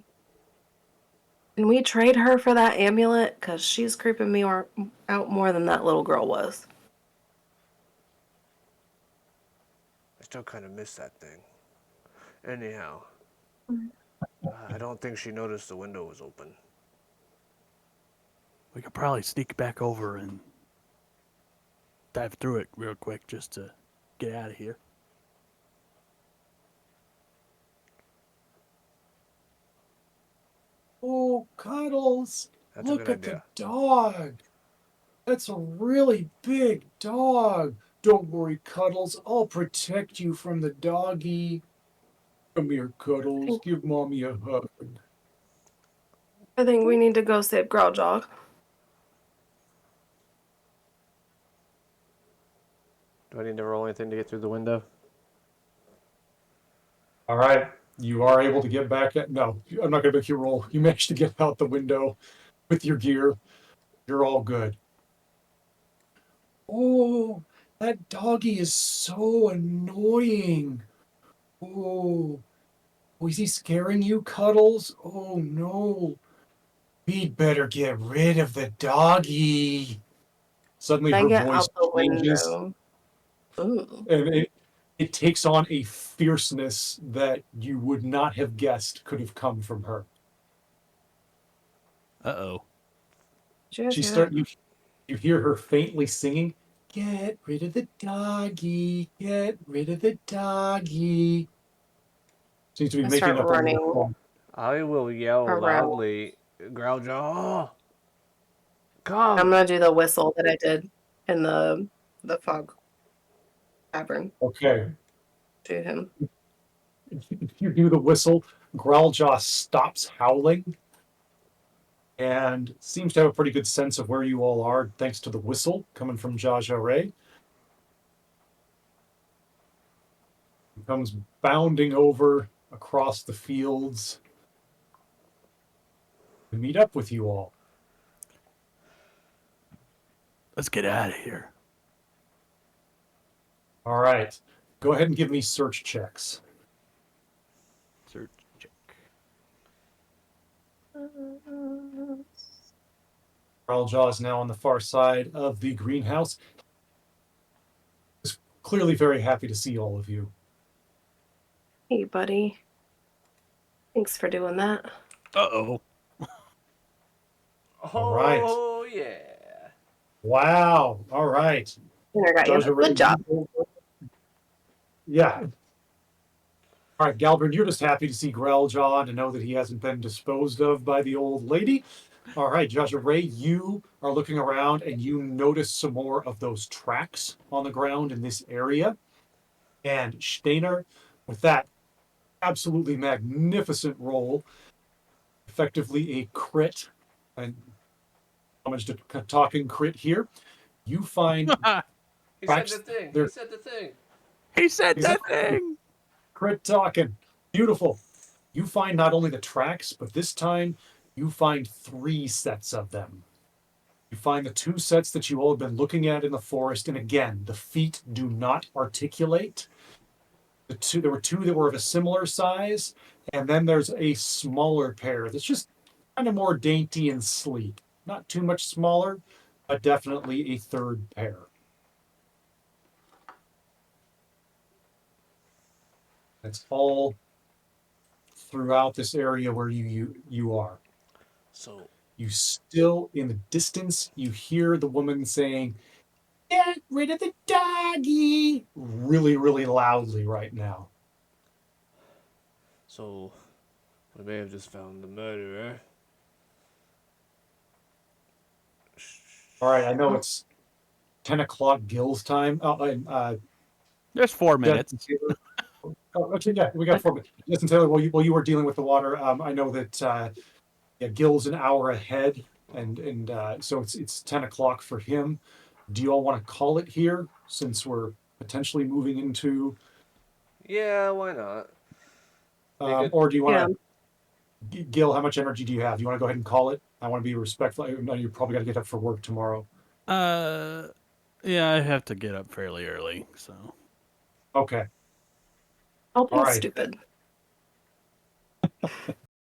Can we trade her for that amulet? Because she's creeping me out more than that little girl was. I still kind of miss that thing. Anyhow, I don't think she noticed the window was open. We could probably sneak back over and dive through it real quick just to get out of here. Oh, Cuddles, That's look a good at the idea. dog. That's a really big dog. Don't worry, Cuddles. I'll protect you from the doggy. Come here, Cuddles. Give Mommy a hug. I think we need to go save Growljaw. Do I need to roll anything to get through the window? All right. You are able to get back at. No, I'm not going to make you roll. You managed to get out the window with your gear. You're all good. Oh, that doggy is so annoying. Oh, is he scaring you, Cuddles? Oh, no. We'd better get rid of the doggy. Suddenly Can I her get voice out the changes. window? Ooh. And it takes on a fierceness that you would not have guessed could have come from her. Uh-oh. Did you guys She hear start that? you hear her faintly singing, "Get rid of the doggy, get rid of the doggy." Seems to be I making start up a little running song. I will yell around. loudly, Growljaw, I'm come! gonna do the whistle that I did in the fog tavern Okay. to him. If you do the whistle, Growljaw stops howling and seems to have a pretty good sense of where you all are thanks to the whistle coming from Jaja Ray. He comes bounding over across the fields to meet up with you all. Let's get out of here. All right. Go ahead and give me search checks. Search check. Growljaw is now on the far side of the greenhouse. Is clearly very happy to see all of you. Hey, buddy. Thanks for doing that. Uh-oh. All right. Oh, yeah. Wow. All right. Dinner got you. Jaja Ray, Good job. Yeah. All right, Galbrin, you're just happy to see Growljaw and to know that he hasn't been disposed of by the old lady. All right, Jaja Ray, you are looking around and you notice some more of those tracks on the ground in this area. And Steiner, with that absolutely magnificent roll, effectively a crit, and homage to talking crit here, you find He tracks. said the thing. There, He said the thing. He said that exactly. thing. Crit talking. Beautiful. You find not only the tracks, but this time you find 3 sets of them. You find the 2 sets that you all have been looking at in the forest, and again, the feet do not articulate. There were 2 that were of a similar size, and then there's a smaller pair that's just kind of more dainty and sleek. Not too much smaller, but definitely a 3rd pair. That's all throughout this area where you are. So, You still, in the distance, you hear the woman saying, "Get rid of the doggy," really, really loudly right now. so we may have just found the murderer. All right, I know it's 10 o'clock Gil's time. There's 4 minutes. Justin Taylor. Oh, okay, yeah, we got 4 minutes. Justin Taylor, while you were dealing with the water, I know that yeah, Gil's an hour ahead, and so it's 10 o'clock for him. Do you all want to call it here since we're potentially moving into, Yeah, why not? or do you want Yeah. to, Gil, how much energy do you have? Do you want to go ahead and call it? I want to be respectful. I know you probably got to get up for work tomorrow. Yeah, I have to get up fairly early, so. Okay. All All right. stupid.